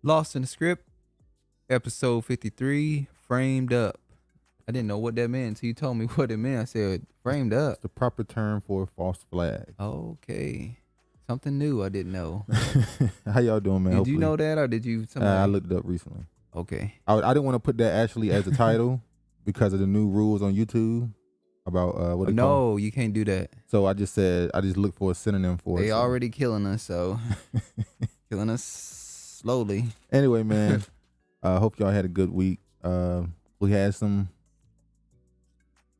Lost in the Script, episode 53, Framed Up. I didn't know what that meant until you told me what it meant. I said, framed up. It's the proper term for a false flag. Okay. Something new I didn't know. How y'all doing, man? Did you know that or did you? I looked it up recently. Okay. I didn't want to put that actually as a title because of the new rules on YouTube about what they call. No, you can't do that. So I just looked for a synonym for it. They already killing us, so killing us slowly. Anyway, man, hope y'all had a good week. We had some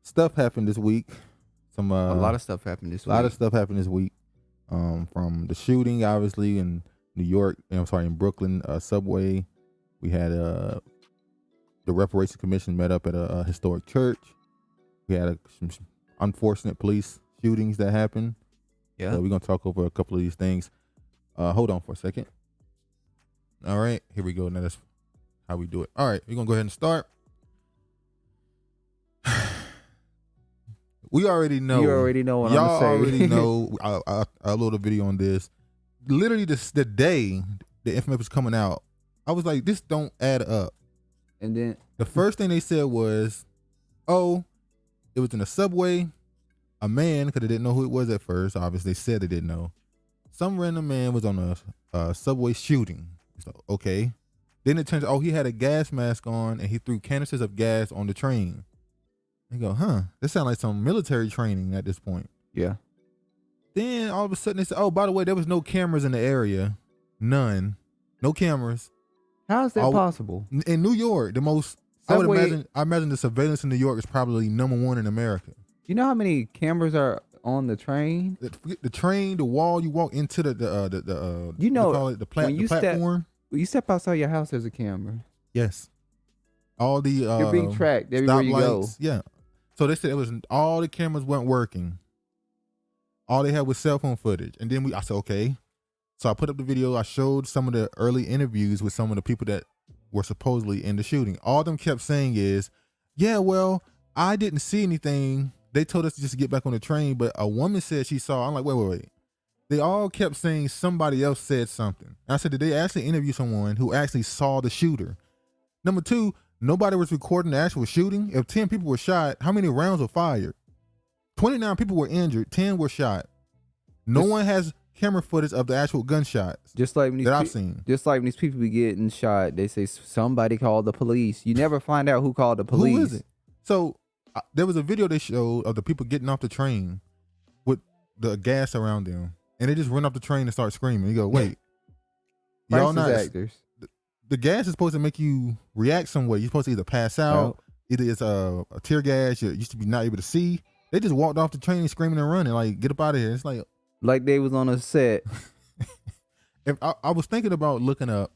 stuff happen this week. A lot of stuff happened this week. A lot of stuff happened this week. From the shooting, obviously, in New York. In Brooklyn subway. We had the Reparations Commission met up at a historic church. We had some unfortunate police shootings that happened. Yeah, so we're gonna talk over a couple of these things. Hold on for a second. All right, here we go. Now that's how we do it. All right, we're gonna go ahead and start. We already know. You already know what Y'all I'm gonna say. already know. I load a video on this. Literally, the day the information was coming out, I was like, this don't add up. And then the first thing they said was, oh, it was in a subway. A man, because they didn't know who it was at first. Obviously, they said they didn't know. Some random man was on a subway shooting. So, okay. Then it turns out, he had a gas mask on and he threw canisters of gas on the train. You go, this sounds like some military training at this point. Yeah. Then all of a sudden they said, oh, by the way, there was no cameras in the area. None. No cameras. How is that possible? In New York, I imagine the surveillance in New York is probably number one in America. You know how many cameras are on the train? The train, the wall, you walk into the platform. When you step outside your house, there's a camera. Yes. All the you're being tracked everywhere you go. Yeah. So they said all the cameras weren't working. All they had was cell phone footage. And then I said, okay. So I put up the video. I showed some of the early interviews with some of the people that were supposedly in the shooting. All of them kept saying is, yeah, well, I didn't see anything. They told us to just get back on the train, but a woman said she saw. I'm like, wait. They all kept saying somebody else said something. And I said, did they actually interview someone who actually saw the shooter? Number two, nobody was recording the actual shooting. If 10 people were shot, how many rounds were fired? 29 people were injured, 10 were shot. No one has camera footage of the actual gunshots just like that I've seen. Just like when these people be getting shot, they say somebody called the police. You never find out who called the police. Who is it? So there was a video they showed of the people getting off the train with the gas around them. And they just run off the train and start screaming. You go, wait. Y'all not actors. The gas is supposed to make you react some way. You're supposed to either pass out, either it's a tear gas you used to be not able to see. They just walked off the train screaming and running, like, get up out of here. It's like they was on a set. If I was thinking about looking up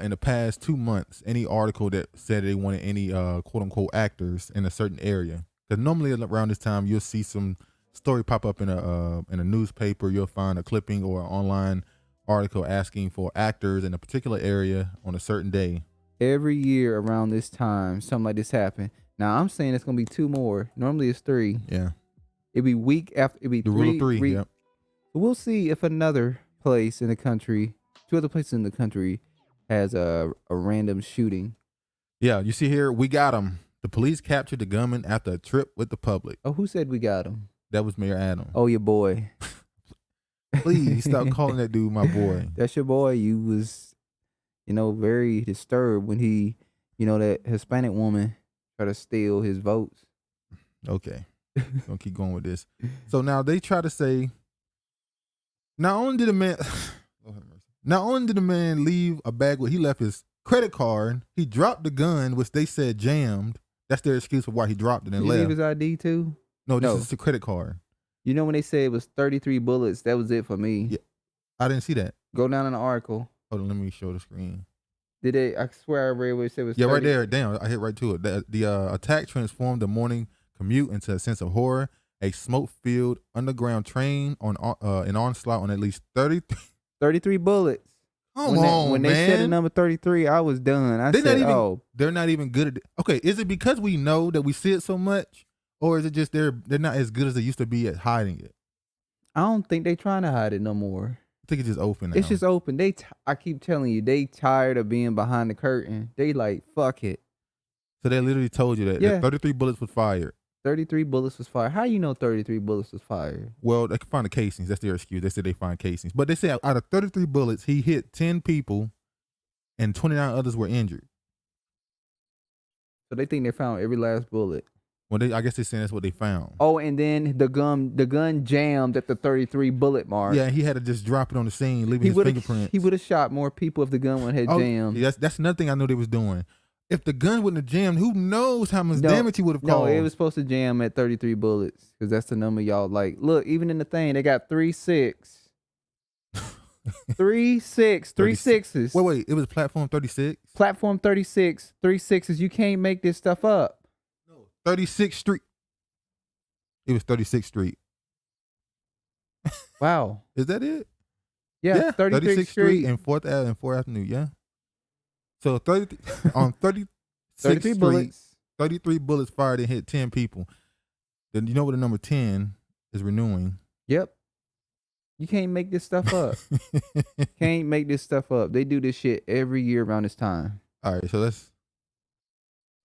in the past 2 months any article that said they wanted any quote unquote actors in a certain area. Because normally around this time you'll see some story pop up in a newspaper. You'll find a clipping or an online article asking for actors in a particular area on a certain day. Every year around this time, something like this happened. Now I'm saying it's gonna be 2 more. Normally it's 3. Yeah. It'd be week after. It'd be the rule of 3. Yep. We'll see if another place in the country, 2 other places in the country, has a random shooting. Yeah, you see here, we got him. The police captured the gunman after a trip with the public. Oh, who said we got him? That was Mayor Adam. Oh, your boy. Please stop calling that dude my boy. That's your boy. You was, very disturbed when he, that Hispanic woman tried to steal his votes. Okay. Gonna keep going with this. So now they try to say, not only did the man leave a bag where he left his credit card, he dropped the gun, which they said jammed. That's their excuse for why he dropped it and left. Did he leave his ID too? No, this is the credit card. When they said it was 33 bullets, that was it for me. Yeah, I didn't see that. Go down in the article. Hold on, let me show the screen. Did they? I swear I read where it said it was. Yeah, 30. Right there. Damn, I hit right to it. The attack transformed the morning commute into a sense of horror. A smoke-filled underground train on an onslaught on at least 33 bullets. When they said the number 33, I was done. They're not even good at it. Okay, is it because we know that we see it so much, or is it just they're not as good as they used to be at hiding it? I don't think they trying to hide it no more. I think it's just open now. It's just open. I keep telling you, they tired of being behind the curtain. They like, fuck it. So they literally told you that 33 bullets was fired. 33 bullets was fired. How you know 33 bullets was fired? Well, they can find the casings. That's their excuse. They said they find casings. But they said out of 33 bullets, he hit 10 people and 29 others were injured. So they think they found every last bullet. Well, I guess they're saying that's what they found. Oh, and then the gun jammed at the 33 bullet mark. Yeah, he had to just drop it on the scene, leaving his fingerprints. He would have shot more people if the gun had jammed. Yeah, that's another thing I know they was doing. If the gun wouldn't have jammed, who knows how much damage he would have caused. No, it was supposed to jam at 33 bullets because that's the number y'all like. Look, even in the thing, they got 3-6. 3-6. 3 sixes. Wait. It was platform 36? Platform 36. 3 sixes. You can't make this stuff up. No. 36th Street. It was 36th Street. Wow. Is that it? Yeah. 36th Street and 4th Avenue. Yeah. So 33 Street, bullets. 33 bullets fired and hit 10 people. Then you know what the number 10 is renewing. Yep. You can't make this stuff up. Can't make this stuff up. They do this shit every year around this time. All right, so let's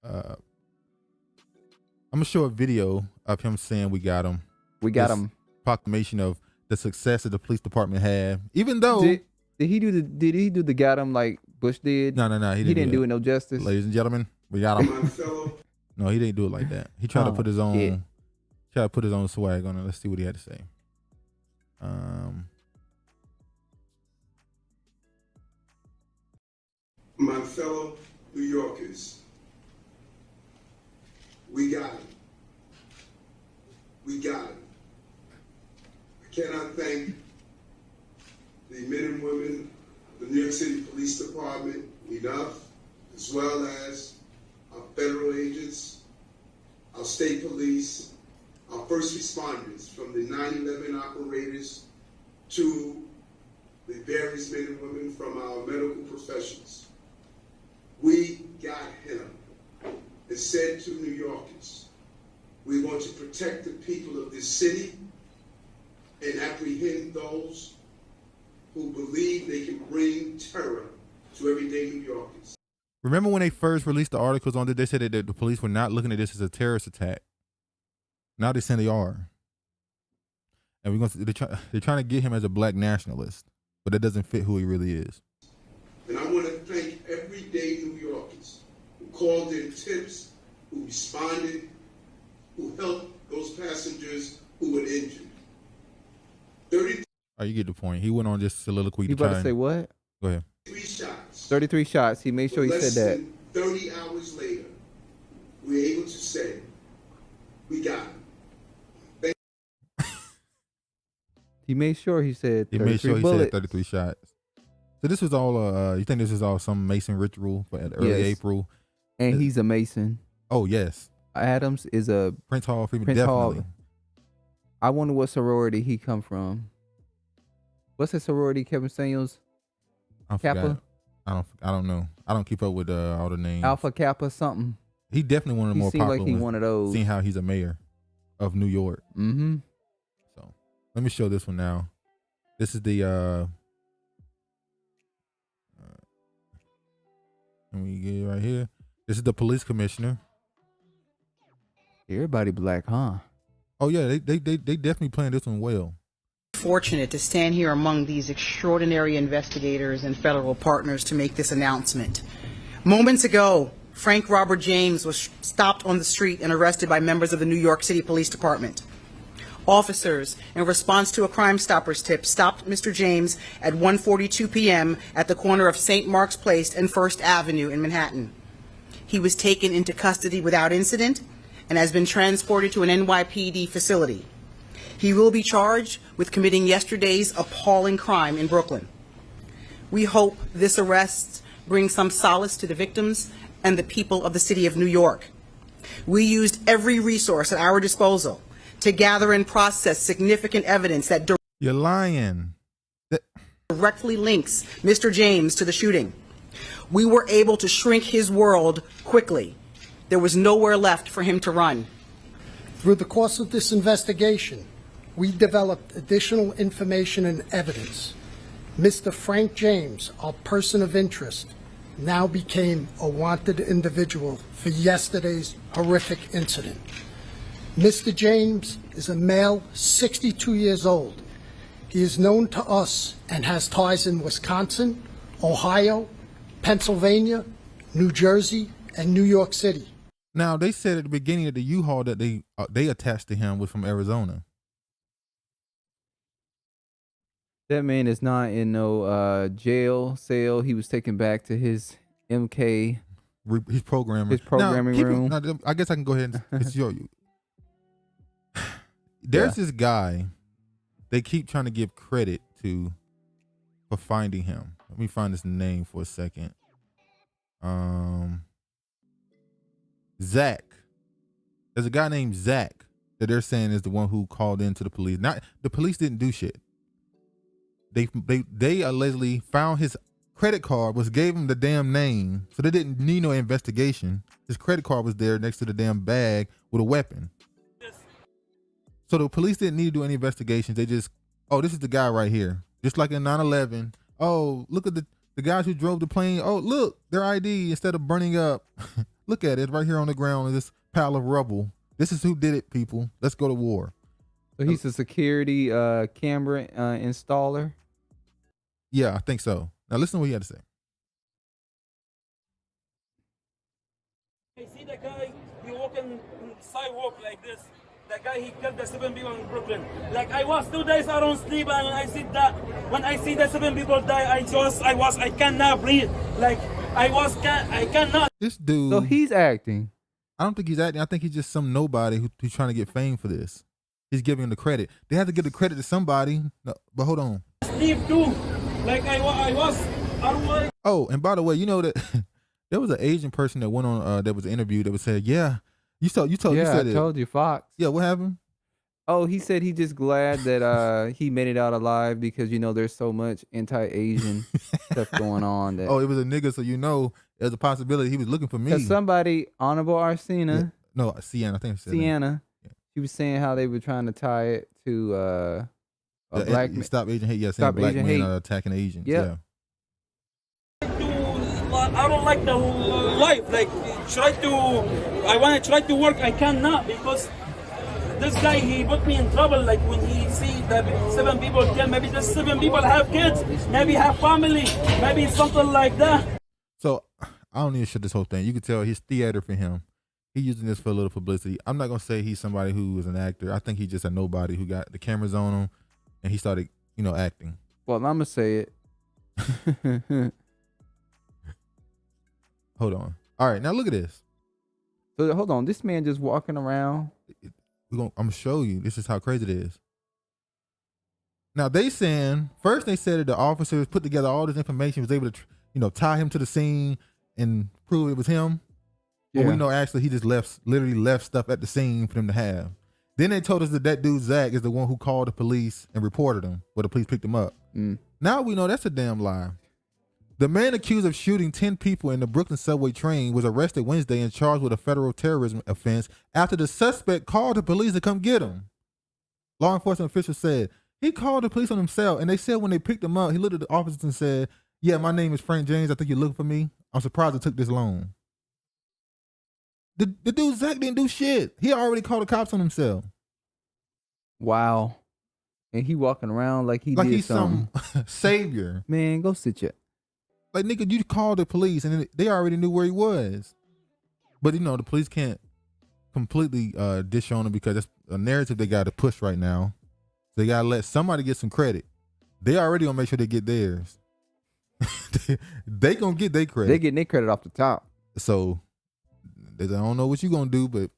I'm gonna show a video of him saying we got him. We got him. Proclamation of the success that the police department had. Even though did he do the got him like Bush did? No. He didn't do it no justice. Ladies and gentlemen, we got him. No, he didn't do it like that. He tried to put his own swag on it. Let's see what he had to say. My fellow New Yorkers, we got him. We got him. I cannot thank the men and women of the New York City Police Department enough, as well as our federal agents, our state police, our first responders, from the 9/11 operators to the various men and women from our medical professions. We got him. It said to New Yorkers, we want to protect the people of this city and apprehend those who believe they can bring terror to everyday New Yorkers. Remember when they first released the articles on it, they said that the police were not looking at this as a terrorist attack. Now they're saying they are. And they're trying to get him as a black nationalist, but that doesn't fit who he really is. And I want to thank everyday New Yorkers who called in tips, who responded, who helped those passengers who were injured. Oh, you get the point. He went on just soliloquy. You about to say what? Go ahead. 33 shots. 33 shots. He made sure he said that. 30 hours later, we're able to say, we got him. He made sure he said 33 He made sure bullets. he said 33 shots. So this was all, you think this is all some Mason ritual for early April? And he's a Mason. Oh, yes. Adams is a Prince Hall Freeman, Prince definitely. Hall. I wonder what sorority he come from. What's the sorority, Kevin Samuels? Kappa? I don't know. I don't keep up with all the names. Alpha Kappa something. He definitely one of the more popular like he ones, one of those. Seeing how he's a mayor of New York. Mm-hmm. So let me show this one now. This is the let me get it right here. This is the police commissioner. Everybody black, huh? Oh yeah, they definitely playing this one well. Fortunate to stand here among these extraordinary investigators and federal partners to make this announcement. Moments ago, Frank Robert James was stopped on the street and arrested by members of the New York City Police Department. Officers, in response to a Crime Stoppers tip, stopped Mr. James at 1:42 p.m. at the corner of St. Mark's Place and First Avenue in Manhattan. He was taken into custody without incident and has been transported to an NYPD facility. He will be charged with committing yesterday's appalling crime in Brooklyn. We hope this arrest brings some solace to the victims and the people of the city of New York. We used every resource at our disposal to gather and process significant evidence that You're lying. directly links Mr. James to the shooting. We were able to shrink his world quickly. There was nowhere left for him to run. Through the course of this investigation, we developed additional information and evidence. Mr. Frank James, our person of interest, now became a wanted individual for yesterday's horrific incident. Mr. James is a male, 62 years old. He is known to us and has ties in Wisconsin, Ohio, Pennsylvania, New Jersey, and New York City. Now, they said at the beginning of the U-Haul that they attached to him was from Arizona. That man is not in no jail cell. He was taken back to his MK, His programmer. his programming room. I guess I can go ahead and show you. There's this guy they keep trying to give credit to for finding him. Let me find his name for a second. Zach. There's a guy named Zach that they're saying is the one who called in to the police. Not the police didn't do shit. They allegedly found his credit card, gave him the damn name, so they didn't need no investigation. His credit card was there next to the damn bag with a weapon. So the police didn't need to do any investigations. They just, oh, this is the guy right here. Just like in 9/11. Oh, look at the guys who drove the plane. Oh, look, their ID, instead of burning up. Look at it right here on the ground in this pile of rubble. This is who did it, people. Let's go to war. So he's a security camera installer. Yeah, I think so. Now listen to what he had to say. I see the guy, he walking sidewalk like this. The guy, he killed the 7 people in Brooklyn. Like, I was 2 days, I don't sleep, and I see that, when I see the 7 people die, I cannot breathe. Like, I cannot. This dude. So he's acting. I don't think he's acting. I think he's just some nobody who's trying to get fame for this. He's giving him the credit. They have to give the credit to somebody. No, but hold on. Sleep too. Like, I was. Oh, and by the way, you know that there was an Asian person that went on that was interviewed that was said, yeah, you said I it. told you, Fox. Yeah, what happened? Oh, he said he's just glad that he made it out alive because there's so much anti-Asian stuff going on. That, Oh, it was a nigga, so there's a possibility he was looking for me. because somebody, Honorable Arsena, Yeah. No, Sienna, I think she said that. Sienna, she was saying how they were trying to tie it to a black man. Stop Asian hate. Yeah, saying Stop black Asian men hate. are attacking Asians. Yep. Yeah. I don't like the life. Like, I want to try to work. I cannot because this guy, he put me in trouble. Like, when he see that 7 people killed, maybe the 7 people have kids, maybe have family, maybe something like that. So I don't need to shut this whole thing. You can tell his theater for him. He's using this for a little publicity. I'm not gonna say he's somebody who is an actor. I think he's just a nobody who got the cameras on him and he started, acting. Well, I'm gonna say it. Hold on. All right, now look at this. So hold on, this man just walking around. I'm gonna show you. This is how crazy it is. Now they said that the officers put together all this information, was able to, tie him to the scene and prove it was him. Yeah. But we know actually he just literally left stuff at the scene for them to have. Then they told us that dude Zach is the one who called the police and reported him, where the police picked him up. Now we know that's a damn lie. The man accused of shooting 10 people in the Brooklyn subway train was arrested Wednesday and charged with a federal terrorism offense after the suspect called the police to come get him. Law enforcement officials said he called the police on himself, and they said when they picked him up, he looked at the officers and said, "Yeah, my name is Frank James. I think you're looking for me. I'm surprised it took this long." The dude Zach didn't do shit. He already called the cops on himself. Wow. And he walking around like Like did he's something. some savior. Man, go sit your. Like, nigga, you called the police and they already knew where he was. But, the police can't completely dish on him because that's a narrative they got to push right now. So they got to let somebody get some credit. They already going to make sure they get theirs. They going to get their credit. They getting their credit off the top. So, I don't know what you going to do, but.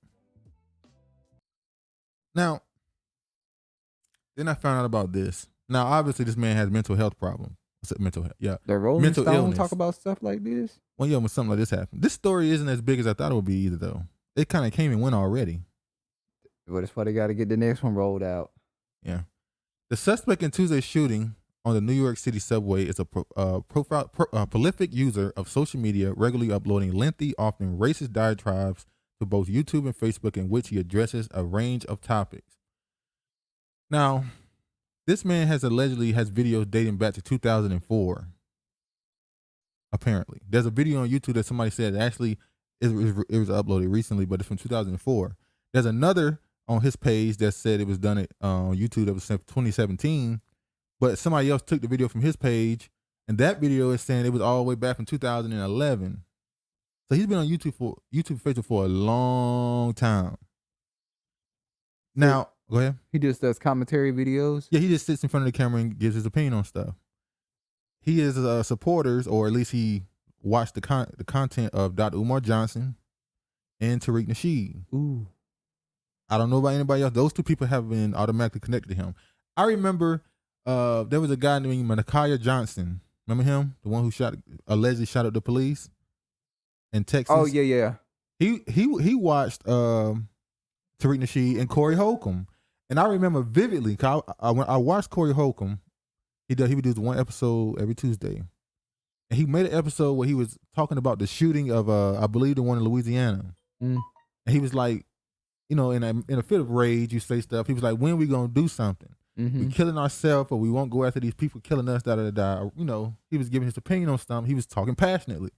Now, then I found out about this. Now, obviously, this man has mental health problems. What's it, mental health? Yeah. The Rolling Mental Stone illness. talk about stuff like this. Well, yeah, when something like this happened. This story isn't as big as I thought it would be either, though. it kind of came and went already. But that's why they got to get the next one rolled out. Yeah. The suspect in Tuesday's shooting on the New York City subway is a prolific user of social media, regularly uploading lengthy, often racist diatribes to both YouTube and Facebook, in which he addresses a range of topics. Now, this man allegedly has videos dating back to 2004. Apparently, there's a video on YouTube that somebody said actually it was uploaded recently, but it's from 2004. There's another on his page that said it was done on YouTube that was 2017, but somebody else took the video from his page, and that video is saying it was all the way back from 2011. So he's been on YouTube Facebook for a long time. Now, go ahead. He just does commentary videos? Yeah, he just sits in front of the camera and gives his opinion on stuff. He is supporters, or at least he watched the content of Dr. Umar Johnson and Tariq Nasheed. Ooh. I don't know about anybody else. Those two people have been automatically connected to him. I remember there was a guy named Micaiah Johnson. Remember him? The one who allegedly shot up the police in Texas. Oh, yeah. He watched Tariq Nasheed and Corey Holcomb. And I remember vividly, cause when I watched Corey Holcomb, he would do one episode every Tuesday. And he made an episode where he was talking about the shooting of, I believe, the one in Louisiana. And he was like, you know, in a fit of rage, you say stuff. He was like, when are we going to do something? Mm-hmm. We killing ourselves, or we won't go after these people killing us, da-da-da-da. You know, he was giving his opinion on something. He was talking passionately.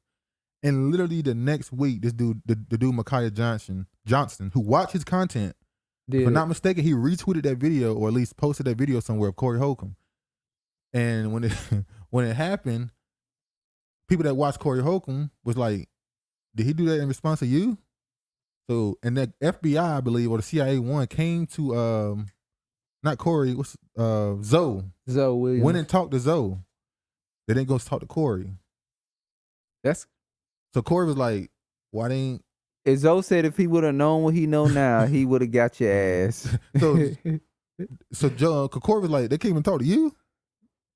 And literally the next week, this dude, the dude Micaiah Johnson, who watched his content, if I'm not mistaken, he retweeted that video, or at least posted that video somewhere of Corey Holcomb. And when it happened, people that watched Corey Holcomb was like, did he do that in response to you? So, and that FBI, I believe, or the CIA came to not Corey, Zoe. Zoe Williams. Went and talked to Zoe. They didn't go talk to Corey. So Corey was like, why didn't... As Zoe said, if he would have known what he know now, he would have got your ass. So Corey was like, they can't even talk to you?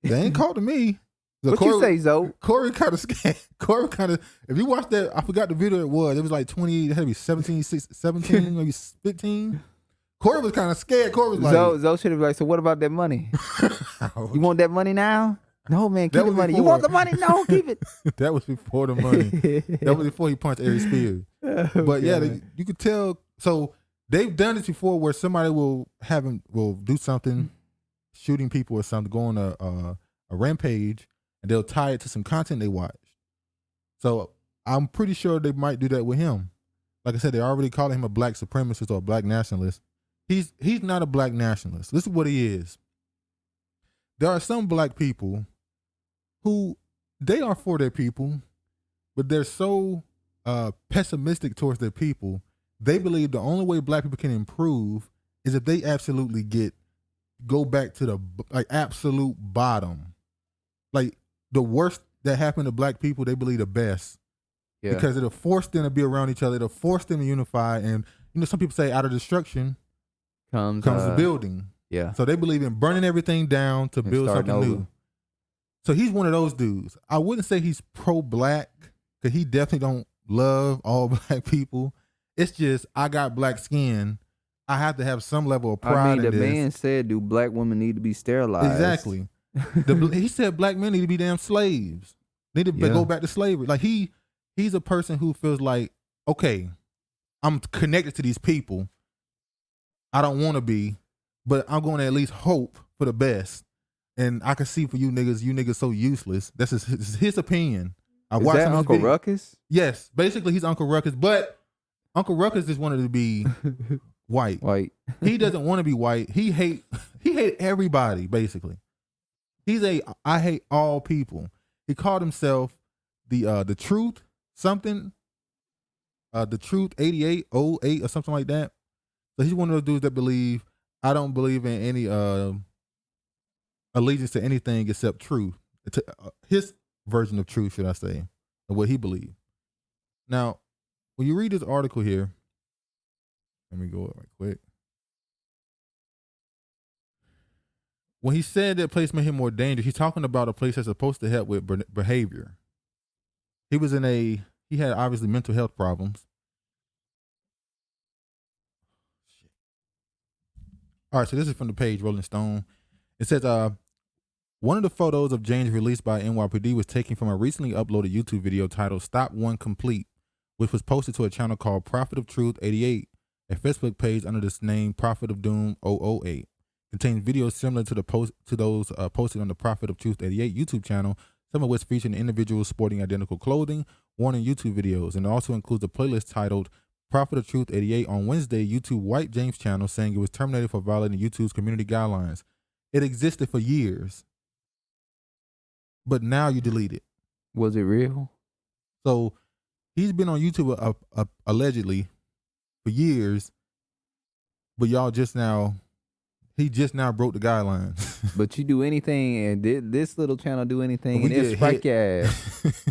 They ain't called to me. So what you say, Zoe? Corey kind of scared. Corey kind of, if you watch that, I forgot the video it was like 20, it had to be 17, maybe 15. Corey was kind of scared. Corey was like... Zoe should have been like, so what about that money? You want that money now? No, man, keep the money. Before. You want the money? No, keep it. That was before the money. That was before he punched Ari Spears. But yeah, you could tell. So they've done this before where somebody will do something, shooting people or something, go on a rampage, and they'll tie it to some content they watched. So I'm pretty sure they might do that with him. Like I said, they're already calling him a black supremacist or a black nationalist. He's not a black nationalist. This is what he is. There are some black people who they are for their people, but they're so pessimistic towards their people. They believe the only way black people can improve is if they absolutely go back to the absolute bottom. Like the worst that happened to black people, they believe the best. Yeah. Because it'll force them to be around each other. It'll force them to unify. And some people say out of destruction comes the building. Yeah. So they believe in burning everything down to build something new. So he's one of those dudes. I wouldn't say he's pro-black, because he definitely don't love all black people. It's just, I got black skin. I have to have some level of pride in this. The man said, do black women need to be sterilized? Exactly. He said black men need to be damn slaves. Need to go back to slavery. Like he's a person who feels like, okay, I'm connected to these people. I don't want to be, but I'm going to at least hope for the best. And I can see for you niggas so useless. That's his opinion. Is that Uncle Ruckus? Yes. Basically, he's Uncle Ruckus. But Uncle Ruckus just wanted to be white. He doesn't want to be white. He hate everybody, basically. He's I hate all people. He called himself the truth something. The truth 8808 or something like that. So he's one of those dudes that believe, I don't believe in any allegiance to anything except truth. His version of truth, should I say, of what he believed. Now, when you read this article here, let me go right quick. When he said that place made him more dangerous, he's talking about a place that's supposed to help with behavior. He had obviously mental health problems. All right, so this is from the page Rolling Stone. It says, one of the photos of James released by NYPD was taken from a recently uploaded YouTube video titled Stop One Complete, which was posted to a channel called Prophet of Truth 88, a Facebook page under this name Prophet of Doom 008. Contains videos similar to those posted on the Prophet of Truth 88 YouTube channel, some of which feature individuals sporting identical clothing worn in YouTube videos, and it also includes a playlist titled Prophet of Truth 88 on Wednesday. YouTube wiped James' channel, saying it was terminated for violating YouTube's community guidelines. It existed for years, but now you delete it. Was it real? So he's been on YouTube allegedly for years, but he just now broke the guidelines. But you do anything, and this little channel do anything, We and it's get strike hit. your ass.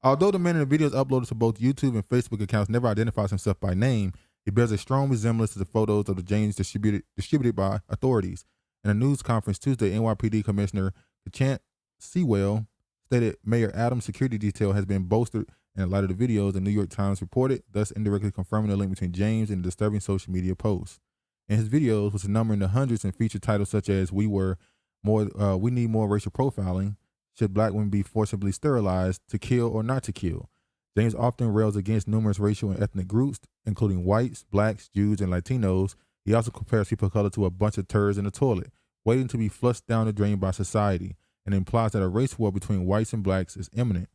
Although the man in the videos uploaded to both YouTube and Facebook accounts never identifies himself by name, he bears a strong resemblance to the photos of the James distributed by authorities. In a news conference Tuesday, NYPD Commissioner Kachant Sewell stated Mayor Adams' security detail has been bolstered in light of the videos the New York Times reported, thus indirectly confirming the link between James and the disturbing social media posts. In his videos, which number in the hundreds and feature titles such as we need more racial profiling, should black women be forcibly sterilized, to kill or not to kill, James often rails against numerous racial and ethnic groups, including whites, blacks, Jews, and Latinos. He also compares people of color to a bunch of turds in the toilet, waiting to be flushed down the drain by society, and implies that a race war between whites and blacks is imminent.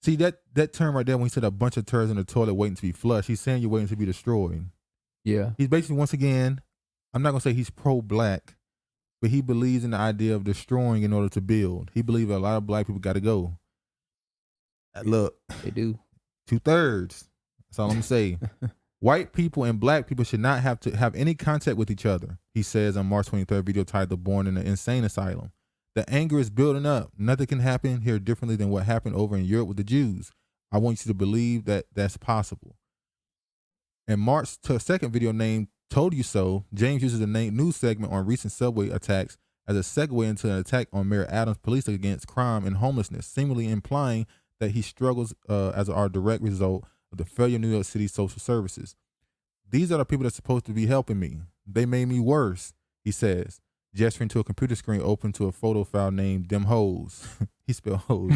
See, that term right there, when he said a bunch of turds in the toilet waiting to be flushed, he's saying you're waiting to be destroyed. Yeah. He's basically, once again, I'm not going to say he's pro-black, but he believes in the idea of destroying in order to build. He believes a lot of black people got to go. Look. They do. 2/3. That's all I'm going to say. White people and black people should not have to have any contact with each other, he says on March 23rd video titled Born in an Insane Asylum. The anger is building up. Nothing can happen here differently than what happened over in Europe with the Jews. I want you to believe that that's possible. In March to a second video named Told You So, James uses the news segment on recent subway attacks as a segue into an attack on Mayor Adams' police against crime and homelessness, seemingly implying that he struggles as a direct result of the failure of New York City social services. These are the people that's supposed to be helping me. They made me worse, he says, gesturing to a computer screen open to a photo file named Them Hoes. He spelled hoes.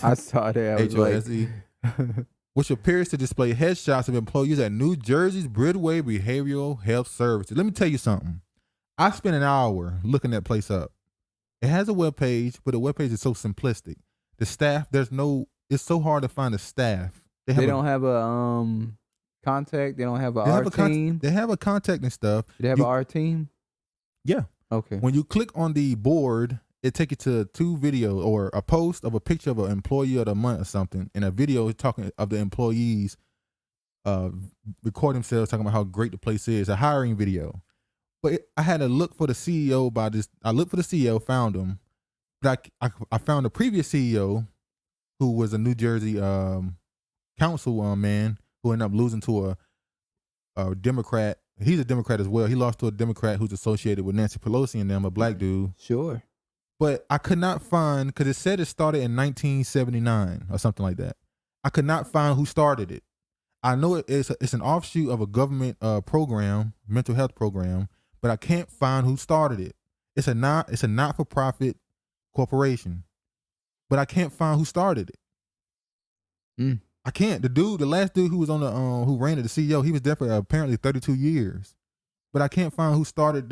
I saw that. I was H-O-S-E. Which appears to display headshots of employees at New Jersey's Bridgeway Behavioral Health Services. Let me tell you something. I spent an hour looking that place up. It has a webpage, but the webpage is so simplistic. The staff, it's so hard to find the staff. They don't have a contact. They don't have a team. They have a contact and stuff. Do they have our team? Yeah. Okay. When you click on the board, it takes you to 2 videos or a post of a picture of an employee of the month or something, and a video talking of the employees record themselves talking about how great the place is, a hiring video. But I had to look for the CEO I looked for the CEO, found him. But I found the previous CEO, who was a New Jersey council man, who ended up losing to a Democrat. He's a Democrat as well. He lost to a Democrat who's associated with Nancy Pelosi and them, a black dude. Sure. But I could not find, because it said it started in 1979 or something like that. I could not find who started it. I know it's an offshoot of a government program, mental health program, but I can't find who started it. It's a not-for-profit corporation, but I can't find who started it. I can't. The last dude who was on the who ran it, the CEO, he was there for apparently 32 years, but I can't find who started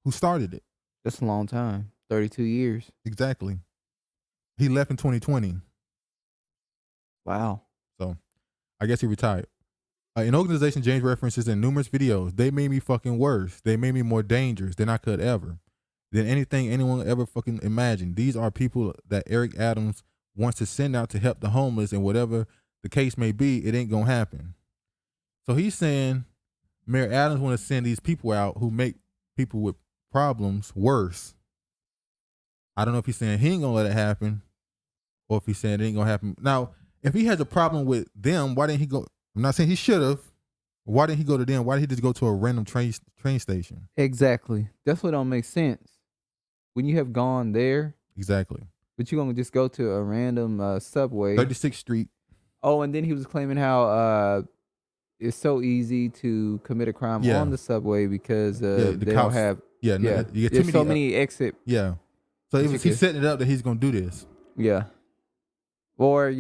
who started it. That's a long time. 32 years. Exactly. He left in 2020. Wow. So I guess he retired. An organization James references in numerous videos, they made me fucking worse. They made me more dangerous than I could ever. Than anything anyone ever fucking imagined. These are people that Eric Adams wants to send out to help the homeless, and whatever the case may be, it ain't gonna happen. So he's saying Mayor Adams want to send these people out who make people with problems worse. I don't know if he's saying he ain't gonna let it happen, or if he's saying it ain't gonna happen. Now, if he has a problem with them, why didn't he go? I'm not saying he should have. Why didn't he go to them? Why did he just go to a random train station? Exactly. That's what don't make sense. When you have gone there. Exactly. But you're gonna just go to a random subway. 36th Street. Oh, and then he was claiming how it's so easy to commit a crime Yeah. on the subway because the they don't cops- have. Yeah, no, Yeah, you get too there's so many, many exit. Yeah. So he's setting it up that he's gonna do this. Yeah. Or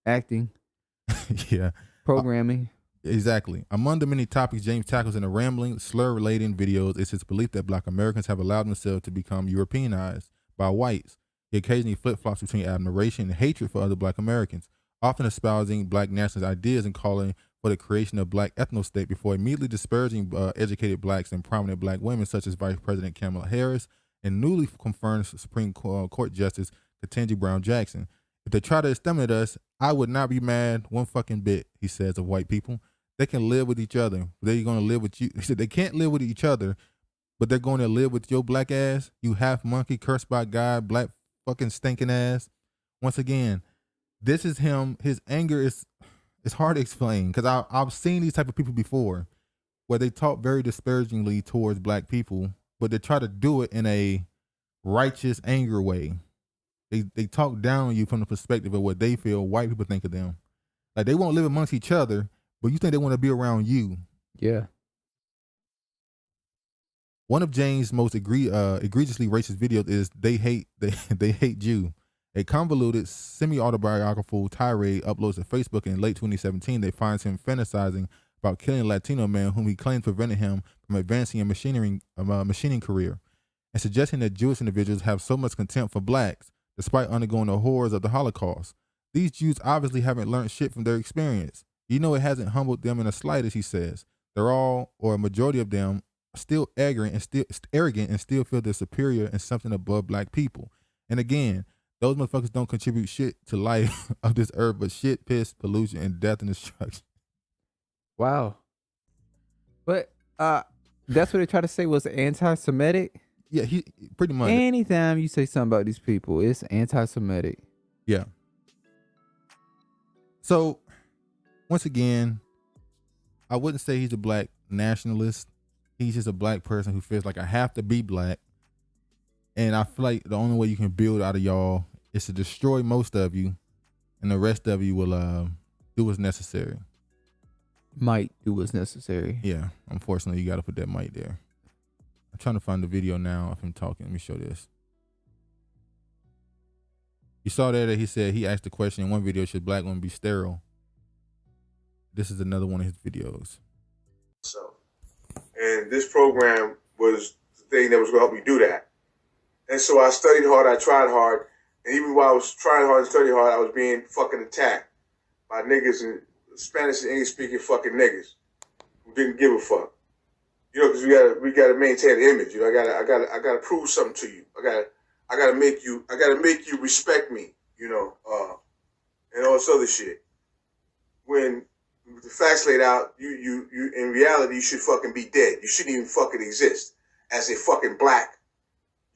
acting, Yeah. programming. Exactly. Among the many topics James tackles in the rambling, slur-relating videos is his belief that Black Americans have allowed themselves to become Europeanized by whites. He occasionally flip-flops between admiration and hatred for other Black Americans, often espousing Black nationalist ideas and calling for the creation of Black ethno-state before immediately disparaging educated Blacks and prominent Black women such as Vice President Kamala Harris and newly confirmed Supreme Court Justice Ketanji Brown Jackson. If they try to exterminate us, I would not be mad one fucking bit, he says of white people. They can live with each other. They're going to live with you. He said they can't live with each other, but they're going to live with your black ass. You half monkey, cursed by God, black fucking stinking ass. Once again, this is him. His anger is hard to explain because I've seen these type of people before where they talk very disparagingly towards black people, but they try to do it in a righteous anger way. They talk down on you from the perspective of what they feel white people think of them. Like they won't live amongst each other, but you think they want to be around you. Yeah. One of James' most egregiously racist videos is they hate Jew. A convoluted semi-autobiographical tirade uploads to Facebook in late 2017 that finds him fantasizing about killing a Latino man whom he claims prevented him from advancing a machining career, and suggesting that Jewish individuals have so much contempt for blacks despite undergoing the horrors of the Holocaust. These Jews obviously haven't learned shit from their experience. You know it hasn't humbled them in the slightest, he says. They're all, or a majority of them, still arrogant and still feel they're superior and something above black people. And again, those motherfuckers don't contribute shit to life of this earth but shit, piss, pollution, and death and destruction. Wow. But that's what they try to say was anti-Semitic. Yeah, he pretty much. Anytime you say something about these people, it's anti-Semitic. Yeah. So, once again, I wouldn't say he's a black nationalist. He's just a black person who feels like I have to be black. And I feel like the only way you can build out of y'all is to destroy most of you, and the rest of you will do what's necessary. Might do what's necessary. Yeah, unfortunately, you got to put that might there. I'm trying to find the video now of him talking. Let me show this. You saw there that he said he asked the question in one video, should black women be sterile? This is another one of his videos. So, and this program was the thing that was going to help me do that. And so I studied hard, I tried hard, and even while I was trying hard and studying hard, I was being fucking attacked by niggas and Spanish and English speaking fucking niggas who didn't give a fuck. You know, because we gotta maintain the image. You know, I gotta prove something to you. I gotta make you respect me. You know, and all this other shit. When the facts laid out, you in reality you should fucking be dead. You shouldn't even fucking exist as a fucking black.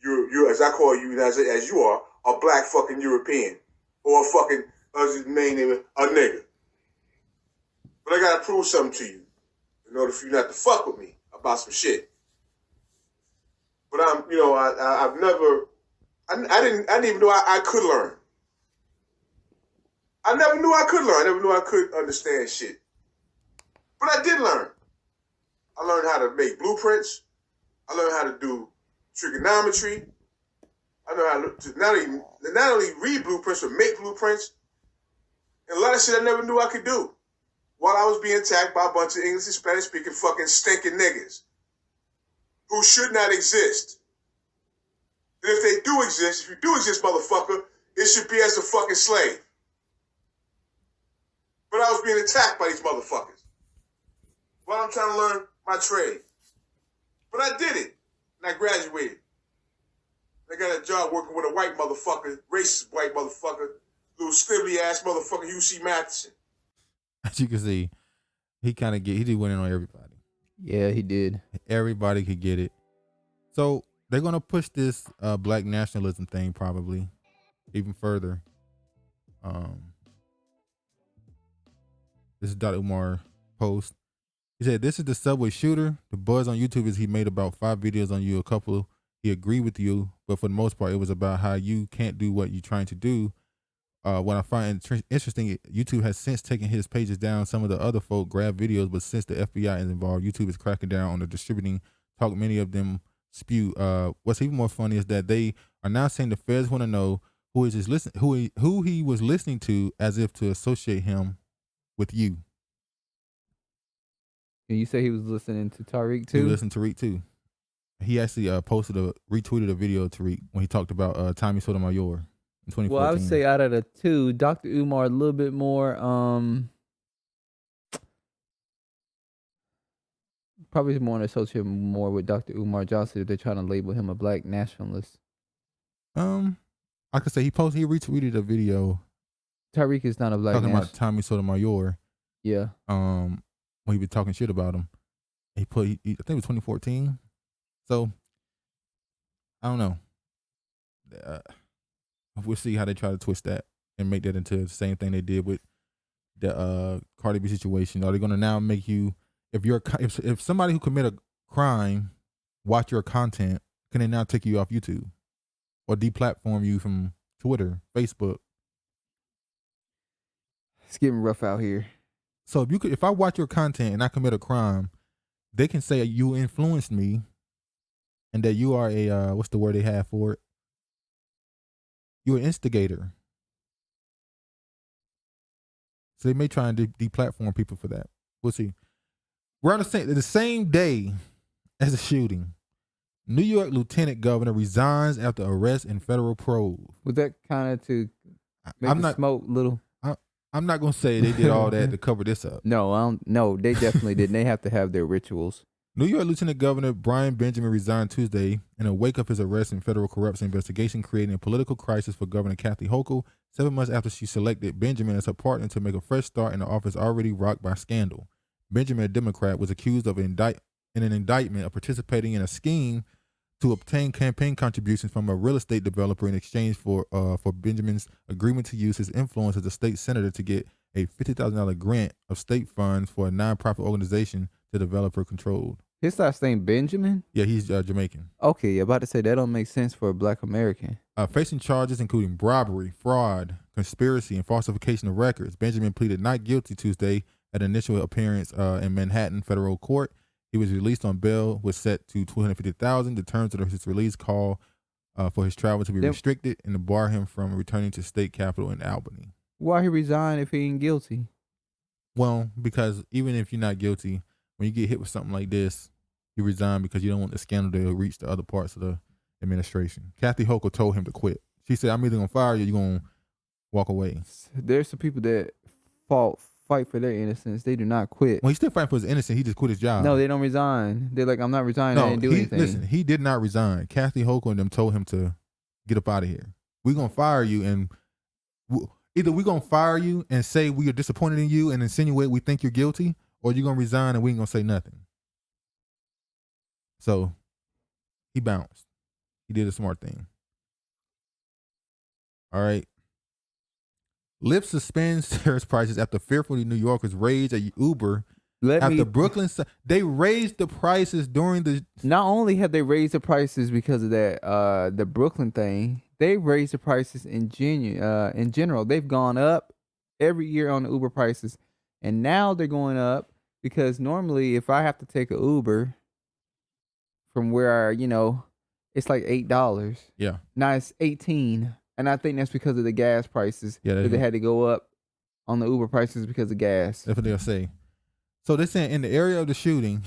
You're as I call you as you are a black fucking European or a fucking his main name a nigga. But I gotta prove something to you in order for you not to fuck with me about some shit. But I didn't even know I could learn. I never knew I could learn. I never knew I could understand shit. But I did learn. I learned how to make blueprints. I learned how to do trigonometry. I know how to not only read blueprints, but make blueprints. And a lot of shit I never knew I could do while I was being attacked by a bunch of English and Spanish speaking fucking stinking niggas who should not exist. And if they do exist, if you do exist, motherfucker, it should be as a fucking slave. But I was being attacked by these motherfuckers while I'm trying to learn my trade. But I did it, and I graduated. I got a job working with a white motherfucker, racist white motherfucker, little snivelly ass motherfucker, UC Matheson. As you can see, he did win in on everybody. Yeah, he did. Everybody could get it. So they're gonna push this black nationalism thing probably even further. This is Dr. Umar post. He said, "This is the subway shooter. The buzz on YouTube is he made about 5 videos on you. A couple he agreed with you, but for the most part, it was about how you can't do what you're trying to do, what I find interesting, YouTube has since taken his pages down. Some of the other folk grab videos, but since the FBI is involved, YouTube is cracking down on the distributing talk. Many of them spew. What's even more funny is that they are now saying the feds want to know who he was listening to, as if to associate him with you. And you say he was listening to Tariq He too? listened to Tariq too. He actually retweeted a video of Tariq when he talked about Tommy Sotomayor in 2014. Well, I would say out of the two, Dr. Umar a little bit more, probably more associated more with Dr. Umar Johnson if they're trying to label him a black nationalist. I could say he retweeted a video Tariq is not a black talking nationalist. about Tommy Sotomayor. Yeah. When he was talking shit about him. I think it was 2014. So I don't know. We'll see how they try to twist that and make that into the same thing they did with the Cardi B situation. Are they going to now make you, if somebody who commit a crime watch your content, can they now take you off YouTube or deplatform you from Twitter, Facebook? It's getting rough out here. So if I watch your content and I commit a crime, they can say you influenced me and that you are a what's the word they have for it? You're an instigator. So they may try and deplatform people for that. We'll see. We're on the same day as the shooting. New York Lieutenant Governor resigns after arrest and federal probe. Was that kind of to make I'm the not smoke little? I'm not gonna say they did all that to cover this up. No, I don't. No, they definitely didn't. They have to have their rituals. New York Lieutenant Governor Brian Benjamin resigned Tuesday in a wake of his arrest and federal corruption investigation, creating a political crisis for Governor Kathy Hochul 7 months after she selected Benjamin as her partner to make a fresh start in an office already rocked by scandal. Benjamin, a Democrat, was accused of in an indictment of participating in a scheme to obtain campaign contributions from a real estate developer in exchange for Benjamin's agreement to use his influence as a state senator to get a $50,000 grant of state funds for a nonprofit organization the developer controlled. His last name Benjamin? Yeah, he's Jamaican. Okay, about to say that don't make sense for a black American. Facing charges including bribery, fraud, conspiracy, and falsification of records, Benjamin pleaded not guilty Tuesday at an initial appearance in Manhattan federal court. He was released on bail, was set to $250,000. The terms of his release call for his travel to be restricted and to bar him from returning to state capital in Albany. Why he resign if he ain't guilty? Well, because even if you're not guilty, when you get hit with something like this, you resign because you don't want the scandal to reach the other parts of the administration. Kathy Hochul told him to quit. She said, I'm either going to fire you or you're going to walk away. There's some people that fight for their innocence. They do not quit. Well, he's still fighting for his innocence. He just quit his job. No, they don't resign. They're like, I'm not resigning. I didn't do anything. Listen, he did not resign. Kathy Hochul and them told him to get up out of here. We're going to fire you, and either we're going to fire you and say we are disappointed in you and insinuate we think you're guilty, or you're going to resign and we ain't going to say nothing. So he bounced. He did a smart thing. All right. Lyft suspends surge prices after fearful New Yorkers rage at Uber. Brooklyn, they raised the prices during the. Not only have they raised the prices because of that, the Brooklyn thing, they raised the prices in general. They've gone up every year on the Uber prices, and now they're going up because normally if I have to take an Uber from where it's like $8. Yeah. Now it's $18, and I think that's because of the gas prices. Yeah, they had to go up on the Uber prices because of gas. That's what they'll say. So they're saying in the area of the shooting,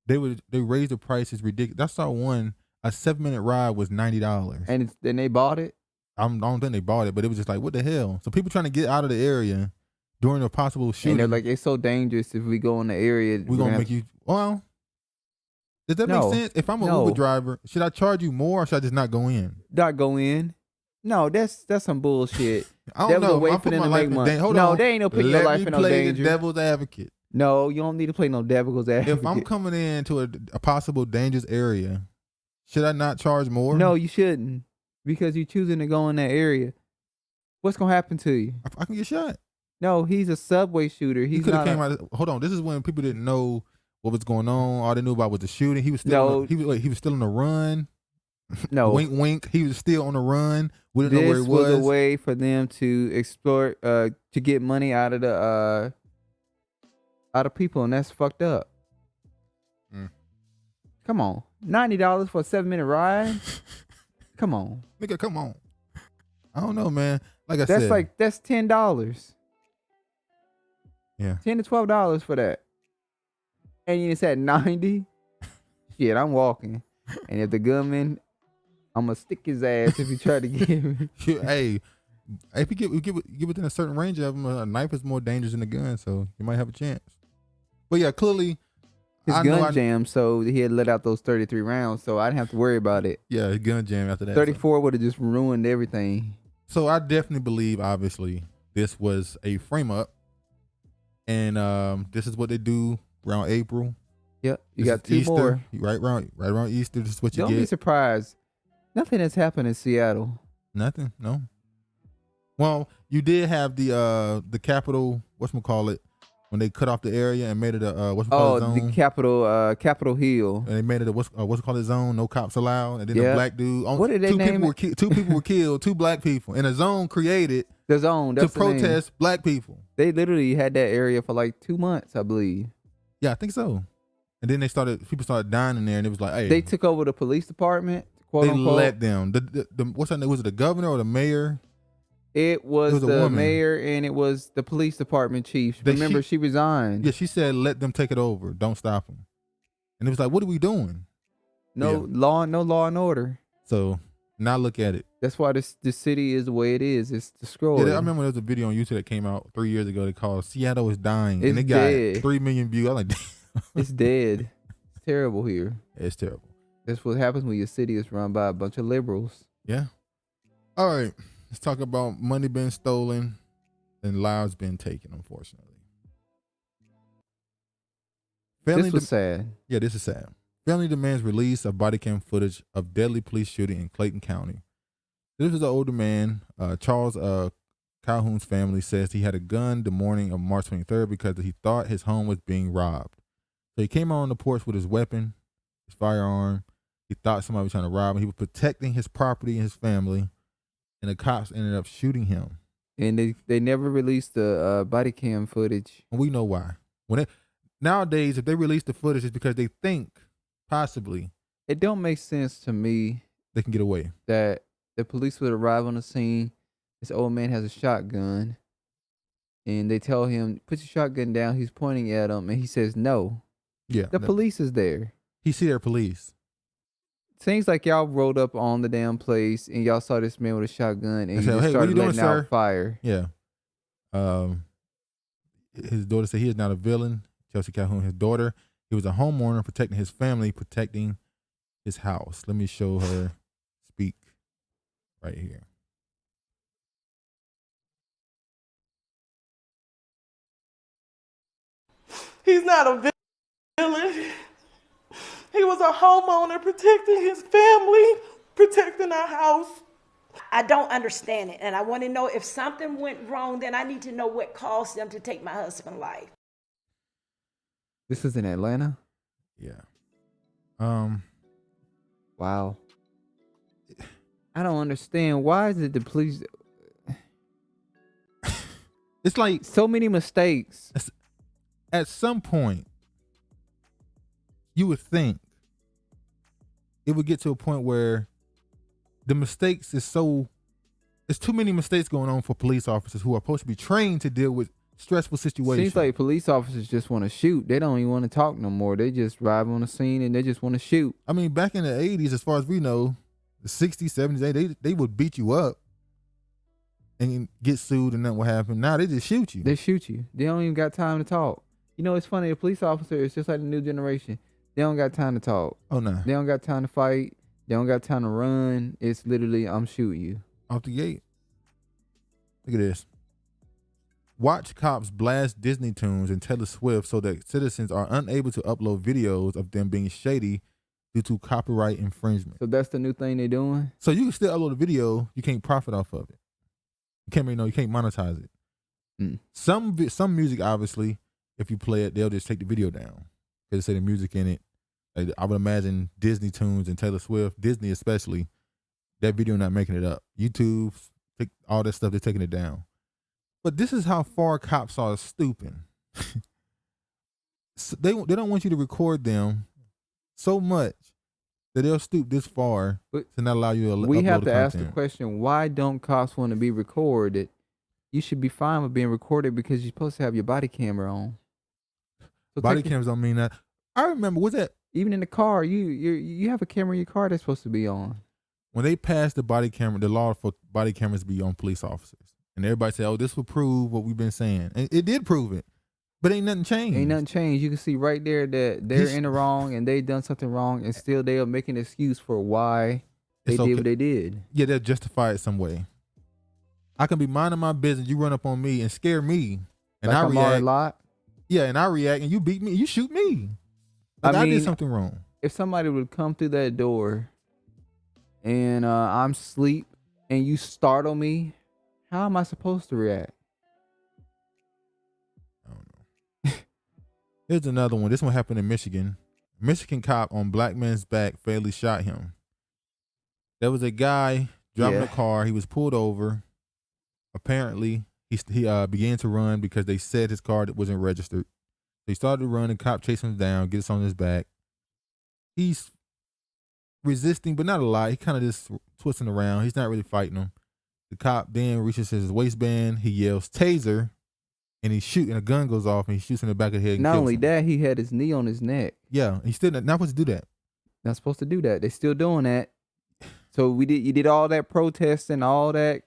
they raised the prices ridiculous. I saw one, a 7-minute ride was $90. And then they bought it? I don't think they bought it, but it was just like, what the hell? So people trying to get out of the area during a possible shooting. And they're like, it's so dangerous if we go in the area. We're going to make you, well, does that make sense? If I'm an Uber driver, should I charge you more or should I just not go in? Not go in? No, that's some bullshit. I don't know. A way for them to make money. No, they ain't no putting your life in no danger. Let me play the devil's advocate. No, you don't need to play no devil's advocate. If I'm coming into a possible dangerous area, should I not charge more? No, you shouldn't, because you're choosing to go in that area. What's gonna happen to you? I can get shot. No, he's a subway shooter. He could have came out. Hold on, this is when people didn't know what was going on. All they knew about was the shooting. He was still he was still on the run. No, Wink, wink. He was still on the run. We didn't know where this he was was. a way for them to explore, to get money out of the out of people, and that's fucked up. Mm. Come on, $90 for a 7-minute ride. Come on, Nigga, come on. I don't know, man. Like I that's said, that's $10. yeah. $10 to $12 for that, and you said 90. Shit, I'm walking, and if the gunman, I'm gonna stick his ass if he try to get me. Hey, if you get within a certain range of him, a knife is more dangerous than a gun, so you might have a chance. But yeah, clearly, His I know gun jammed, so he had let out those 33 rounds, so I didn't have to worry about it. Yeah, his gun jam after that. 34 would have just ruined everything. So I definitely believe, obviously, this was a frame up, and this is what they do around April. Yep, you This got is 2 Easter, more. right around Easter. This is what you Don't get. be surprised. Nothing has happened in Seattle. Nothing. No. Well, you did have the Capitol, whatchamacallit, when they cut off the area and made it a Oh, zone. the Capitol Hill. And they made it a what's it called, zone, no cops allowed. And then Yeah. a black dude. What did they name it? Two people were killed, 2 black people, in a zone created The zone. to That's the name. protest black people. They literally had that area for like 2 months, I believe. Yeah, I think so. And then people started dying in there, and it was like, hey, They took over the police department, quote they unquote. let them. The what's her name? Was it the governor or the mayor? It was, It was a the woman. mayor and it was the police department chief. Remember, she resigned. Yeah, she said, let them take it over. Don't stop them. And it was like, what are we doing? No Yeah. law and order. So now look at it. That's why this city is the way it is. It's destroyed. Yeah, I remember there was a video on YouTube that came out 3 years ago. They called "Seattle is Dying," It's and it got dead. 3 million views. I was like, damn. It's dead. It's terrible here. It's terrible. That's what happens when your city is run by a bunch of liberals. Yeah. All right, let's talk about money being stolen and lives being taken. Unfortunately, This was sad. Yeah, this is sad. Family demands release of body cam footage of deadly police shooting in Clayton County. This is an older man. Charles Calhoun's family says he had a gun the morning of March 23rd because he thought his home was being robbed. So he came out on the porch with his weapon, his firearm. He thought somebody was trying to rob him. He was protecting his property and his family, and the cops ended up shooting him. And they never released the body cam footage. And we know why. Nowadays, if they release the footage, it's because they think possibly It don't make sense to me they can get away. that the police would arrive on the scene. This old man has a shotgun, and they tell him, "Put your shotgun down." He's pointing at him, and he says, "No." Yeah, The police is there. He see their police. Seems like y'all rolled up on the damn place, and y'all saw this man with a shotgun, and They he said, just "Hey, what started you doing, letting sir?" out fire. Yeah. His daughter said he is not a villain. Chelsea Calhoun, his daughter, he was a homeowner protecting his family, protecting his house. Let me show her speak right here. He's not a villain. He was a homeowner protecting his family, protecting our house. I don't understand it, and I want to know if something went wrong, then I need to know what caused them to take my husband's life. This is in Atlanta? Yeah. Wow. I don't understand. Why is it the police? It's like So many mistakes. at some point you would think it would get to a point where the mistakes it's too many mistakes going on for police officers who are supposed to be trained to deal with stressful situations. Seems like police officers just want to shoot. They don't even want to talk no more. They just arrive on the scene and they just want to shoot. I mean, back in the 80s, as far as we know, the 60s, 70s, they would beat you up and get sued and nothing would happen. Now they just shoot you. They shoot you. They don't even got time to talk. You know, it's funny. A police officer is just like the new generation. They don't got time to talk. Oh, no. They don't got time to fight. They don't got time to run. It's literally, I'm shooting you. Off the gate. Look at this. Watch cops blast Disney tunes and Taylor Swift so that citizens are unable to upload videos of them being shady due to copyright infringement. So that's the new thing they're doing? So you can still upload a video, you can't profit off of it. You can't monetize it. Mm. Some music, obviously, if you play it, they'll just take the video down because they say the music in it. Like, I would imagine Disney Tunes and Taylor Swift, Disney especially, that video not making it up. YouTube, all that stuff, they're taking it down. But this is how far cops are stooping. So they don't want you to record them so much that they'll stoop this far to not allow you to upload We have to the ask the content. question, why don't cops want to be recorded? You should be fine with being recorded because you're supposed to have your body camera on. So Body cams don't mean that. I remember, was that even in the car, you have a camera in your car that's supposed to be on. when they passed the law for body cameras to be on police officers, and everybody said, "Oh, this will prove what we've been saying," and it did prove it, but ain't nothing changed. Ain't nothing changed. You can see right there that they're in the wrong and they done something wrong, and still they are making an excuse for why they It's did okay. what they did. Yeah, they'll justify it some way. I can be minding my business, you run up on me and scare me, and Like I Amari react. Lot. Yeah, and I react, and you beat me, you shoot me. Like I did mean, something wrong. if somebody would come through that door and I'm asleep and you startle me, how am I supposed to react? I don't know. Here's another one. This one happened in Michigan. Michigan cop on black man's back fatally shot him. There was a guy driving a car. He was pulled over. Apparently, he began to run because they said his car wasn't registered. They started to run, and cop chased him down, gets on his back. He's resisting, but not a lot. He kind of just twisting around. He's not really fighting him. The cop then reaches his waistband. He yells, "Taser!" And he's shooting. A gun goes off, and he shoots in the back of the head. And Not kills only him. that, he had his knee on his neck. Yeah, he's still not supposed to do that. Not supposed to do that. They still doing that. So you did all that protesting, all that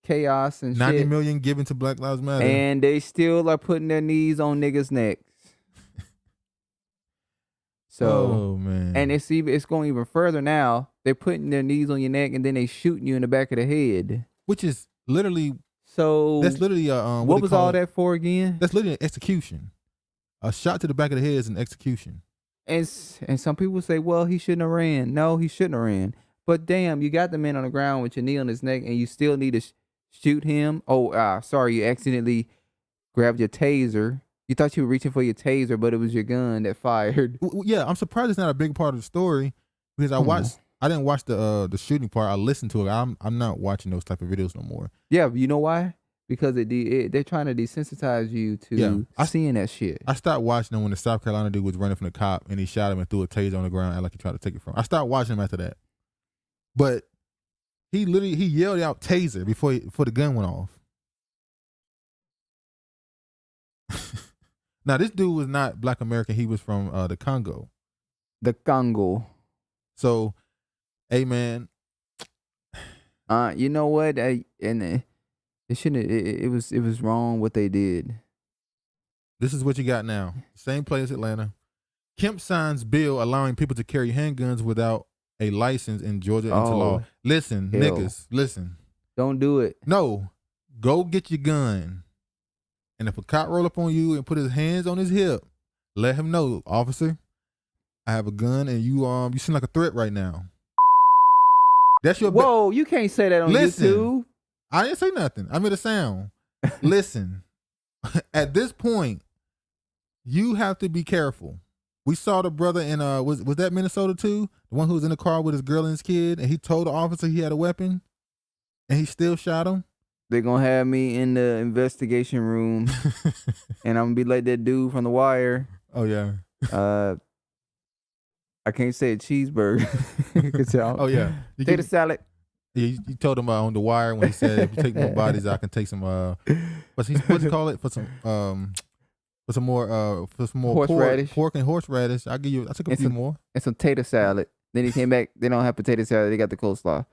chaos and 90 shit, million given to Black Lives Matter. and they still are putting their knees on niggas' necks. So, oh man, and it's going even further now. They're putting their knees on your neck and then they shooting you in the back of the head. which is literally So that's literally what was all that for again? That's literally an execution. A shot to the back of the head is an execution. And some people say, well, he shouldn't have ran. No, he shouldn't have ran. But damn, you got the man on the ground with your knee on his neck, and you still need to shoot him. Oh, sorry, you accidentally grabbed your taser. You thought you were reaching for your taser, but it was your gun that fired. Yeah, I'm surprised it's not a big part of the story because I didn't watch the shooting part. I listened to it. I'm not watching those type of videos no more. Yeah, you know why? Because they're trying to desensitize you to seeing that shit. I stopped watching them when the South Carolina dude was running from the cop and he shot him and threw a taser on the ground like he tried to take it from him. I stopped watching him after that. But he yelled out taser before the gun went off. Now this dude was not Black American. He was from the Congo. The Congo. So, hey man. You know what? It shouldn't. It was wrong what they did. This is what you got now. Same place, Atlanta. Kemp signs bill allowing people to carry handguns without a license in Georgia into law. Listen, hell. niggas, listen. Don't do it. No, go get your gun. And if a cop roll up on you and put his hands on his hip, let him know, officer, I have a gun and you seem like a threat right now. That's your Whoa, you can't say that on YouTube. I didn't say nothing. I made a sound. Listen, at this point, you have to be careful. We saw the brother in was that Minnesota too? The one who was in the car with his girl and his kid, and he told the officer he had a weapon, and he still shot him. They're gonna have me in the investigation room, and I'm gonna be like that dude from The Wire. Oh yeah. I can't say a cheeseburger. Oh yeah. Potato salad. Yeah, you told him on The Wire when he said, if you take more bodies, I can take some what's he call it for some more Horseradish. pork and horseradish. I took a few more. And some tater salad. Then he came back. They don't have potato salad. They got the coleslaw.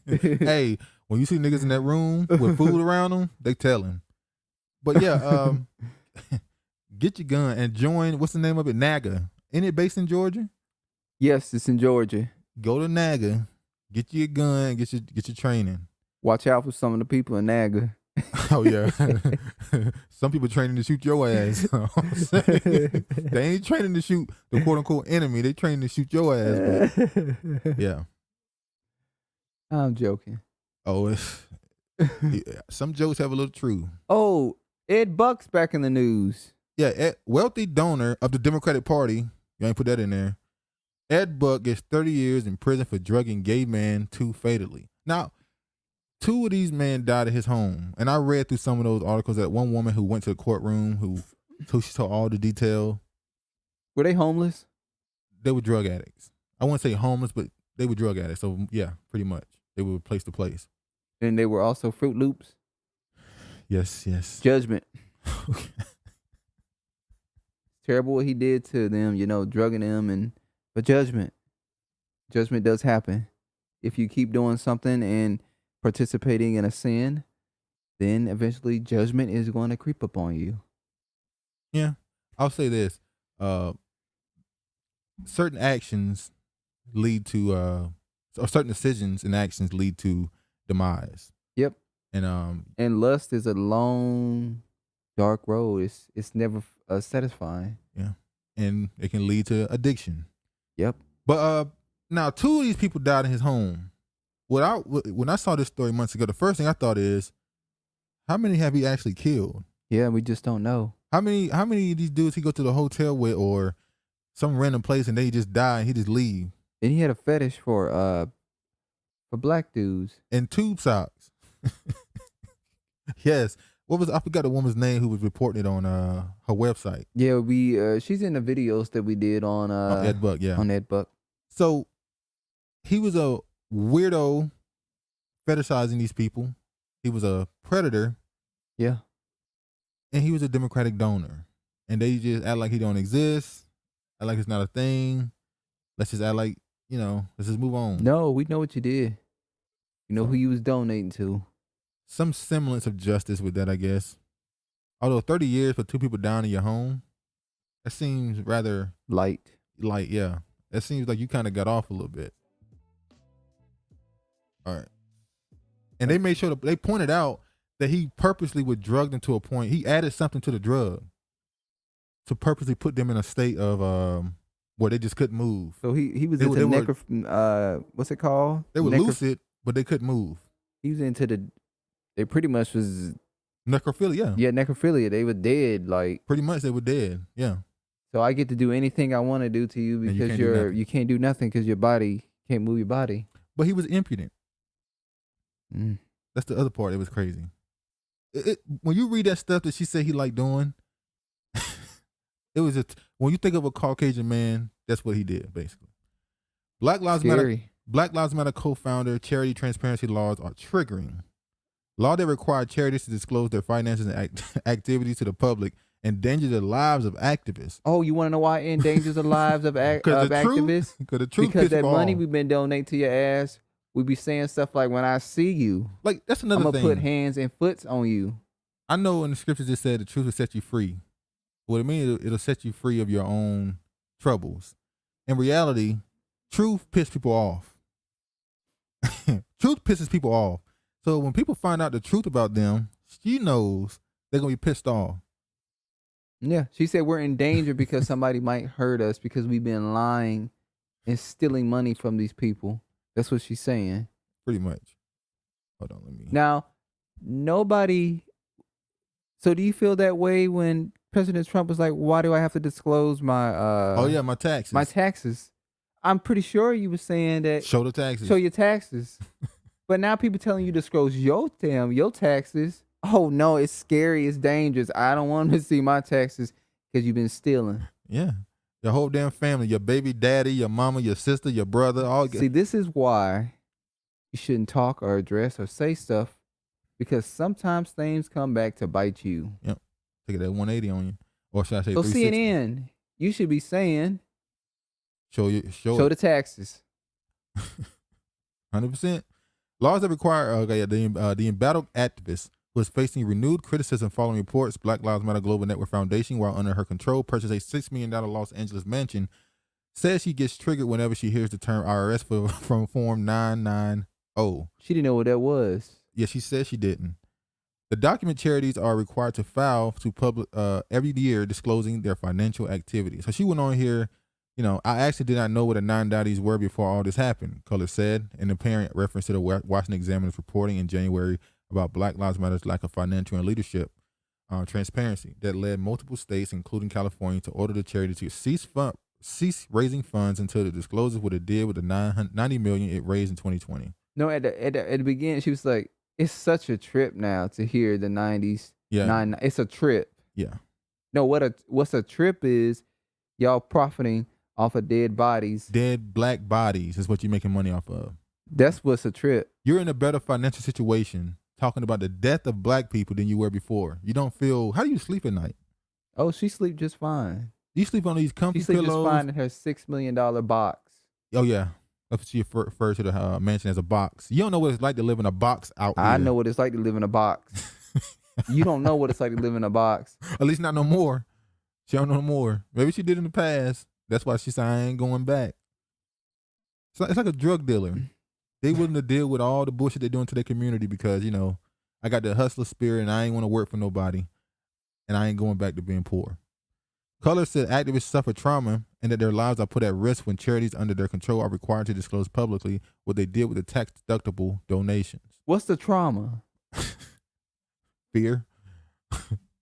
Hey, when you see niggas in that room with food around them, they telling. But yeah, get your gun and join. What's the name of it? NAGA. Isn't it based in Georgia? Yes, it's in Georgia. Go to NAGA. Get your gun. Get your training. Watch out for some of the people in NAGA. Oh yeah. Some people training to shoot your ass. They ain't training to shoot the quote unquote enemy. They training to shoot your ass. But yeah. I'm joking. Oh, some jokes have a little truth. Oh, Ed Buck's back in the news. Yeah, wealthy donor of the Democratic Party You ain't put that in there. Ed Buck gets 30 years in prison for drugging gay man too fatally. Now, 2 of these men died at his home. And I read through some of those articles that one woman who went to the courtroom who she told all the detail. Were they homeless? They were drug addicts. I wouldn't say homeless, but they were drug addicts. So yeah, pretty much. They were place to place. And they were also Fruit Loops? Yes. Judgment. Terrible what he did to them, drugging them, but judgment does happen. If you keep doing something and participating in a sin, then eventually judgment is going to creep up on you. Yeah, I'll say this: certain actions lead to, or certain decisions and actions lead to demise. Yep. And lust is a long, dark road. It's never satisfying. Yeah, and it can lead to addiction. Yep. But now 2 of these people died in his home. When I saw this story months ago, the first thing I thought is, how many have he actually killed? Yeah, we just don't know. How many of these dudes he go to the hotel with or some random place and they just die and he just leave? And he had a fetish for black dudes. And tube socks. Yes. I forgot the woman's name who was reporting it on her website. Yeah, she's in the videos that we did on Ed Buck, yeah. On Ed Buck. So he was a weirdo fetishizing these people. He was a predator. Yeah. And he was a Democratic donor. And they just act like he don't exist, act like it's not a thing. Let's just act like, let's just move on. No, we know what you did. You know who you was donating to. Some semblance of justice with that, I guess. Although 30 years for 2 people down in your home, that seems rather light, yeah. That seems like you kind of got off a little bit. All right. And they made sure they pointed out that he purposely was drugged into a point. He added something to the drug to purposely put them in a state of where they just couldn't move. So he was into what's it called? They were lucid, but they couldn't move. He was into they pretty much was necrophilia. Yeah, necrophilia. They were dead, like pretty much they were dead. Yeah. So I get to do anything I want to do to you because you can't do nothing because your body can't move your body. But he was impudent. That's the other part. It was crazy. When you read that stuff that she said he liked doing, it was when you think of a Caucasian man, that's what he did basically. Black Lives Matter co-founder charity transparency laws are triggering. Law that require charities to disclose their finances and activities to the public endanger the lives of activists. Oh, you want to know why it endangers the lives of activists? Because that money we've been donating to your ass, we be saying stuff like, when I see you, like that's another thing. I'm going to put hands and foots on you. I know in the scriptures it said the truth will set you free. What it means, it'll set you free of your own troubles. In reality, truth pisses people off. Truth pisses people off. So when people find out the truth about them, she knows they're going to be pissed off. Yeah. She said we're in danger because somebody might hurt us because we've been lying and stealing money from these people. That's what she's saying. Pretty much. Hold on, let me. Now, nobody. So do you feel that way when President Trump was like, why do I have to disclose my my taxes. My taxes. I'm pretty sure you were saying that. Show the taxes. Show your taxes. But now people telling you to disclose your taxes. Oh no, it's scary, it's dangerous. I don't want them to see my taxes because you've been stealing. Yeah. Your whole damn family, your baby daddy, your mama, your sister, your brother, all. See, this is why you shouldn't talk or address or say stuff, because sometimes things come back to bite you. Yep. Take that 180 on you. Or should I say so 360? CNN, you should be saying show the taxes. 100%. Laws that require the embattled activist who is facing renewed criticism following reports Black Lives Matter Global Network Foundation, while under her control, purchased a $6 million Los Angeles mansion, says she gets triggered whenever she hears the term IRS from Form 990. She didn't know what that was. Yeah, she said she didn't. The document charities are required to file to public every year disclosing their financial activities. So she went on here, I actually did not know what the 990s were before all this happened, Cullors said, in apparent reference to the Washington Examiner's reporting in January about Black Lives Matter's lack of financial and leadership transparency that led multiple states, including California, to order the charity to cease cease raising funds until it discloses what it did with the $90 million it raised in 2020. No, at the beginning, she was like, "It's such a trip now to hear the '90s." Yeah. It's a trip. Yeah. No, what's a trip is y'all profiting off of dead bodies. Dead black bodies is what you're making money off of. That's what's a trip. You're in a better financial situation talking about the death of black people than you were before. You don't feel. How do you sleep at night? Oh, she sleep just fine. You sleep on these comfy She sleep pillows. just fine in her $6 million box. Oh yeah, that's what she refers to the mansion as a box. You don't know what it's like to live in a box out here. I know what it's like to live in a box. You don't know what it's like to live in a box. At least not no more. She don't know no more. Maybe she did in the past. That's why she said I ain't going back. It's like a drug dealer. They willing to deal with all the bullshit they're doing to their community because, you know, I got the hustler spirit and I ain't want to work for nobody. And I ain't going back to being poor. Cullors said activists suffer trauma and that their lives are put at risk when charities under their control are required to disclose publicly what they did with the tax-deductible donations. What's the trauma? Fear.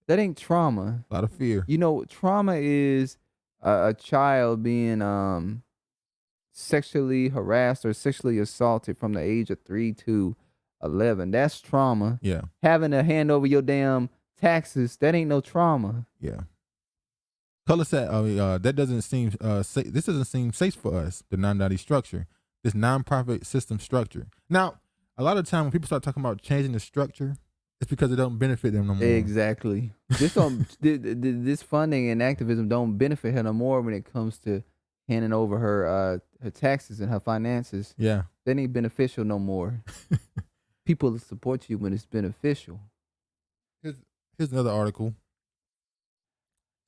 That ain't trauma. A lot of fear. You know, trauma is a child being sexually harassed or sexually assaulted from the age of 3 to 11. That's trauma. Yeah. Having to hand over your damn taxes, that ain't no trauma. Yeah. Cullors said, that doesn't seem safe. This doesn't seem safe for us, the non-dotty structure, this nonprofit system structure. Now, a lot of time when people start talking about changing the structure, it's because it don't benefit them no more. Exactly. This funding and activism don't benefit her no more when it comes to handing over her taxes and her finances. Yeah. That ain't beneficial no more. People support you when it's beneficial. Here's another article.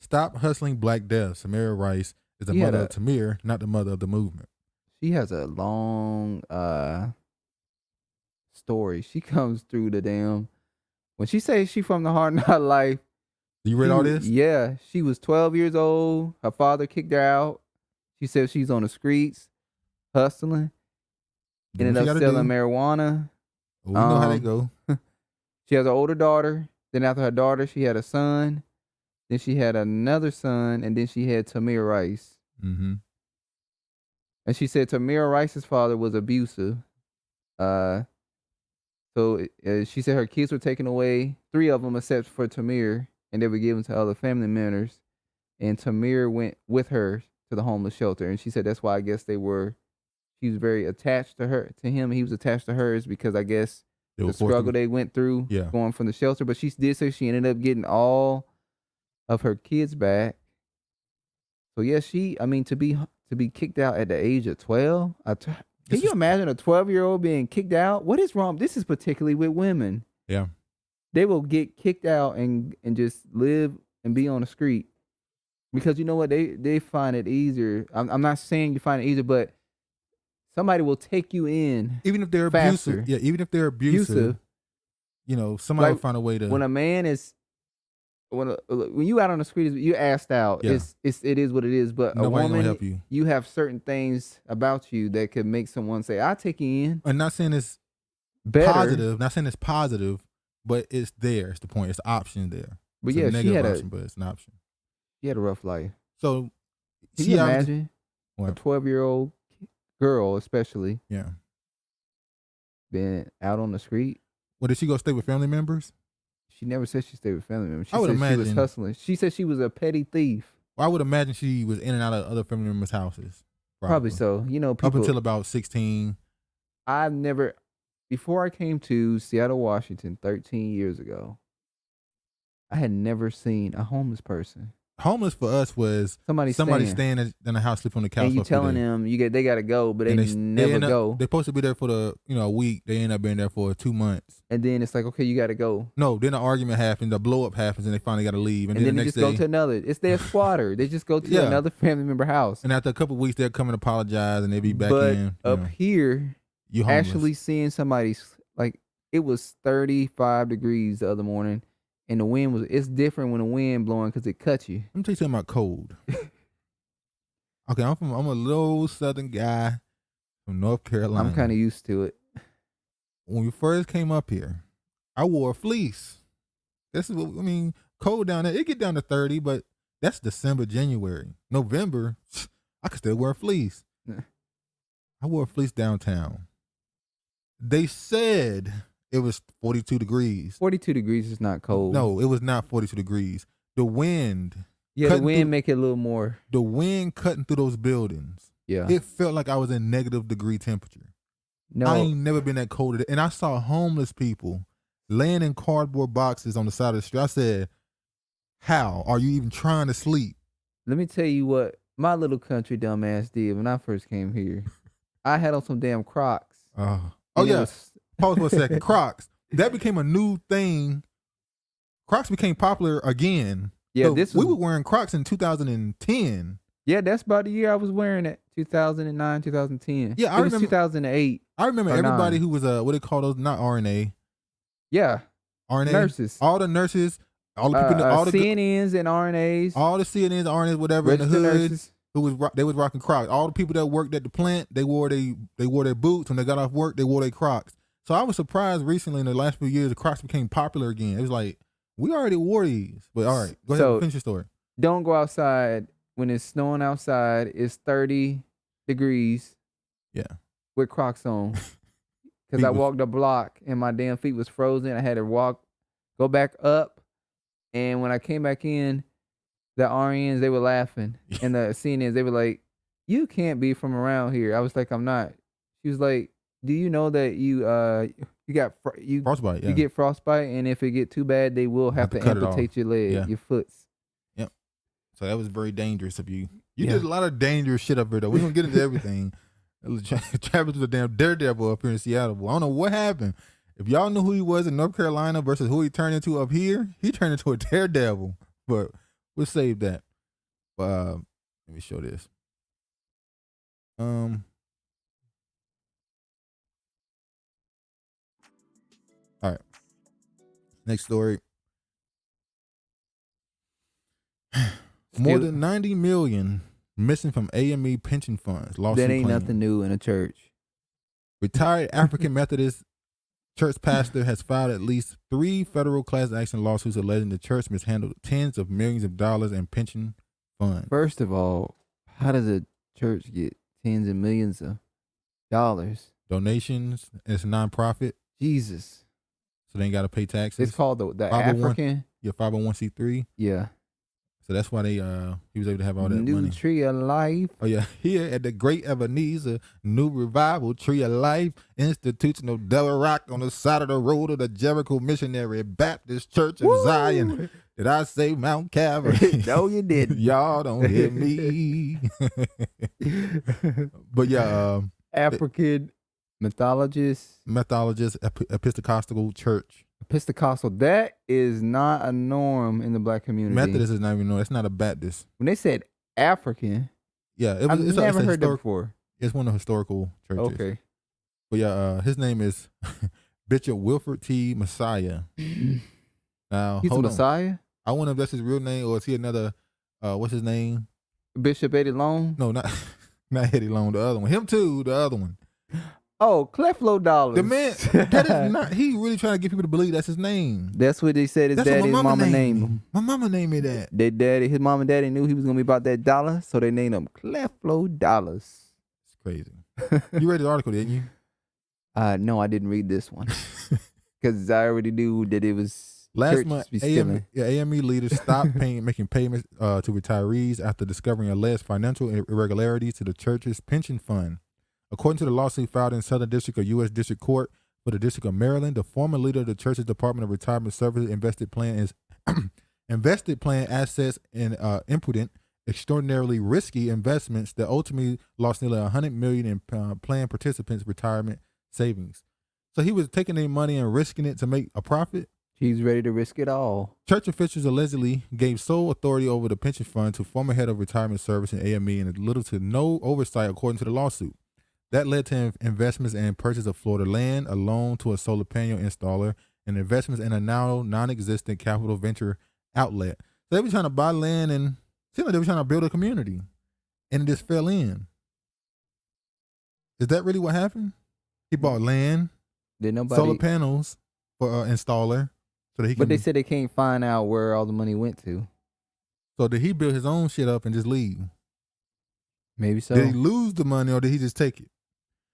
Stop hustling black death. Samira Rice is the mother of Tamir, not the mother of the movement. She has a long story. She comes through the damn. When she says she from the hard knock life. You read all this? Yeah. She was 12 years old. Her father kicked her out. She said she's on the streets, hustling. Ended up selling marijuana. We know how they go. She has an older daughter. Then after her daughter, she had a son. Then she had another son, and then she had Tamir Rice. Mm-hmm. And she said Tamir Rice's father was abusive. So she said her kids were taken away, 3 of them except for Tamir, and they were given to other family members. And Tamir went with her to the homeless shelter, and she said that's why I guess she was very attached to him. He was attached to hers because I guess the struggle they went through going from the shelter. But she did say she ended up getting all of her kids back. So yeah, to be kicked out at the age of 12. Can you imagine a 12-year-old being kicked out? What is wrong? This is particularly with women. Yeah, they will get kicked out and just live and be on the street because you know what, they find it easier. I'm not saying you find it easier, but somebody will take you in even if they're faster. abusive. Yeah, even if they're abusive. You know, somebody will find a way to. When a man is. When you out on the street, you asked out. Yeah. It is what it is. But nobody a woman, gonna help you. You have certain things about you that could make someone say, "I'll take you in." I'm not saying it's better. Positive. Not saying it's positive, but it's there. It's the point. It's the option there. But it's yeah, she had option, but it's an option. She had a rough life. So can you imagine a 12-year-old girl, especially, being out on the street? Well, did she go stay with family members? She never said she stayed with family members. She I would said imagine she was hustling. She said she was a petty thief. Well, I would imagine she was in and out of other family members' houses. Probably so. You know, people, up until about 16. Before I came to Seattle, Washington 13 years ago, I had never seen a homeless person. Homeless for us was somebody staying in the house, sleep on the couch. And you telling them they got to go, but they never go. They're supposed to be there for a week. They end up being there for 2 months. And then it's like, okay, you got to go. No, then an argument happens, a blow up happens, and they finally got to leave. And then the they next just go to another. It's their squatter. They just go to another family member house. And after a couple of weeks, they'll come and apologize, and they'll be back in. But up here, you actually seeing somebody, like, it was 35 degrees the other morning. And the wind it's different when the wind blowing because it cuts you. Let me tell you something about cold. Okay, I'm a little southern guy from North Carolina. I'm kind of used to it. When we first came up here, I wore a fleece. This is what I mean. Cold down there. It get down to 30, but that's December, January. November, I could still wear a fleece. Yeah. I wore a fleece downtown. They said it was 42 degrees. 42 degrees is not cold. No, it was not 42 degrees. The wind. Yeah, the wind make it a little more. The wind cutting through those buildings. Yeah. It felt like I was in negative degree temperature. No. I ain't never been that cold. And I saw homeless people laying in cardboard boxes on the side of the street. I said, how are you even trying to sleep? Let me tell you what my little country dumbass did when I first came here. I had on some damn Crocs. Oh, And it yeah. was- Pause for a second. Crocs. That became a new thing. Crocs became popular again. Yeah, So this we was- were wearing Crocs in 2010. Yeah, that's about the year I was wearing it. 2009, 2010. Yeah, I it was remember- 2008. I remember Or everybody 9. who was what they call those, not RNA. Yeah, RNA. nurses. All the nurses, all the people, all the CNNs and RNAs. all the CNNs, RNAs, whatever in the registered hood. nurses. They was rocking Crocs. All the people that worked at the plant, they wore their boots. When they got off work, they wore their Crocs. So I was surprised recently in the last few years, the Crocs became popular again. It was like, we already wore these. But all right, go ahead and finish your story. Don't go outside when it's snowing outside. It's 30 degrees Yeah. with Crocs on. Because Feet I was- walked a block and my damn feet was frozen. I had to go back up. And when I came back in, the RNs, they were laughing. And the CNNs, they were like, you can't be from around here. I was like, I'm not. She was like, do you know that you got Frostbite, yeah. you get frostbite, and if it get too bad, they will have to cut it off. amputate your leg, Yeah. your foots. So that was very dangerous of you. You Yeah. did a lot of dangerous shit up here, though. We're going to get into everything. Travis was a damn daredevil up here in Seattle. Boy, I don't know what happened. If y'all knew who he was in North Carolina versus who he turned into up here, he turned into a daredevil. But we'll save that. Let me show this. All right. Next story. More than 90 million missing from AME pension funds. Lawsuit That ain't claiming. nothing new in a church. Retired African Methodist church pastor has filed at least 3 federal class action lawsuits alleging the church mishandled tens of millions of dollars in pension funds. First of all, how does a church get tens of millions of dollars? Donations. It's a nonprofit, Jesus. so they ain't got to pay taxes. It's called the 501. African. Your 501c3. Yeah. So that's why he was able to have all that New money. Tree of Life. Oh yeah, here at the Great Ebenezer New Revival Tree of Life Institutional Devil Rock on the side of the road of the Jericho Missionary Baptist Church of Zion. Did I say Mount Calvary? No, you didn't. Y'all don't hear me. But yeah, African mythologist. Methodist Episcopal Church. Episcopal. That is not a norm in the black community. Methodist is not even known. It's not a Baptist. When they said African, Yeah, I've it's never a heard that historic- before. It's one of the historical churches. Okay. But yeah, his name is Bishop Wilford T. Messiah. Now, He's a hold on. Messiah? I wonder if that's his real name or is he another, what's his name? Bishop Eddie Long? No, not Eddie Long, the other one. Him too, the other one. Oh, Cleflo Dollars. The man, that is not, he really trying to get people to believe that's his name. That's what they said his That's what daddy my and mama mama named named him. him. My mama named me that. His mom and daddy knew he was gonna be about that dollar, so they named him Cleflo Dollars. It's crazy. You read the article, didn't you? No, I didn't read this one because I already knew that it was Last churches month, be stealing. AME leaders stopped making payments to retirees after discovering alleged financial irregularities to the church's pension fund. According to the lawsuit filed in Southern District of U.S. District Court for the District of Maryland, the former leader of the church's Department of Retirement Services invested plan assets in imprudent, extraordinarily risky investments that ultimately lost nearly $100 million in plan participants' retirement savings. So he was taking their money and risking it to make a profit. He's ready to risk it all. Church officials allegedly gave sole authority over the pension fund to former head of retirement service in AME and little to no oversight, according to the lawsuit. That led to investments and purchase of Florida land, a loan to a solar panel installer, and investments in a now non-existent capital venture outlet. So they were trying to buy land and seemed like they were trying to build a community, and it just fell in. Is that really what happened? He bought land, Did nobody? solar panels for an installer, so that he can. But they said they can't find out where all the money went to. So did he build his own shit up and just leave? Maybe so. Did he lose the money or did he just take it?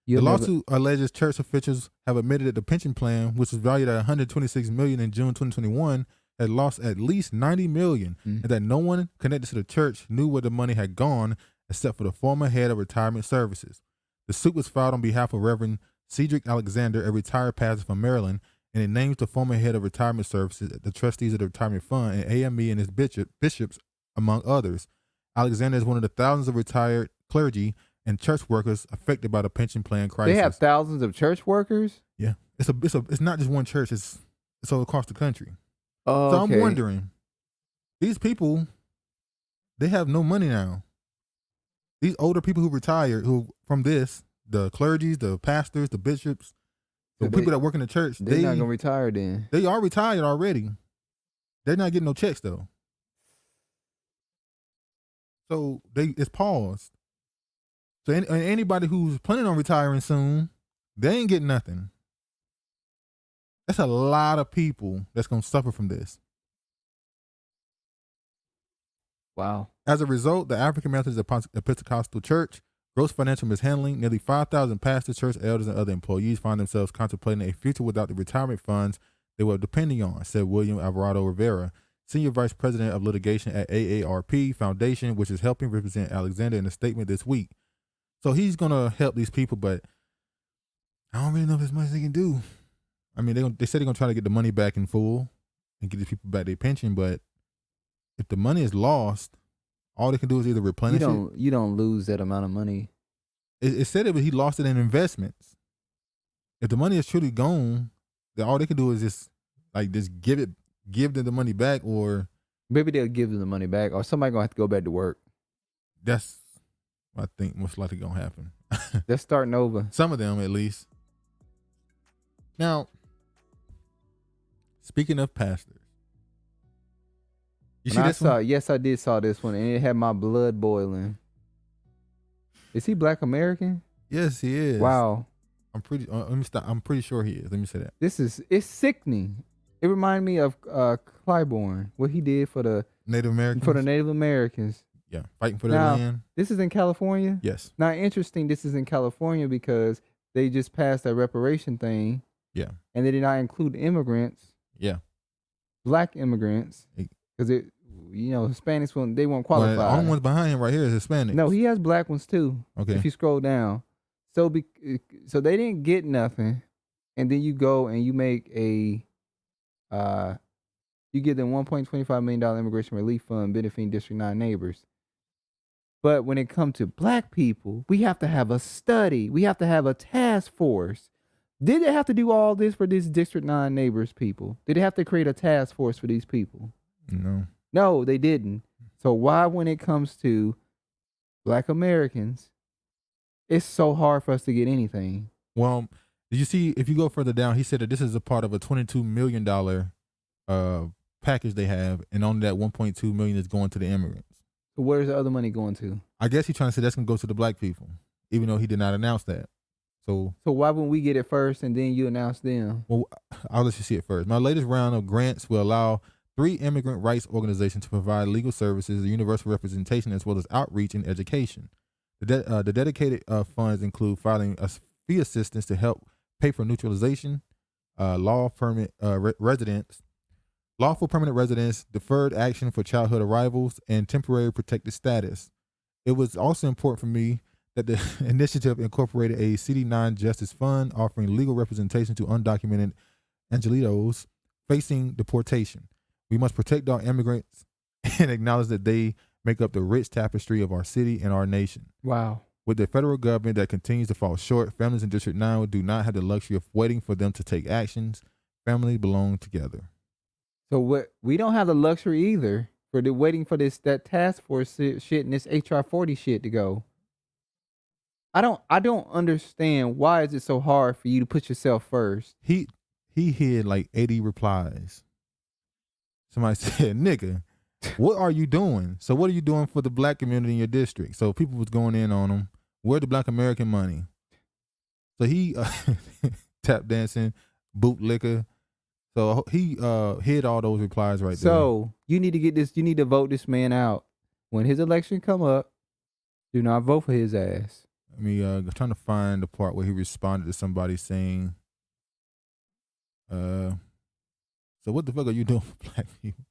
You'll The never- lawsuit alleges church officials have admitted that the pension plan, which was valued at $126 million in June 2021, had lost at least $90 million, and that no one connected to the church knew where the money had gone except for the former head of retirement services. The suit was filed on behalf of Reverend Cedric Alexander, a retired pastor from Maryland, and it names the former head of retirement services, the trustees of the retirement fund, and AME and his bishops, among others. Alexander is one of the thousands of retired clergy and church workers affected by the pension plan crisis. They have thousands of church workers? Yeah, it's not just one church. It's all across the country. Oh, So okay. I'm wondering, these people, they have no money now. These older people who retired, who from this, the clergies, the pastors, the bishops, the So people that work in the church, They're they not going to retire then. they are retired already. They're not getting no checks though. So it's paused. So anybody who's planning on retiring soon, they ain't getting nothing. That's a lot of people that's going to suffer from this. Wow. As a result, the African Methodist Episcopal Church gross financial mishandling. Nearly 5,000 pastors, church elders, and other employees find themselves contemplating a future without the retirement funds they were depending on, said William Alvarado Rivera, Senior Vice President of Litigation at AARP Foundation, which is helping represent Alexander in a statement this week. So he's going to help these people, but I don't really know if there's much they can do. I mean, they said they're going to try to get the money back in full and get these people back their pension, but if the money is lost, all they can do is either replenish it. You don't lose that amount of money. It said he lost it in investments. If the money is truly gone, then all they can do is just give them the money back, or maybe they'll give them the money back, or somebody gonna have to go back to work. That's what I think most likely gonna happen. They're starting over. Some of them, at least. Now, speaking of pastors, you see this one? Yes, I did saw this one, and it had my blood boiling. Is he Black American? Yes, he is. Wow. I'm pretty. Let me stop. I'm pretty sure he is. Let me say that. It's sickening. It reminded me of Clyburn, what he did for the Native Americans. For the Native Americans. Yeah, fighting for their land. This is in California? Yes. Now, interesting, this is in California because they just passed that reparation thing. Yeah. And they did not include immigrants. Yeah. Black immigrants. Because Hispanics, they won't qualify. Well, the only ones behind him right here is Hispanics. No, he has black ones too. Okay. If you scroll down. So they didn't get nothing. And then you go and you make you give them $1.25 million immigration relief fund benefiting District 9 neighbors. But when it comes to black people, we have to have a study. We have to have a task force. Did they have to do all this for these District 9 neighbors people? Did they have to create a task force for these people? No. No, they didn't. So why, when it comes to Black Americans, it's so hard for us to get anything? Well, did you see, if you go further down, he said that this is a part of a $22 million package they have, and only that $1.2 million is going to the immigrants. So where's the other money going to? I guess he's trying to say that's going to go to the black people, even though he did not announce that. So why wouldn't we get it first and then you announce them? Well, I'll let you see it first. My latest round of grants will allow 3 immigrant rights organizations to provide legal services, universal representation, as well as outreach and education. The dedicated funds include filing a fee assistance to help pay for neutralization, lawful permanent residence, deferred action for childhood arrivals, and temporary protected status. It was also important for me that the initiative incorporated a CD9 Justice Fund offering legal representation to undocumented Angelinos facing deportation. We must protect our immigrants and acknowledge that they make up the rich tapestry of our city and our nation. Wow. With the federal government that continues to fall short, families in District 9 do not have the luxury of waiting for them to take actions. Families belong together. So we don't have the luxury either for waiting for that task force shit and this HR 40 shit to go. I don't understand, why is it so hard for you to put yourself first? He hid like 80 replies. Somebody said, "Nigga, what are you doing?" So what are you doing for the black community in your district? So people was going in on him. Where the Black American money? So he tap dancing, boot liquor. So he hid all those replies right there. So you need to get this. You need to vote this man out when his election come up. Do not vote for his ass. Let me trying to find the part where he responded to somebody saying, so what the fuck are you doing for black people?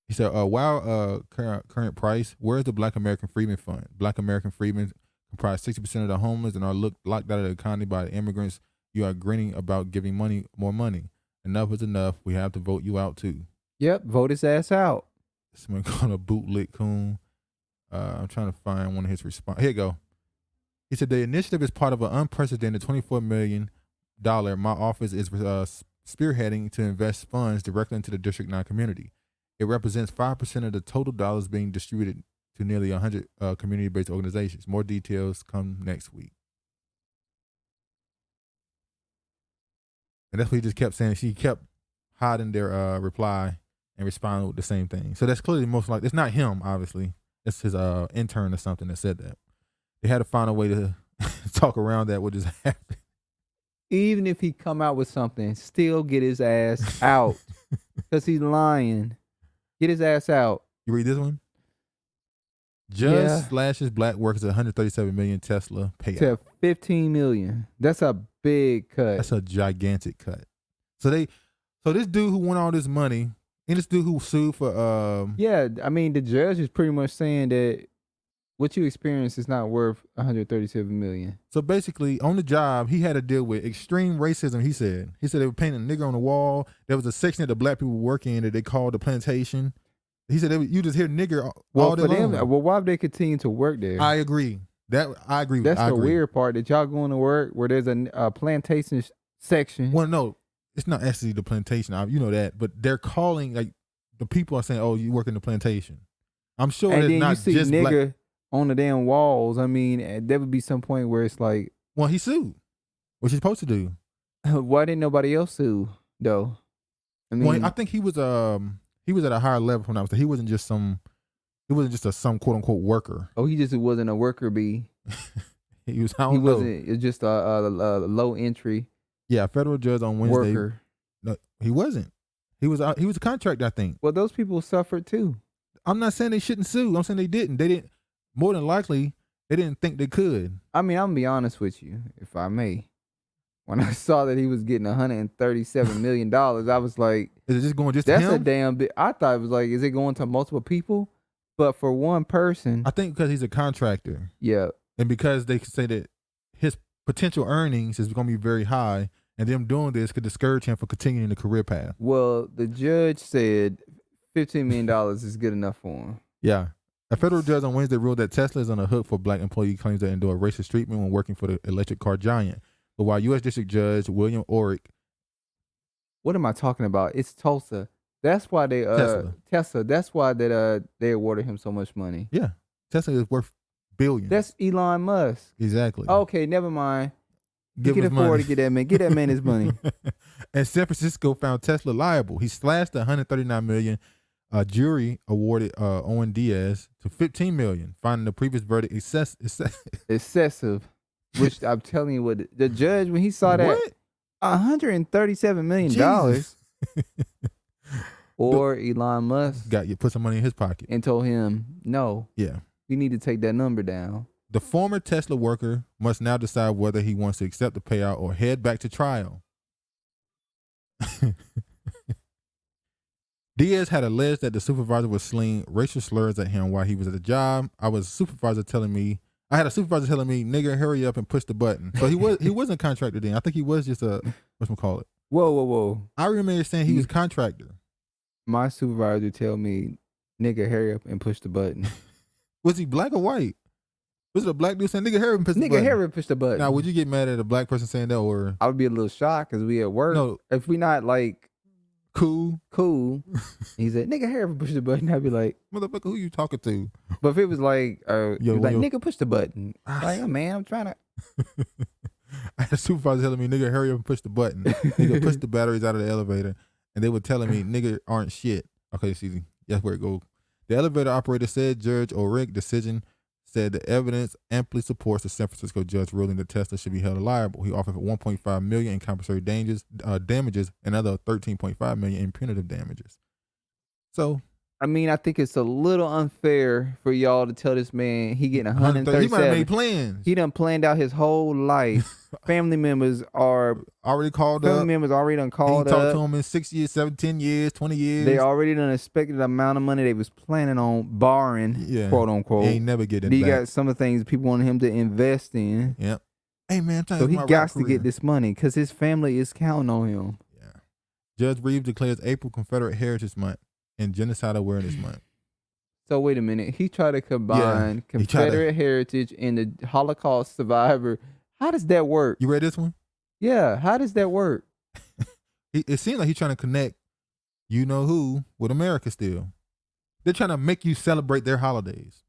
He said, wow, current price, where's the Black American Freedmen Fund? Black American Freedmen comprise 60% of the homeless and are locked out of the economy by the immigrants. You are grinning about giving more money. Enough is enough. We have to vote you out too. Yep, vote his ass out. Someone called a bootlick coon. I'm trying to find one of his response. Here you go. He said, the initiative is part of an unprecedented $24 million my office is spearheading to invest funds directly into the District 9 community. It represents 5% of the total dollars being distributed to nearly 100 community-based organizations. More details come next week. And that's what he just kept saying. She kept hiding their reply and responding with the same thing. So that's clearly most likely, it's not him, obviously. It's his intern or something that said that. They had to find a way to talk around that, what just happened. Even if he come out with something, still get his ass out. Because he's lying. Get his ass out. You read this one? Judge slashes black workers at $137 million Tesla payout. To $15 million. That's a big cut. That's a gigantic cut. So this dude who won all this money, and this dude who sued for yeah, I mean the judge is pretty much saying that what you experience is not worth $137 million. So basically, on the job, he had to deal with extreme racism. He said they were painting a nigger on the wall. There was a section that the black people work in that they called the plantation. He said you just hear nigger all day long. Well, why would they continue to work there? I agree. I agree. That's the weird part, that y'all going to work where there's a plantation section. Well, no, it's not actually the plantation. You know that, but they're calling, like, the people are saying, "Oh, you work in the plantation." I'm sure and it's then not you see just nigger black on the damn walls. I mean, there would be some point where it's like, well, he sued. What you supposed to do? Why didn't nobody else sue though? I mean, well, I think he was at a higher level from that. He wasn't just some some quote unquote worker. Oh, he just wasn't a worker bee. He was. Wasn't. It's just a low entry. Yeah, a federal judge on Wednesday. Worker. No, he wasn't. He was a contractor, I think. Well, those people suffered too. I'm not saying they shouldn't sue. I'm saying they didn't. They didn't. More than likely, they didn't think they could. I mean, I'm gonna be honest with you, if I may. When I saw that he was getting $137 million, I was like, is it just going just to him? That's a damn bit. I thought it was like, is it going to multiple people? But for one person. I think because he's a contractor. Yeah. And because they say that his potential earnings is going to be very high, and them doing this could discourage him from continuing the career path. Well, the judge said $15 million is good enough for him. Yeah. A federal judge on Wednesday ruled that Tesla is on the hook for black employee claims that endure racist treatment when working for the electric car giant. But while U.S. District Judge William Orrick. What am I talking about? It's Tulsa. That's why they Tesla. That's why that they awarded him so much money. Yeah. Tesla is worth billions. That's Elon Musk. Exactly. Okay, never mind. You can afford to get that man. Get that man his money. And San Francisco found Tesla liable. He slashed the $139 million jury awarded Owen Diaz to $15 million, finding the previous verdict excessive. Which I'm telling you, what the judge, when he saw that $137 million, or Elon Musk put some money in his pocket and told him, no, you need to take that number down. The former Tesla worker must now decide whether he wants to accept the payout or head back to trial. Diaz had alleged that the supervisor was slinging racial slurs at him while he was at the job. I had a supervisor telling me, "Nigga, hurry up and push the button." So he wasn't contracted then. I think he was just a whatchamacallit. Whoa. I remember saying he was contractor. My supervisor tell me, "Nigga, hurry up and push the button." Was he black or white? Was it a black dude saying, "Nigga, hurry up and push the button"? Nigga, hurry up and push the button. Now, would you get mad at a black person saying that, or I would be a little shocked because we at work. No, if we not like cool. He said, "Nigga, hurry up and push the button." I'd be like, "Motherfucker, who you talking to?" But if it was like, "Nigga, push the button," like, "Oh man, I'm trying to." I had a supervisor telling me, "Nigga, hurry up and push the button." Nigga, push the batteries out of the elevator, and they were telling me, "Nigga, aren't shit." Okay, see, that's where it goes. The elevator operator said Judge Orrick's decision said the evidence amply supports the San Francisco judge ruling that Tesla should be held liable. He offered $1.5 million in compensatory damages and other $13.5 million in punitive damages. So, I mean, I think it's a little unfair for y'all to tell this man he getting 137. He might have made plans. He done planned out his whole life. Family members are already called family up. members already done called He talked up. to him in 6 years, 7, 10 years, 20 years. They already done expected the amount of money they was planning on borrowing, quote unquote. He ain't never getting He back. got some of the things people wanted him to invest in. Yep. Hey man, I'm trying So to he my got rap to career. get this money because his family is counting on him. Yeah. Judge Reeves declares April Confederate Heritage Month and Genocide Awareness Month. So wait a minute. He tried to combine he tried to- Confederate heritage and the Holocaust survivor. How does that work? You read this one? Yeah. How does that work? It seems like he's trying to connect you know who with America still. They're trying to make you celebrate their holidays.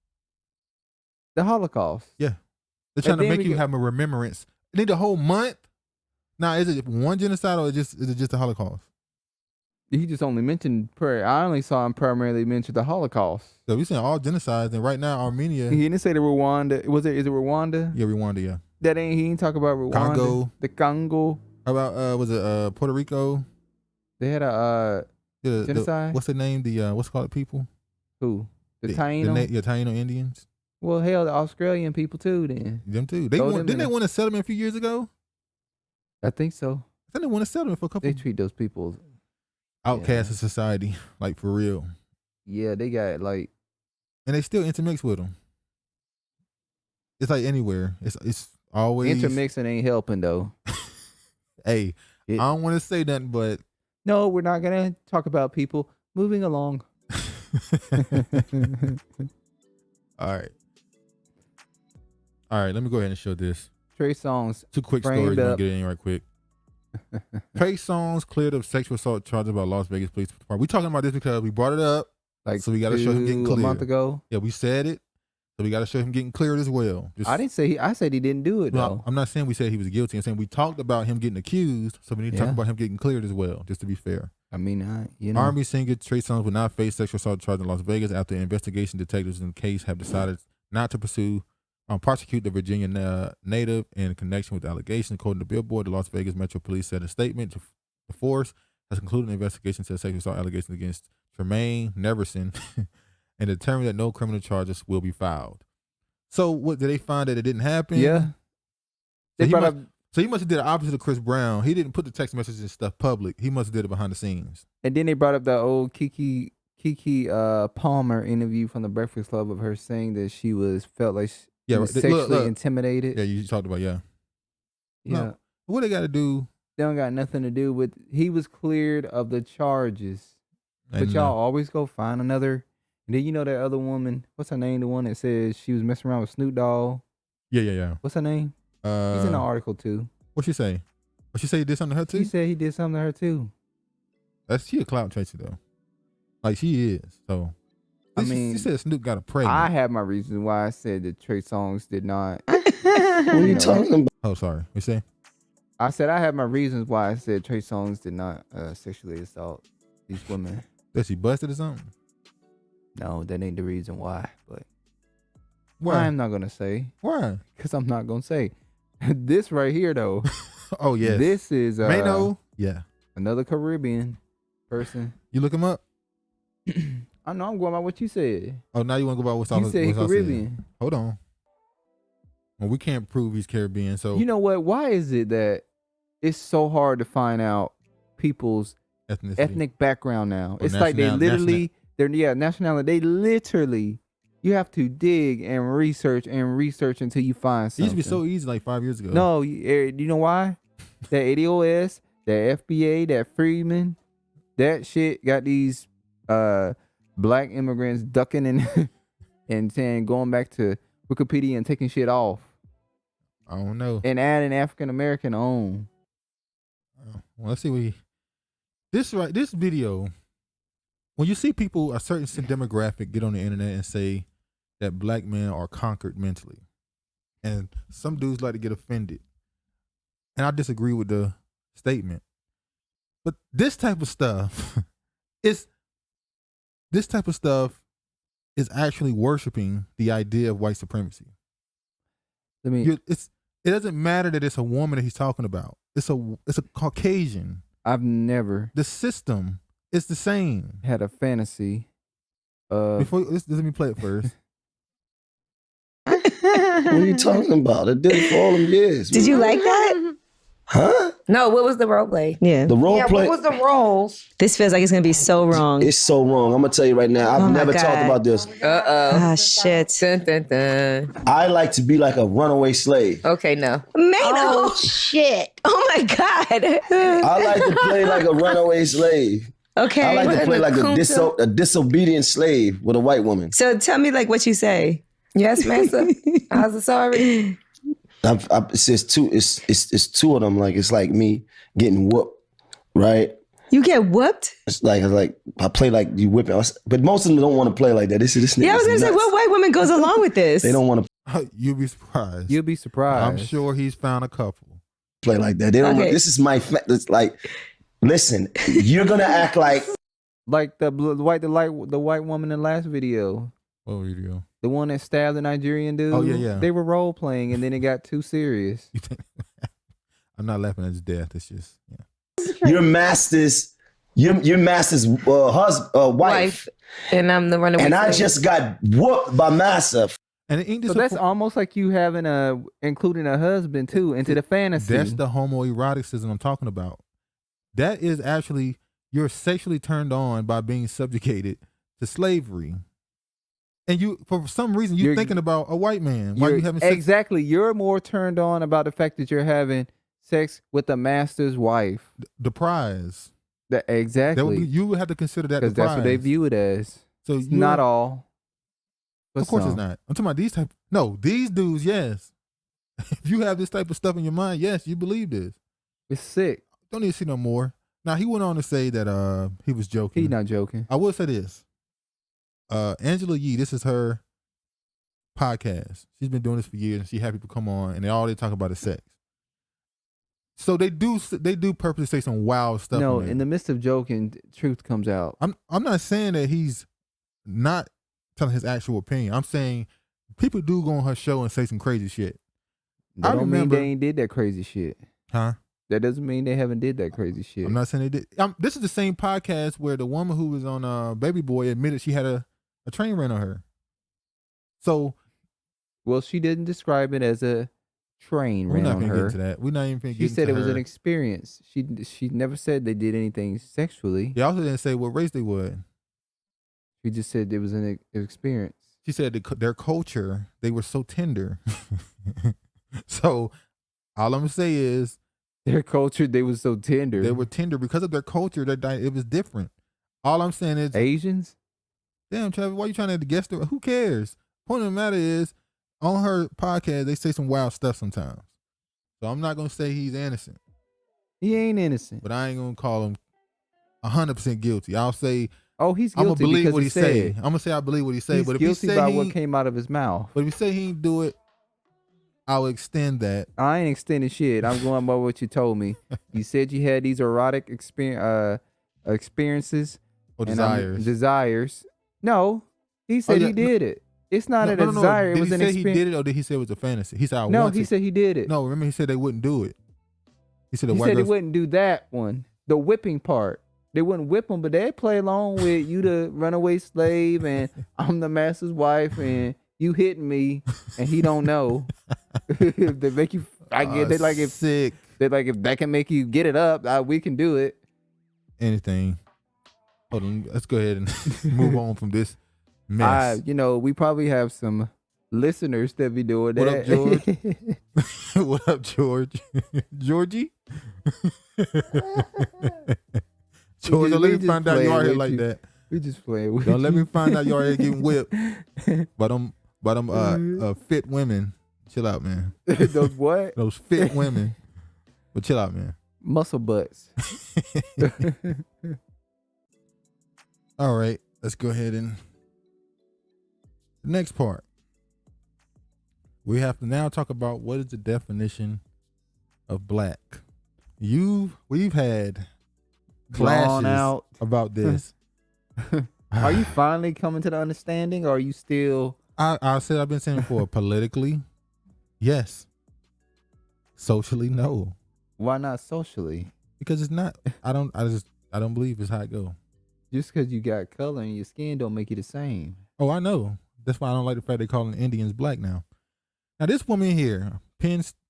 The Holocaust. Yeah. They're trying to then make we you get- have a remembrance. They need the whole month. Now, is it one genocide or is it just the Holocaust? He just only mentioned prayer. I only saw him primarily mention the Holocaust. So we're saying all genocides, and right now Armenia. He didn't say the Rwanda. Is it Rwanda? Yeah, Rwanda, yeah. That ain't. He ain't talk about Rwanda. Congo. The Congo. How about was it Puerto Rico? They had a genocide. What's the name? The what's it called people? Who? The Taino. The Taino Indians. Well, hell, the Australian people too. Then Them too. They Throw won, them didn't in they win a settlement a few years ago? I think so. I think they won a settlement for a couple. They treat those people. Outcasts of society, like for real. Yeah, they got like. And they still intermix with them. It's like anywhere. It's always Intermixing ain't helping though. Hey, I don't want to say nothing, but no, we're not gonna talk about people. Moving along. All right. Let me go ahead and show this. Trey Songz. Two quick framed stories. I'm up. gonna get in right quick. Trey Songz cleared of sexual assault charges by Las Vegas Police Department. We talking about this because we brought it up, Like so we got to show him getting cleared. a month ago. Yeah, we said it, so we got to show him getting cleared as well. I didn't say I said he didn't do it No, though. I'm not saying we said he was guilty. I'm saying we talked about him getting accused, so we need to talk Yeah. about him getting cleared as well, just to be fair. I mean, you know. Army singer Trey Songz will not face sexual assault charges in Las Vegas after investigation detectives in the case have decided not to prosecute the Virginia native in connection with the allegations. According to Billboard, the Las Vegas Metro Police said in a statement to the force has concluded an investigation into sexual assault allegations against Tremaine Neverson and determined that no criminal charges will be filed. So what did they find that it didn't happen? Yeah. They brought up. So he must have did the opposite of Chris Brown. He didn't put the text messages and stuff public. He must have did it behind the scenes. And then they brought up the old Kiki Palmer interview from the Breakfast Club of her saying that she felt like she was sexually intimidated. Yeah, you talked about Yeah. No, what they got to do? They don't got nothing to do with. He was cleared of the charges, but And, y'all always go find another. And then you know that other woman. What's her name? The one that says she was messing around with Snoop Dogg. Yeah. What's her name? He's in the article too. What'd she say? What she say? He did something to her too? He said he did something to her too. She a clout chaser though. Like she is. So I mean, she said Snoop got a pregnant. I have my reasons why I said that Trey Songz did not. What are you talking about? Oh, sorry. What you say? I said I have my reasons why I said Trey Songz did not sexually assault these women. That she busted or something? No, that ain't the reason why. But Why? I'm not gonna say. Why? Because I'm not gonna say. This right here though. Oh yes. This is Mano. Yeah. another Caribbean person. You look him up? I know I'm going by what you said. Oh, now you want to go about what's You said Caribbean. Hold on. Well, we can't prove he's Caribbean, so You know what? Why is it that it's so hard to find out people's ethnicity. ethnic background now? Or It's like they nationality. literally, nationality. They literally, you have to dig and research until you find It something. used to be so easy like 5 years ago. No, you know why? That ADOS, that FBA, that Freeman, that shit got these black immigrants ducking and and saying going back to Wikipedia and taking shit off I don't know. and adding African American on. Well, let's see what this video. When you see people a certain demographic get on the internet and say that black men are conquered mentally, and some dudes like to get offended, and I disagree with the statement. But this type of stuff is actually worshiping the idea of white supremacy. It doesn't matter that it's a woman that he's talking about. It's a Caucasian. I've never The system is the same. had a fantasy Before let me play it first. What are you talking about? I did it for all them years. Did you like that? Huh? No, what was the role play? Yeah. The role play. What was the roles? This feels like it's going to be so wrong. It's so wrong. I'm gonna tell you right now. I've never talked about this. Ah, shit. Dun, dun, dun. I like to be like a runaway slave. Okay, no. Oh, shit. Oh, my God. I like to play like a runaway slave. Okay. I like to play like Kunta? a disobedient slave with a white woman. So tell me like what you say. Yes, Master. I was sorry. It's just two. It's two of them. Like it's like me getting whooped, right? You get whooped? It's like I play like you whipping, but most of them don't want to play like that. This Yeah, I was gonna say, what white woman goes along with this? They don't want to You'll be surprised. You'll be surprised. I'm sure he's found a couple. play like that. They don't. Okay. This is my. It's like, listen, you're gonna act like the white woman in the last video. What video? The one that stabbed the Nigerian dude. Oh, yeah. They were role playing, and then it got too serious. I'm not laughing at his death. It's just your master's wife, and I'm the runaway. and I just got whooped by master. And it ain't So that's almost like you having including a husband too into the fantasy. That's the homoeroticism I'm talking about. That is actually you're sexually turned on by being subjugated to slavery. And you, for some reason, you're thinking about a white man. Why you having sex? Exactly. You're more turned on about the fact that you're having sex with the master's wife. The prize. Exactly. You would have to consider that the because that's what they prize. view it as. So it's not all. Of course it's not. I'm talking about these type. No, these dudes, yes. If you have this type of stuff in your mind, yes, you believe this. It's sick. Don't need to see no more. Now, he went on to say that he was joking. He's not joking. I will say this. Angela Yee, this is her podcast. She's been doing this for years, and she had people come on, and all they talk about is sex. So they do purposely say some wild stuff. No, in the midst of joking, truth comes out. I'm not saying that he's not telling his actual opinion. I'm saying people do go on her show and say some crazy shit. That don't mean they ain't did that crazy shit. Huh? That doesn't mean they haven't did that crazy shit. I'm not saying they did. This is the same podcast where the woman who was on Baby Boy admitted she had a train ran on her. So, well, she didn't describe it as a train ran on her. We're not gonna get into that. We're not even gonna get into She said it was an experience. She never said they did anything sexually. They also didn't say what race they were. She just said it was an experience. She said their culture, they were so tender. So, all I'm gonna say is their culture, they were so tender. They were tender because of their culture. It was different. All I'm saying is Asians. Damn, Trevor, why you trying to guess? Who cares? Point of the matter is, on her podcast, they say some wild stuff sometimes. So I'm not gonna say he's innocent. He ain't innocent. But I ain't gonna call him 100% guilty. I'll say, oh, he's guilty. I'm gonna believe because what he say. said. I'm gonna say I believe what he say. He's But if guilty he say by what came out of his mouth. But if he say he didn't do it, I'll extend that. I ain't extending shit. I'm going by what you told me. You said you had these erotic experiences or desires. No, he said he did it. It's not a desire. Did it was he an say experience. he did it, or did he say it was a fantasy? He said no. He said he did it. No, remember he said they wouldn't do it. He said he wouldn't do that one. The whipping part. They wouldn't whip him, but they'd play along with you, the runaway slave, and I'm the master's wife, and you hitting me, and he don't know. They make you. I get. They like if sick. They like if that can make you get it up. We can do it. Anything. Hold on. Let's go ahead and move on from this mess. We probably have some listeners that be doing what that. Up, George? What up, George? Georgie? George, don't let me find out you are here like that. We just playing with Don't let me find out you are here getting whipped by them fit women. Chill out, man. Those what? Those fit women. But chill out, man. Muscle butts. All right, let's go ahead and the next part. We have to now talk about what is the definition of black. We've had clashes out about this. Are you finally coming to the understanding, or are you still? I said I've been saying before. Politically, yes. Socially, no. Why not socially? Because it's not. I don't believe it's how it go. Just because you got color in your skin don't make you the same. Oh, I know. That's why I don't like the fact they calling Indians black now. Now this woman here,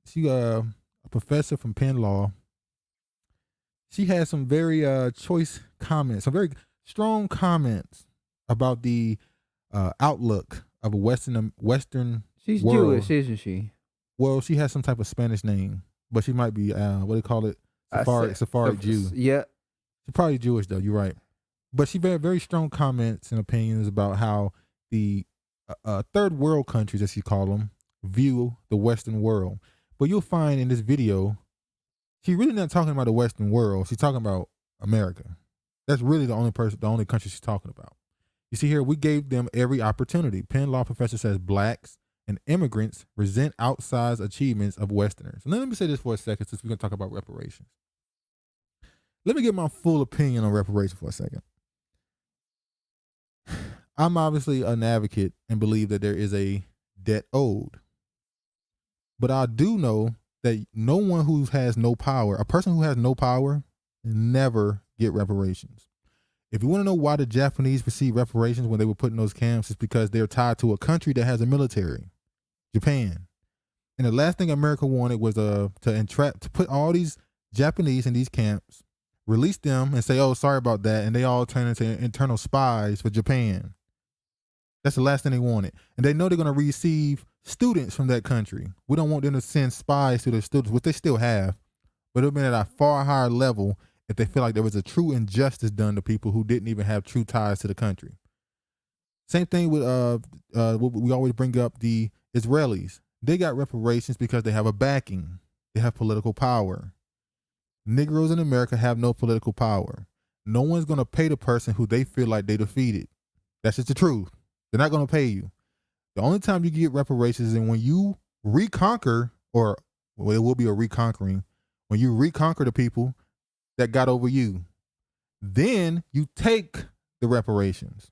she a professor from Penn Law. She has some very choice comments, some very strong comments about the outlook of a Western She's world. Jewish, isn't she? Well, she has some type of Spanish name, but she might be what do they call it? Sephardic Jew. Yeah. She's probably Jewish though. You're right. But she had very strong comments and opinions about how the third world countries, as she call them, view the Western world. But you'll find in this video, she's really not talking about the Western world. She's talking about America. That's really the only country she's talking about. You see here, we gave them every opportunity. Penn Law professor says blacks and immigrants resent outsized achievements of Westerners. And let me say this for a second, since we're going to talk about reparations. Let me get my full opinion on reparations for a second. I'm obviously an advocate and believe that there is a debt owed. But I do know that no one who has no power, a person who has no power, never get reparations. If you want to know why the Japanese received reparations when they were put in those camps, it's because they're tied to a country that has a military, Japan. And the last thing America wanted was to put all these Japanese in these camps, release them and say, oh, sorry about that. And they all turn into internal spies for Japan. That's the last thing they wanted. And they know they're going to receive students from that country. We don't want them to send spies to their students, which they still have, but it would have been at a far higher level if they feel like there was a true injustice done to people who didn't even have true ties to the country. Same thing with what we always bring up, the Israelis. They got reparations because they have a backing. They have political power. Negroes in America have no political power. No one's going to pay the person who they feel like they defeated. That's just the truth. They're not going to pay you. The only time you get reparations is when you reconquer, or well, it will be a reconquering, when you reconquer the people that got over you. Then you take the reparations.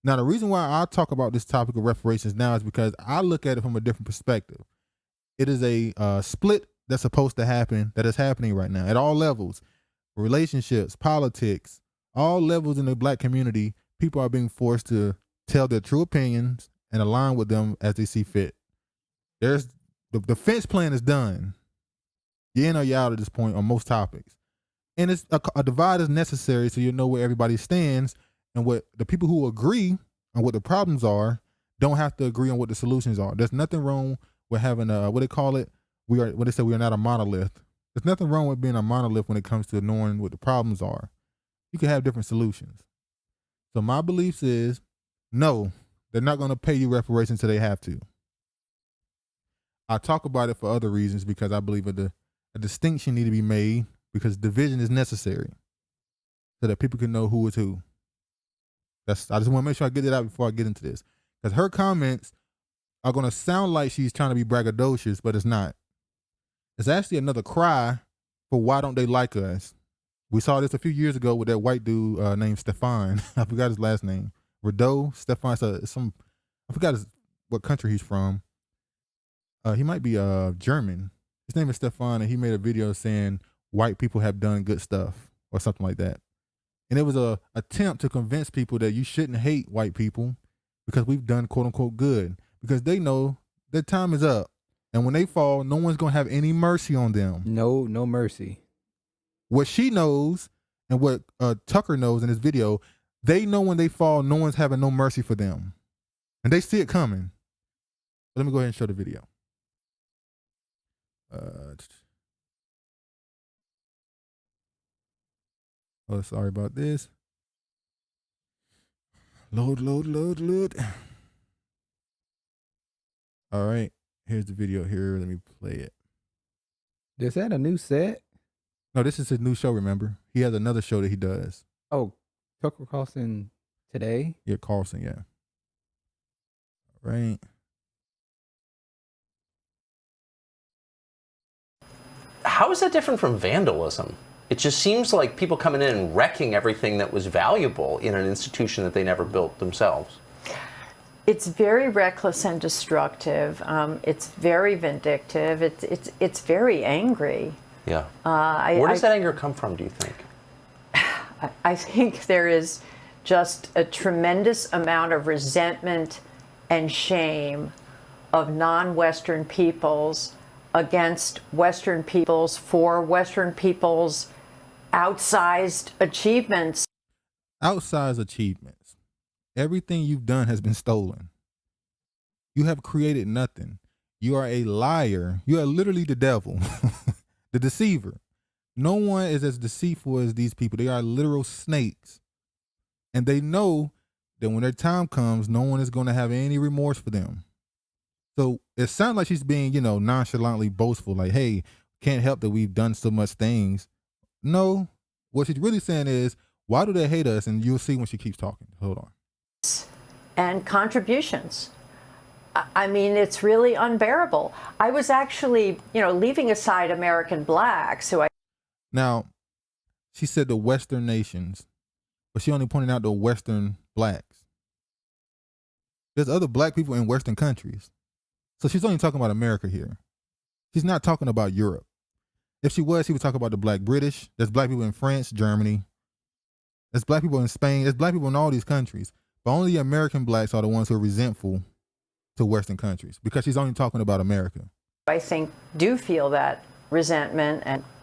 Now, the reason why I talk about this topic of reparations now is because I look at it from a different perspective. It is a split that's supposed to happen, that is happening right now at all levels. Relationships, politics, all levels in the black community, people are being forced to tell their true opinions and align with them as they see fit. There's the defense plan is done. You're in or you're out at this point on most topics. And it's a divide is necessary so you know where everybody stands, and what the people who agree on what the problems are don't have to agree on what the solutions are. There's nothing wrong with having what they call it. We are not a monolith. There's nothing wrong with being a monolith when it comes to knowing what the problems are. You can have different solutions. So my beliefs is no, they're not going to pay you reparations until they have to. I talk about it for other reasons because I believe a distinction need to be made because division is necessary so that people can know who is who. I just want to make sure I get it out before I get into this, because her comments are going to sound like she's trying to be braggadocious, but it's not. It's actually another cry for why don't they like us. We saw this a few years ago with that white dude named Stefan. I forgot his last name. Rideau, Stefan, I forgot what country he's from. He might be German. His name is Stefan, and he made a video saying white people have done good stuff or something like that. And it was a attempt to convince people that you shouldn't hate white people because we've done quote unquote good, because they know their time is up. And when they fall, no one's going to have any mercy on them. No mercy. What she knows and what Tucker knows in this video, they know when they fall, no one's having no mercy for them. And they see it coming. Let me go ahead and show the video. Oh, sorry about this. Load. All right, here's the video here. Let me play it. Is that a new set? No, this is his new show, remember? He has another show that he does. Oh, Tucker Carlson today? Yeah, Carlson, yeah. All right. How is that different from vandalism? It just seems like people coming in and wrecking everything that was valuable in an institution that they never built themselves. It's very reckless and destructive. It's very vindictive. It's very angry. Yeah. Where does that anger come from, do you think? I think there is just a tremendous amount of resentment and shame of non-Western peoples against Western peoples for Western peoples' outsized achievements. Outsized achievements. Everything you've done has been stolen. You have created nothing. You are a liar. You are literally the devil, the deceiver. No one is as deceitful as these people. They are literal snakes. And they know that when their time comes, no one is going to have any remorse for them. So it sounds like she's being, nonchalantly boastful, like, hey, can't help that we've done so much things. No, what she's really saying is, why do they hate us? And you'll see when she keeps talking. Hold on. And contributions. I mean, it's really unbearable. I was actually, leaving aside American blacks, who I... Now, she said the Western nations, but she only pointed out the Western blacks. There's other black people in Western countries. So she's only talking about America here. She's not talking about Europe. If she was, she would talk about the black British. There's black people in France, Germany. There's black people in Spain. There's black people in all these countries. But only American blacks are the ones who are resentful to Western countries because she's only talking about America. I think do feel that resentment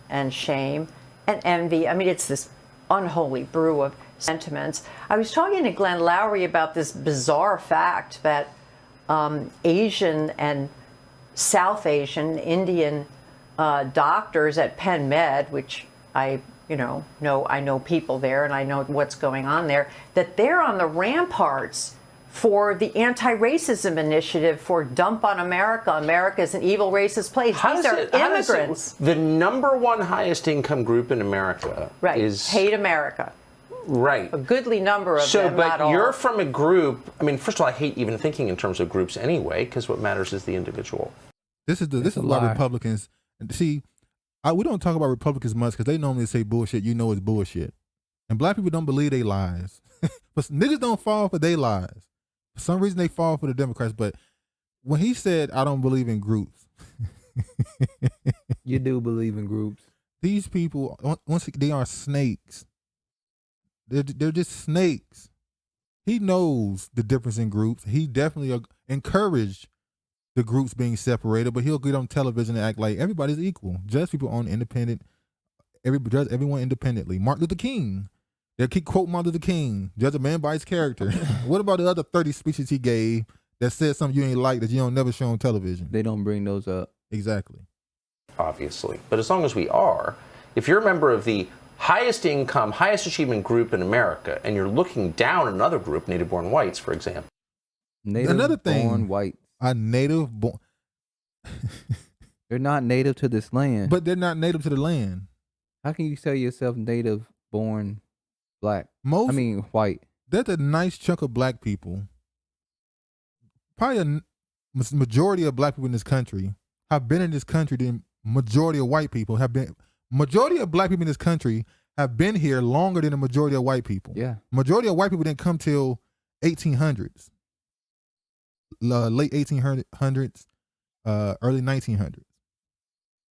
and shame and envy. I mean, it's this unholy brew of sentiments. I was talking to Glenn Lowry about this bizarre fact that Asian and South Asian, Indian doctors at Penn Med, which I know people there and I know what's going on there, that they're on the ramparts for the anti-racism initiative for Dump on America. America's an evil racist place. These are immigrants. The number one highest income group in America is hate America. Right. A goodly number of them, not all. But you're from a group, I mean, first of all, I hate even thinking in terms of groups anyway, because what matters is the individual. This is why Republicans, see, we don't talk about Republicans much because they normally say bullshit, it's bullshit. And black people don't believe they lies. But niggas don't fall for their lies. For some reason they fall for the Democrats. But when he said, I don't believe in groups. You do believe in groups. These people, they are snakes. They're just snakes. He knows the difference in groups. He definitely encouraged the groups being separated, but he'll get on television and act like everybody's equal. Judge people on independent, judge everyone independently. Martin Luther King. They'll keep quoting Martin Luther King. Judge a man by his character. What about the other 30 speeches he gave that said something you ain't like that you don't never show on television? They don't bring those up. Exactly. Obviously. But as long as we are, if you're a member of the highest income, highest achievement group in America, and you're looking down another group, native-born whites, for example. Native-born whites. Are native-born. They're not native to this land. But they're not native to the land. How can you say yourself native-born black? White. There's a nice chunk of black people. Probably a majority of black people in this country have been in this country than majority of white people have been. Majority of black people in this country have been here longer than the majority of white people. Yeah. Majority of white people didn't come till 1800s. Late 1800s, early 1900s.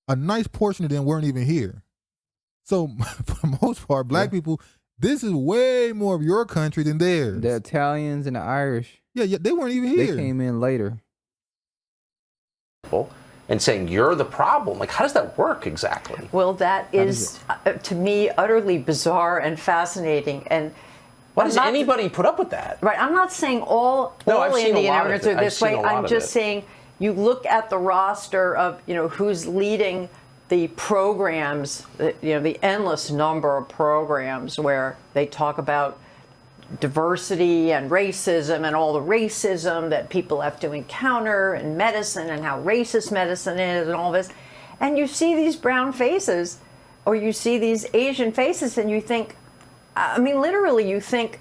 A nice portion of them weren't even here. So for the most part, black people, this is way more of your country than theirs. The Italians and the Irish. Yeah, they weren't even here. They came in later. And saying you're the problem. Like, how does that work exactly? Well, that is, to me, utterly bizarre and fascinating. And why does anybody put up with that? Right. I'm not saying all Indian immigrants are this way. I'm just saying you look at the roster of, who's leading the programs, the endless number of programs where they talk about diversity and racism and all the racism that people have to encounter in medicine and how racist medicine is and all this. And you see these brown faces or you see these Asian faces and you think, literally you think,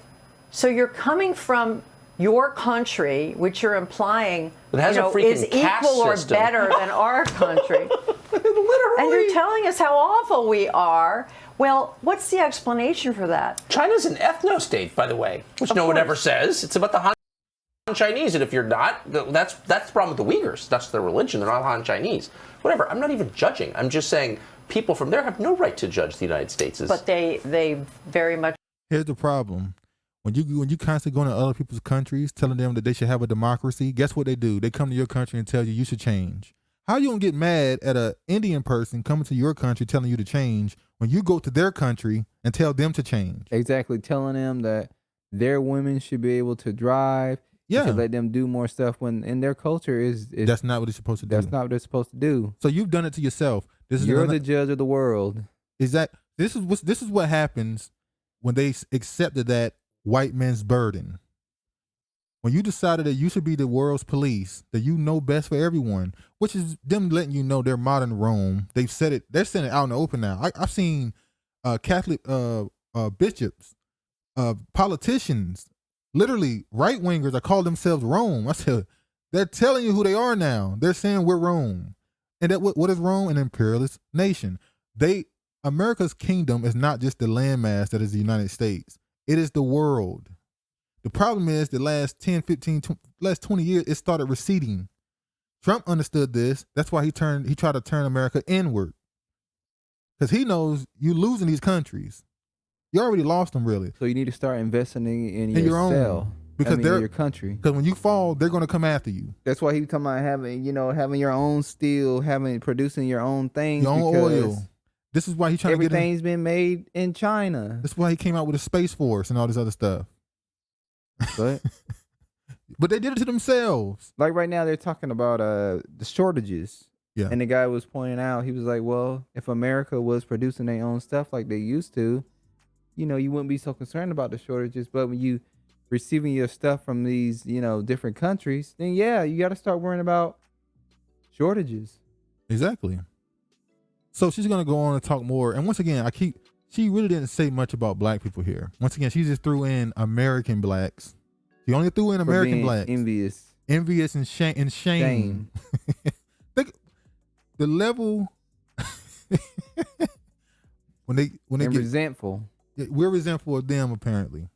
so you're coming from your country, which you're implying is equal or better than our country. Literally. And you're telling us how awful we are. Well, what's the explanation for that? China's an ethno-state, by the way, which no one ever says. It's about the Han Chinese, and if you're not, that's the problem with the Uyghurs. That's their religion. They're not Han Chinese. Whatever. I'm not even judging. I'm just saying people from there have no right to judge the United States. But they very much. Here's the problem. When you constantly go to other people's countries telling them that they should have a democracy, guess what they do? They come to your country and tell you should change. How you gonna get mad at an Indian person coming to your country telling you to change when you go to their country and tell them to change? Exactly, telling them that their women should be able to drive. Yeah, to let them do more stuff when in their culture is that's not what they're supposed to do. That's not what they're supposed to do. So you've done it to yourself. You're the judge of the world. This is what happens when they accepted that white man's burden. When you decided that you should be the world's police, that you know best for everyone, which is them letting you know they're modern Rome. They've said it. They're saying it out in the open now. I've seen Catholic bishops, politicians, literally right wingers that call themselves Rome. I said they're telling you who they are now. They're saying we're Rome, and that what is Rome? An imperialist nation. America's kingdom is not just the landmass that is the United States. It is the world. The problem is the last 10, 15, last 20 years, it started receding. Trump understood this. That's why he tried to turn America inward. Because he knows you losing these countries. You already lost them, really. So you need to start investing in your own. Because they're your country. Because when you fall, they're going to come after you. That's why he come out having your own steel, producing your own things. Your own oil. This is why he's trying to get everything's been made in China. This is why he came out with a Space Force and all this other stuff. But they did it to themselves. Like right now, they're talking about the shortages. Yeah. And the guy was pointing out, he was like, well, if America was producing their own stuff like they used to, you wouldn't be so concerned about the shortages. But when you receiving your stuff from these, different countries, then yeah, you got to start worrying about shortages. Exactly. So she's going to go on and talk more. And once again, she really didn't say much about black people here. Once again, she just threw in American blacks. She only threw in American blacks. Envious and shame. The level when they get resentful. We're resentful of them apparently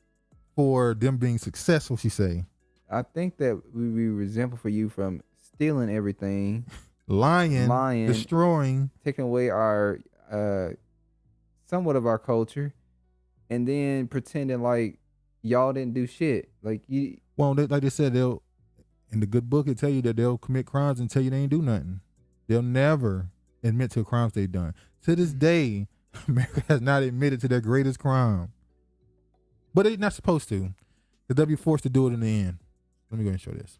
for them being successful. She say. I think that we be resentful for you from stealing everything. Lying, destroying, taking away our somewhat of our culture, and then pretending like y'all didn't do shit. Like they said, they'll in the good book it tell you that they'll commit crimes and tell you they ain't do nothing. They'll never admit to crimes they've done. To this day, America has not admitted to their greatest crime, but they're not supposed to, because they'll be forced to do it in the end. Let me go ahead and show this.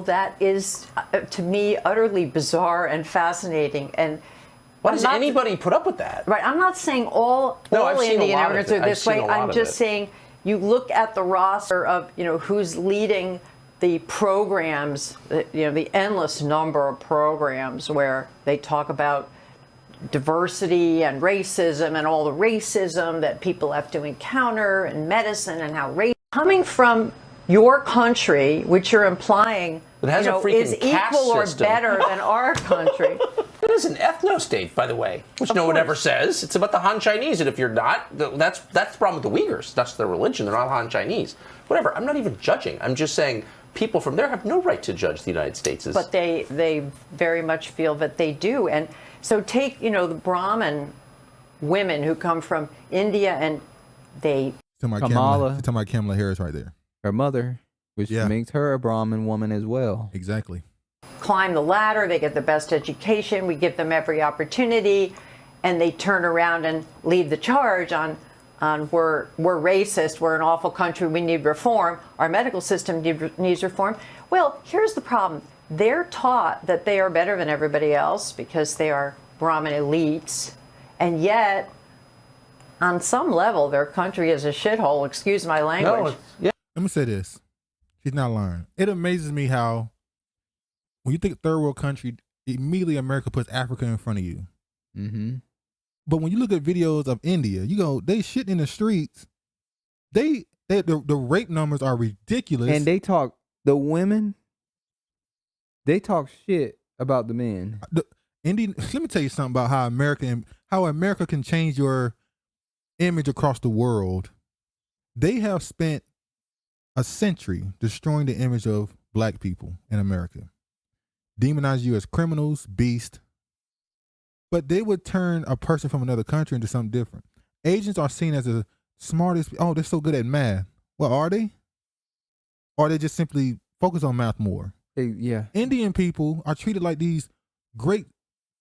That is, to me, utterly bizarre and fascinating. And why does anybody put up with that? Right. I'm not saying all Indian immigrants are this way. I'm just saying you look at the roster of, who's leading the programs, the endless number of programs where they talk about diversity and racism and all the racism that people have to encounter in medicine and how race coming from your country, which you're implying is equal or better than our country. It is an ethno-state, by the way, which no one ever says. It's about the Han Chinese, and if you're not, that's the problem with the Uyghurs. That's their religion. They're not Han Chinese. Whatever. I'm not even judging. I'm just saying people from there have no right to judge the United States. But they very much feel that they do. And so take, the Brahmin women who come from India, and they... Kamala. She's talking about Kamala Harris right there. Her mother, which makes her a Brahmin woman as well. Exactly. Climb the ladder, they get the best education, we give them every opportunity, and they turn around and lead the charge on we're racist, we're an awful country, we need reform, our medical system needs reform. Well, here's the problem. They're taught that they are better than everybody else because they are Brahmin elites, and yet, on some level, their country is a shithole, excuse my language. Let me say this. She's not lying. It amazes me how when you think third world country, immediately America puts Africa in front of you. Mm-hmm. But when you look at videos of India, you go, they shit in the streets. The rape numbers are ridiculous. And the women, they talk shit about the men. Let me tell you something about how America can change your image across the world. They have spent a century destroying the image of black people in America. demonize you as criminals, beasts. But they would turn a person from another country into something different. Asians are seen as the smartest. Oh, they're so good at math. Well, are they? Or are they just simply focus on math more? Yeah. Indian people are treated like these great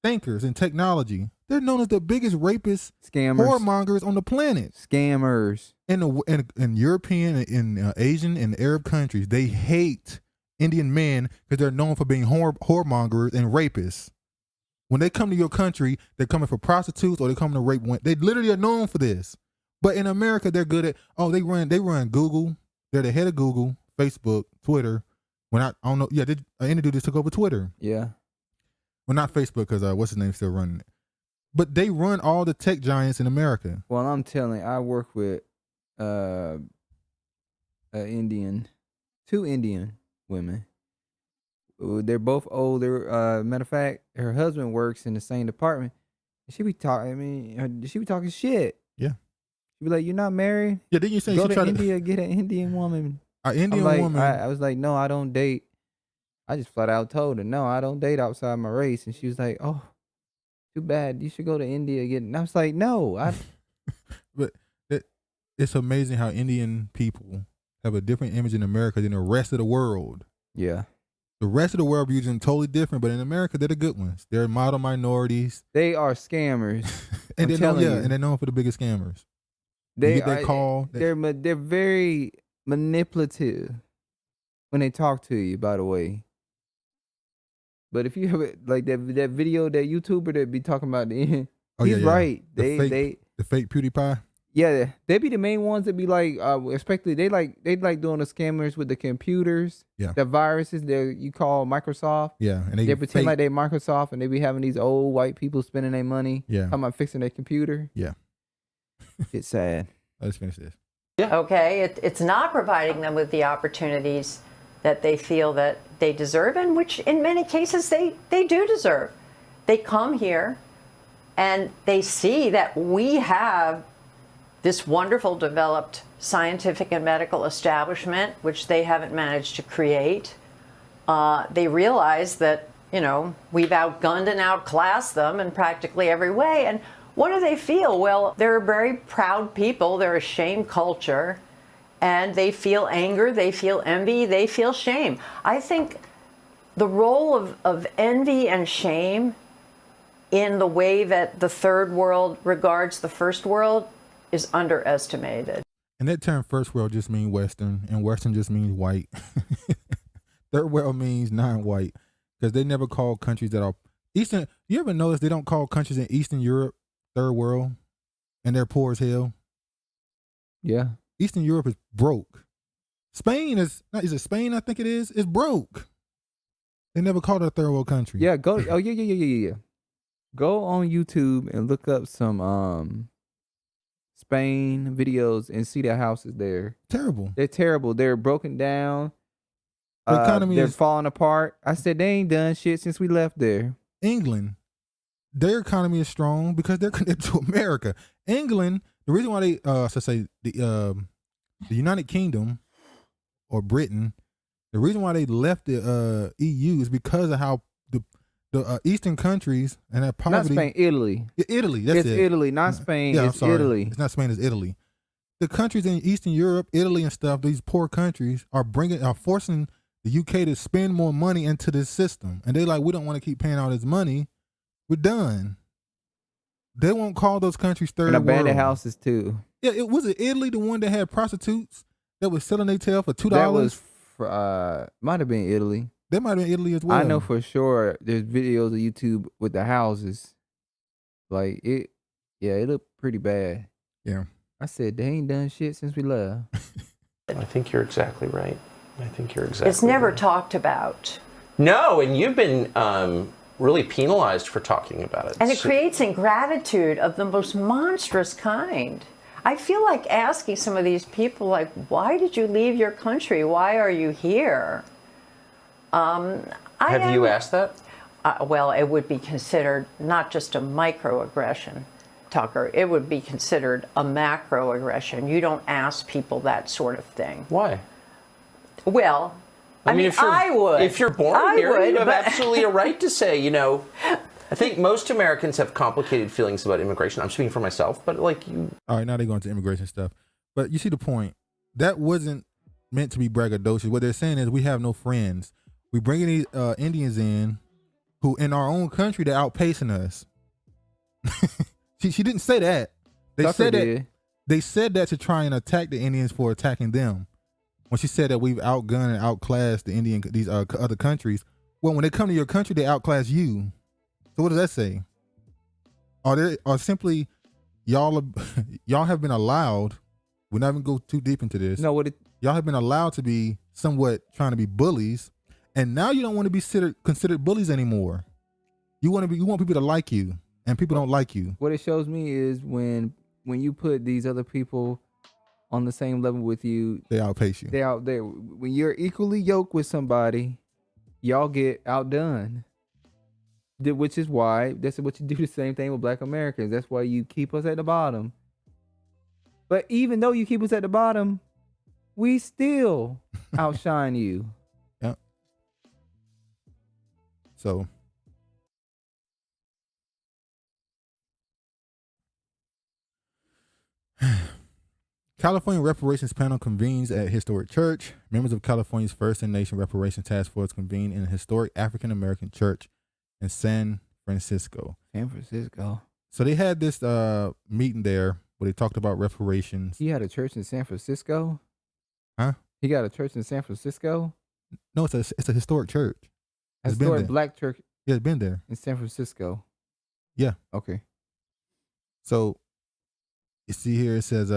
thinkers in technology. They're known as the biggest rapists, scammers, whoremongers on the planet. Scammers. In European, in Asian, and Arab countries, they hate Indian men because they're known for being whoremongers and rapists. When they come to your country, they're coming for prostitutes or they come to rape women. They literally are known for this. But in America, they're good at, they run Google. They're the head of Google, Facebook, Twitter. When I don't know, Indu just took over Twitter. Yeah. Well, not Facebook because what's his name still running it. But they run all the tech giants in America. Well, I'm telling you, I work with two Indian women. They're both older. Matter of fact, her husband works in the same department. She be talking. She be talking shit. Yeah. She be like, "You're not married? Yeah. Didn't you say go she to India, get an Indian woman?" An Indian woman. I was like, "No, I don't date." I just flat out told her, "No, I don't date outside my race." And she was like, "Oh, too bad. You should go to India again." And I was like, "No, But it's amazing how Indian people have a different image in America than the rest of the world. Yeah. The rest of the world views them totally different, but in America, they're the good ones. They're model minorities. They are scammers." And they're known for the biggest scammers. They're very manipulative when they talk to you, by the way. But if you have like that video, that YouTuber that be talking about he's right. The fake PewDiePie. Yeah, they be the main ones that be like, especially they like doing the scammers with the computers, the viruses that you call Microsoft. Yeah, and they pretend like they Microsoft, and they be having these old white people spending their money. Yeah, talking about fixing their computer. Yeah, it's sad. Let's finish this. Yeah. Okay, it's not providing them with the opportunities that they feel that they deserve, and which in many cases they do deserve. They come here, and they see that we have this wonderful developed scientific and medical establishment, which they haven't managed to create. They realize that, we've outgunned and outclassed them in practically every way. And what do they feel? Well, they're very proud people. They're a shame culture. And they feel anger, they feel envy, they feel shame. I think the role of envy and shame in the way that the third world regards the first world is underestimated. And that term first world just means Western, and Western just means white. Third world means non-white, because they never call countries that are Eastern. You ever notice they don't call countries in Eastern Europe third world, and they're poor as hell? Yeah. Eastern Europe is broke. Spain is it Spain? I think it is. It's broke. They never called it a third world country. Yeah, go. Oh yeah. Go on YouTube and look up some Spain videos and see their houses there. Terrible. They're terrible. They're broken down. The economy they're falling apart. I said they ain't done shit since we left there. England, their economy is strong because they're connected to America. England, the reason why they the United Kingdom or Britain, the reason why they left the EU is because of how the Eastern countries and that poverty. Not Spain, Italy. Italy, that's it's it. Italy, not Spain. Yeah, it's Italy. It's not Spain, it's Italy. The countries in Eastern Europe, Italy and stuff, these poor countries are forcing the UK to spend more money into this system. And they like, we don't want to keep paying all this money. We're done. They won't call those countries third world. And abandoned houses too. Yeah, it was Italy, the one that had prostitutes that was selling their tail for $2. That was might have been Italy. That might have been Italy as well. I know for sure there's videos of YouTube with the houses. Like it looked pretty bad. Yeah. I said they ain't done shit since we left. I think you're exactly right. It's never talked about. No, and you've been really penalized for talking about it. And it creates ingratitude of the most monstrous kind. I feel like asking some of these people, like, why did you leave your country? Why are you here? Have you asked that? Well, it would be considered not just a microaggression, Tucker. It would be considered a macroaggression. You don't ask people that sort of thing. Why? Well, I mean, I would. If you're born I here, would, you have but- absolutely a right to say, you know. I think most Americans have complicated feelings about immigration. I'm speaking for myself, but like you. All right, now they're going to immigration stuff. But you see the point. That wasn't meant to be braggadocious. What they're saying is we have no friends. We bringing these Indians in who in our own country, they're outpacing us. She didn't say that. They said that to try and attack the Indians for attacking them. When she said that we've outgunned and outclassed these other countries. Well, when they come to your country, they outclass you. So what does that say? Or simply y'all have been allowed. We're not even go too deep into this. No, y'all have been allowed to be somewhat trying to be bullies, and now you don't want to be considered bullies anymore. You want people to like you, and people don't like you. What it shows me is when you put these other people on the same level with you, they outpace you. They out there. When you're equally yoked with somebody, y'all get outdone. Which is why that's what you do the same thing with Black Americans. That's why you keep us at the bottom. But even though you keep us at the bottom, we still outshine you. Yep. So California Reparations Panel convenes at Historic Church. Members of California's First and Nation Reparations Task Force convene in a historic African American church in San Francisco. San Francisco. So they had this meeting there where they talked about reparations. He had a church in San Francisco? Huh? He got a church in San Francisco? No, it's a historic church. A historic black church? Yeah, it's been there. In San Francisco? Yeah. Okay. So you see here it says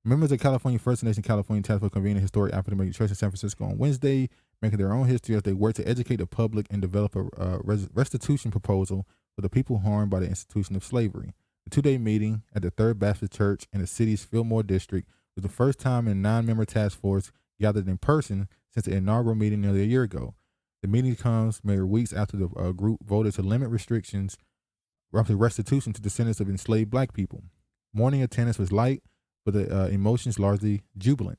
members of California First Nation California Task Force convened a historic African American church in San Francisco on Wednesday, making their own history as they work to educate the public and develop a restitution proposal for the people harmed by the institution of slavery. The 2-day meeting at the Third Baptist Church in the city's Fillmore district was the first time a 9-member task force gathered in person since the inaugural meeting nearly a year ago. The meeting comes mere weeks after the group voted to limit restitution to descendants of enslaved black people. Morning attendance was light, but the emotions largely jubilant.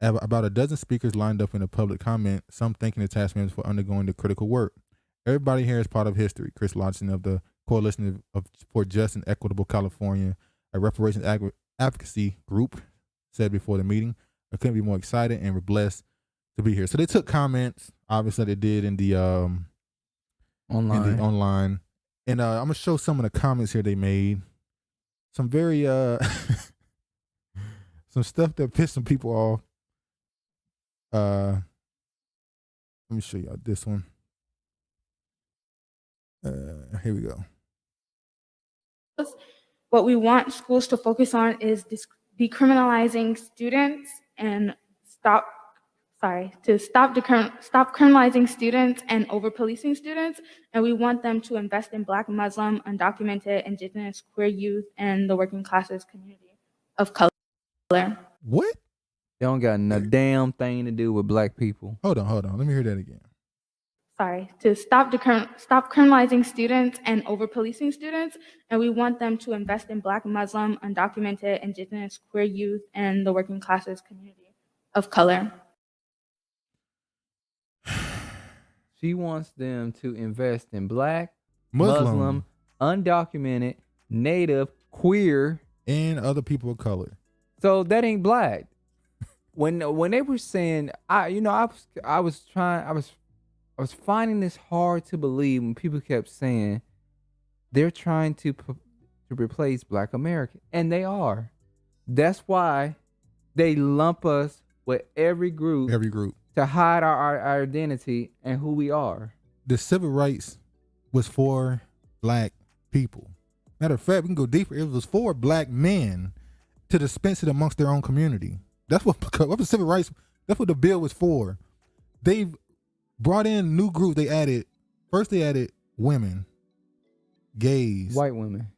About a dozen speakers lined up in a public comment, some thanking the task members for undergoing the critical work. Everybody here is part of history. Chris Lodson of the Coalition for Just and Equitable California, a reparations advocacy group, said before the meeting, I couldn't be more excited and we're blessed to be here. So they took comments, obviously they did in the online. And I'm gonna show some of the comments here they made. Some very some stuff that pissed some people off. Let me show y'all this one. Here we go. What we want schools to focus on is decriminalizing students and stop criminalizing students and over-policing students. And we want them to invest in Black, Muslim, undocumented, Indigenous, queer youth, and the working classes community of color. What? They don't got a damn thing to do with black people. Hold on. Let me hear that again. To stop criminalizing students and over-policing students, and we want them to invest in Black, Muslim, undocumented, Indigenous, queer youth, and the working classes community of color. She wants them to invest in Black, Muslim, undocumented, Native, queer, and other people of color. So that ain't black. When they were saying, I was finding this hard to believe when people kept saying they're trying to replace Black American, and they are. That's why they lump us with every group to hide our identity and who we are. The civil rights was for black people. Matter of fact, we can go deeper. It was for black men to dispense it amongst their own community. That's what the civil rights. That's what the bill was for. They've brought in new groups. They added women, gays, white women.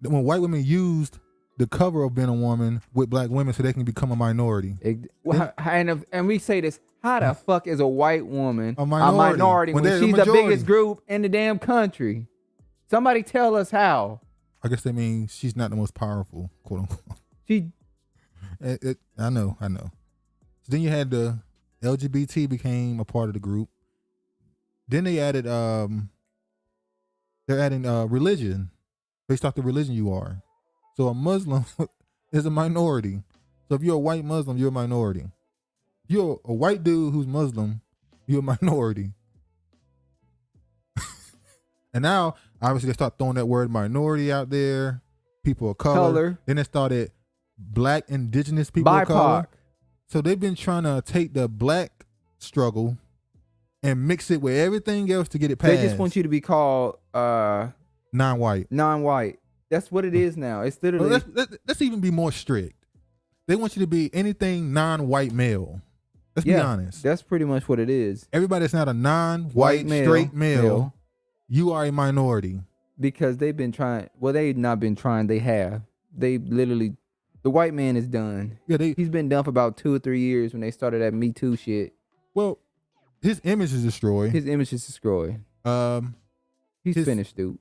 When white women used the cover of being a woman with black women so they can become a minority. And we say this, how the fuck is a white woman a minority, minority when she's the biggest group in the damn country? Somebody tell us how. I guess that means she's not the most powerful, quote unquote. I know. So then you had the LGBT became a part of the group. Then they added they're adding religion based off the religion you are. So a Muslim is a minority. So if you're a white Muslim, you're a minority. If you're a white dude who's Muslim, you're a minority. And now, obviously, they start throwing that word minority out there. People of color. Then they started black indigenous people of color. So they've been trying to take the black struggle and mix it with everything else to get it passed. They just want you to be called non-white. Non-white. That's what it is now. It's literally. Well, let's even be more strict. They want you to be anything non-white male. Let's be honest. That's pretty much what it is. Everybody that's not a non-white straight male, you are a minority. Because they've been trying. Well, they've not been trying. They have. They literally. The white man is done. Yeah, he's been done for about 2 or 3 years when they started that Me Too shit. Well, his image is destroyed. His image is destroyed. He's finished, dude.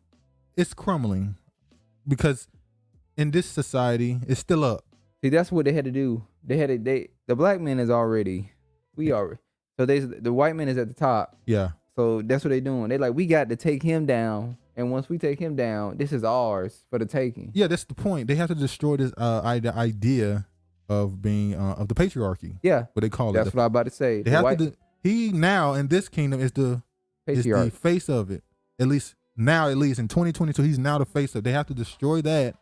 It's crumbling because in this society, it's still up. See, that's what they had to do. The black man is already. So the white man is at the top. Yeah. So that's what they're doing. They like, we got to take him down. And once we take him down, this is ours for the taking. Yeah, that's the point. They have to destroy this idea of being of the patriarchy. Yeah, what they call it. That's what I'm about to say. They have to. He now in this kingdom is the face of it. At least in 2022, he's now the face of it. They have to destroy that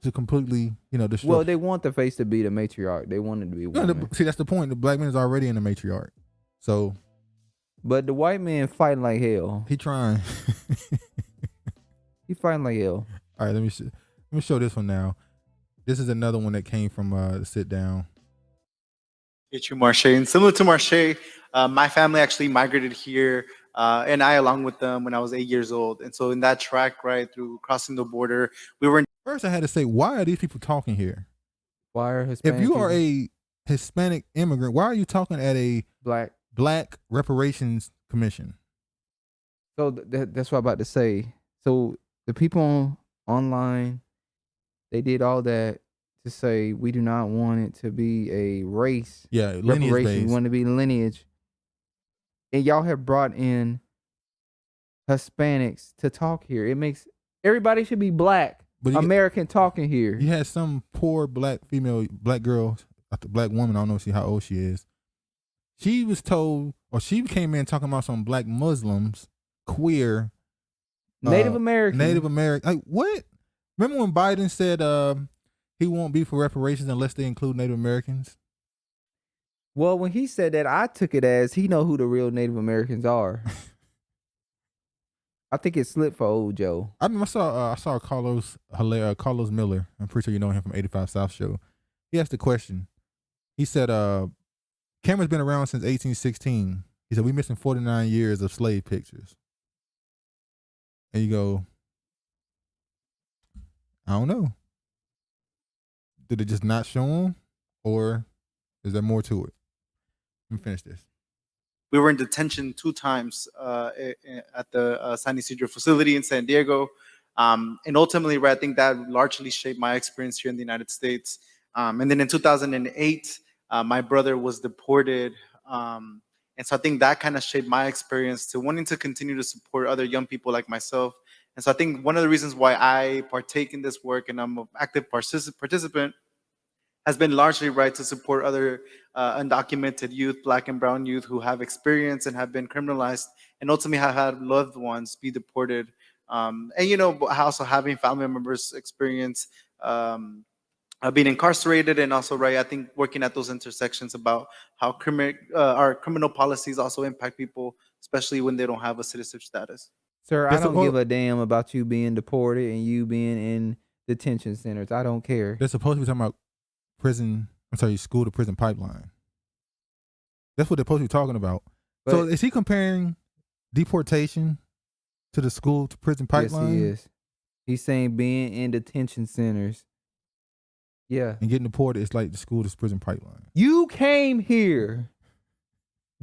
to completely, destroy. Well, they want the face to be the matriarch. They want it to be woman. See, that's the point. The black man is already in the matriarch. So, but the white man fighting like hell. He trying. He fighting like hell. All right, let me show this one now. This is another one that came from the sit down. Get you, Marche. And similar to Marche, my family actually migrated here, and I along with them when I was 8 years old. And so in that track, right through crossing the border, we were. First, I had to say, why are these people talking here? Why are Hispanic? If you are a Hispanic immigrant, why are you talking at a black reparations commission? So that's what I'm about to say. So the people online, they did all that to say we do not want it to be a race. Yeah, lineage based. We want it to be lineage. And y'all have brought in Hispanics to talk here. It makes everybody should be black. But American talking here. You had some poor black girl, black woman, I don't know how old she is. She was told, or she came in talking about some black Muslims, queer, Native American. Like what? Remember when Biden said he won't be for reparations unless they include Native Americans? Well, when he said that, I took it as he know who the real Native Americans are. I think it slipped for old Joe. I saw Carlos Miller. I'm pretty sure you know him from 85 South Show. He asked a question. He said, "Camera's been around since 1816." He said, "We missing 49 years of slave pictures." And you go, I don't know. Did it just not show them, or is there more to it? Let me finish this. We were in detention 2 times at the San Isidro facility in San Diego. And ultimately, right, I think that largely shaped my experience here in the United States. And then in 2008, my brother was deported. And so I think that kind of shaped my experience to wanting to continue to support other young people like myself. And so I think one of the reasons why I partake in this work and I'm an active participant has been largely right to support other undocumented youth, black and brown youth who have experience and have been criminalized and ultimately have had loved ones be deported. And, also having family members experience being incarcerated and also, right, I think working at those intersections about how our criminal policies also impact people, especially when they don't have a citizenship status. Sir, I don't give a damn about you being deported and you being in detention centers. I don't care. They're supposed to be talking about school to prison pipeline. That's what they're supposed to be talking about. But, so is he comparing deportation to the school to prison pipeline? Yes, he is. He's saying being in detention centers. Yeah. And getting deported is like the school to prison pipeline. You came here.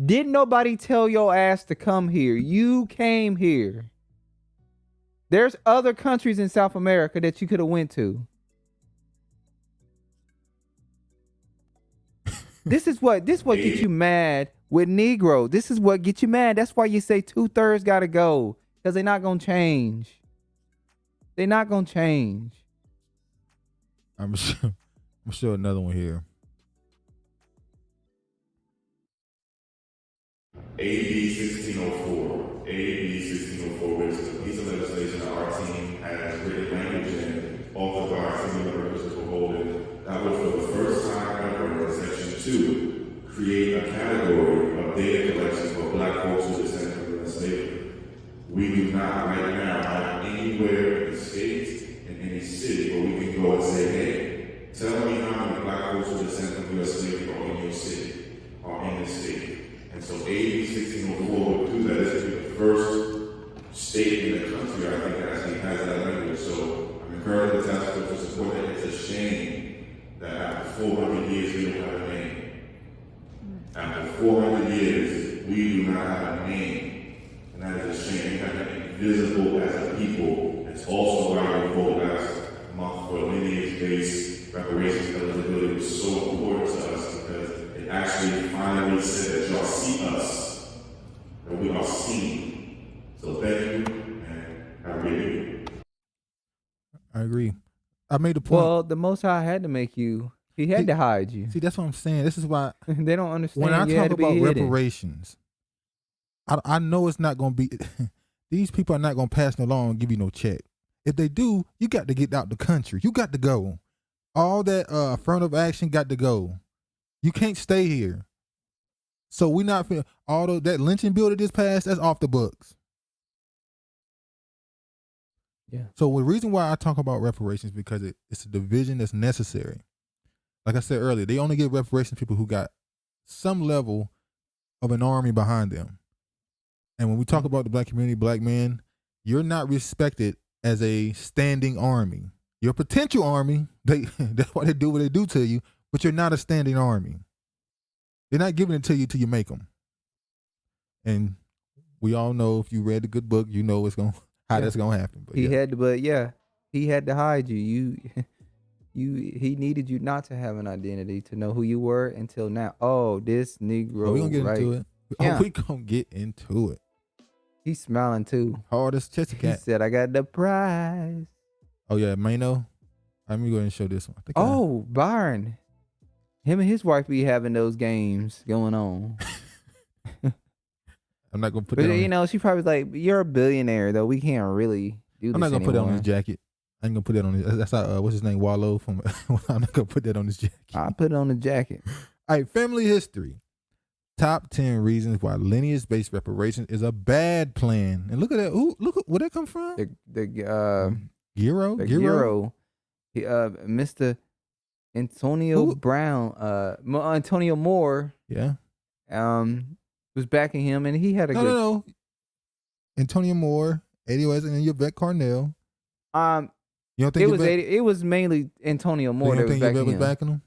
Didn't nobody tell your ass to come here? You came here. There's other countries in South America that you could have went to. This is what gets you mad with Negro. This is what gets you mad. That's why you say 2/3 gotta go. Because they're not gonna change. They're not gonna change. I'm sure another one here. AB 1604. AB 1604, which is a piece of legislation that our team has written language in, authored by our senior members for holding, that would for the first time ever in Section 2 create a category of data collection for Black folks who descend from U.S. slavery. We do not right now have anywhere in the state, in any city, where we can go and say, hey, tell me how many Black folks who descend from U.S. slavery are in your city, are in this state. And so AB 1604 would do that. This would be the first state in the country, I think, that actually has that language. So I'm encouraging the task force to support that. It's a shame that after 400 years, we don't have a name. After 400 years, we do not have a name. And that is a shame. We have been invisible as a people. It's also why we voted last month for lineage-based reparations eligibility was so important to us, because it actually finally said that y'all see us, that we are seen. So thank you, and have a great day. I agree. I made a point. Well, the Most High had to make you. He had to hide you. See, that's what I'm saying. This is why they don't understand. When I you talk had to be about hidden. reparations, I know it's not going to be. These people are not going to pass no law and give you no check. If they do, you got to get out the country. You got to go. All that affirmative action got to go. You can't stay here. So we not although that lynching bill that just passed, that's off the books. Yeah. So the reason why I talk about reparations is because it's a division that's necessary. Like I said earlier, they only give reparations to people who got some level of an army behind them. And when we talk about the Black community, Black men, you're not respected as a standing army. You're a potential army. That's why they do what they do to you, but you're not a standing army. They're not giving it to you till you make them. And we all know, if you read the good book, you know that's gonna happen. But he had to hide you. He needed you not to have an identity, to know who you were until now. Oh, this Negro. We gonna get right? into it. Yeah. We gonna get into it. He's smiling too. Hard as chest He cat. said, "I got the prize." Oh yeah, Mano. Let me go ahead and show this one. Byron. Him and his wife be having those games going on. I'm not gonna put But that on. you know, she probably like, "You're a billionaire, though. We can't really do this." I'm not gonna put that on anymore." his jacket. I ain't gonna put that on his. That's how, what's his name, Wallow from. I'm not gonna put that on his jacket. I put it on the jacket. All right, family history. Top 10 reasons why lineage-based reparations is a bad plan. And look at that. Ooh, look, where that come from? Giro. Mr. Antonio Brown, Antonio Moore. Yeah. Was backing him, and he had a no. Antonio Moore, ADOS, and Yvette Carnell. You don't think it was mainly Antonio Moore that was backing him.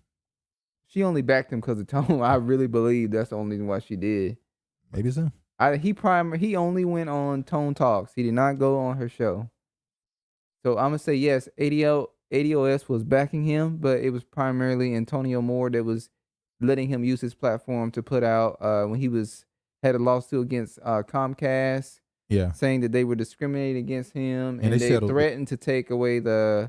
She only backed him because of Tone. I really believe that's the only reason why she did. Maybe so. He only went on Tone Talks. He did not go on her show. So I'm gonna say yes. ADOS was backing him, but it was primarily Antonio Moore that was letting him use his platform to put out when he had a lawsuit against Comcast. Yeah. Saying that they were discriminating against him, and they settled threatened to take away they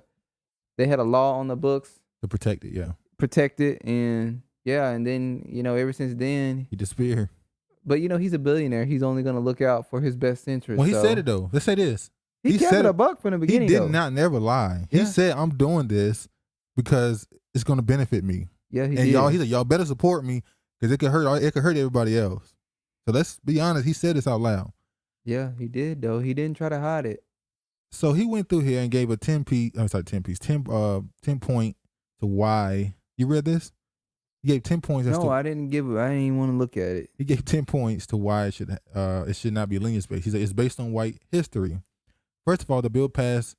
had a law on the books to protect it. Yeah. Protect it, and then ever since then he disappeared. But he's a billionaire. He's only going to look out for his best interest. Well, he said it though. Let's say this. He kept it a buck from the beginning. He did not never lie. Yeah. He said, "I'm doing this because it's going to benefit me." Yeah, he did. He said, "Y'all better support me because it could hurt. It could hurt everybody else." So let's be honest. He said this out loud. Yeah, he did though. He didn't try to hide it. So he went through here and gave a 10 point to why. You read this? He gave 10 points. No, I didn't even want to look at it. He gave 10 points to why it should not be lineage based. He said it's based on white history. First of all, the bill passed.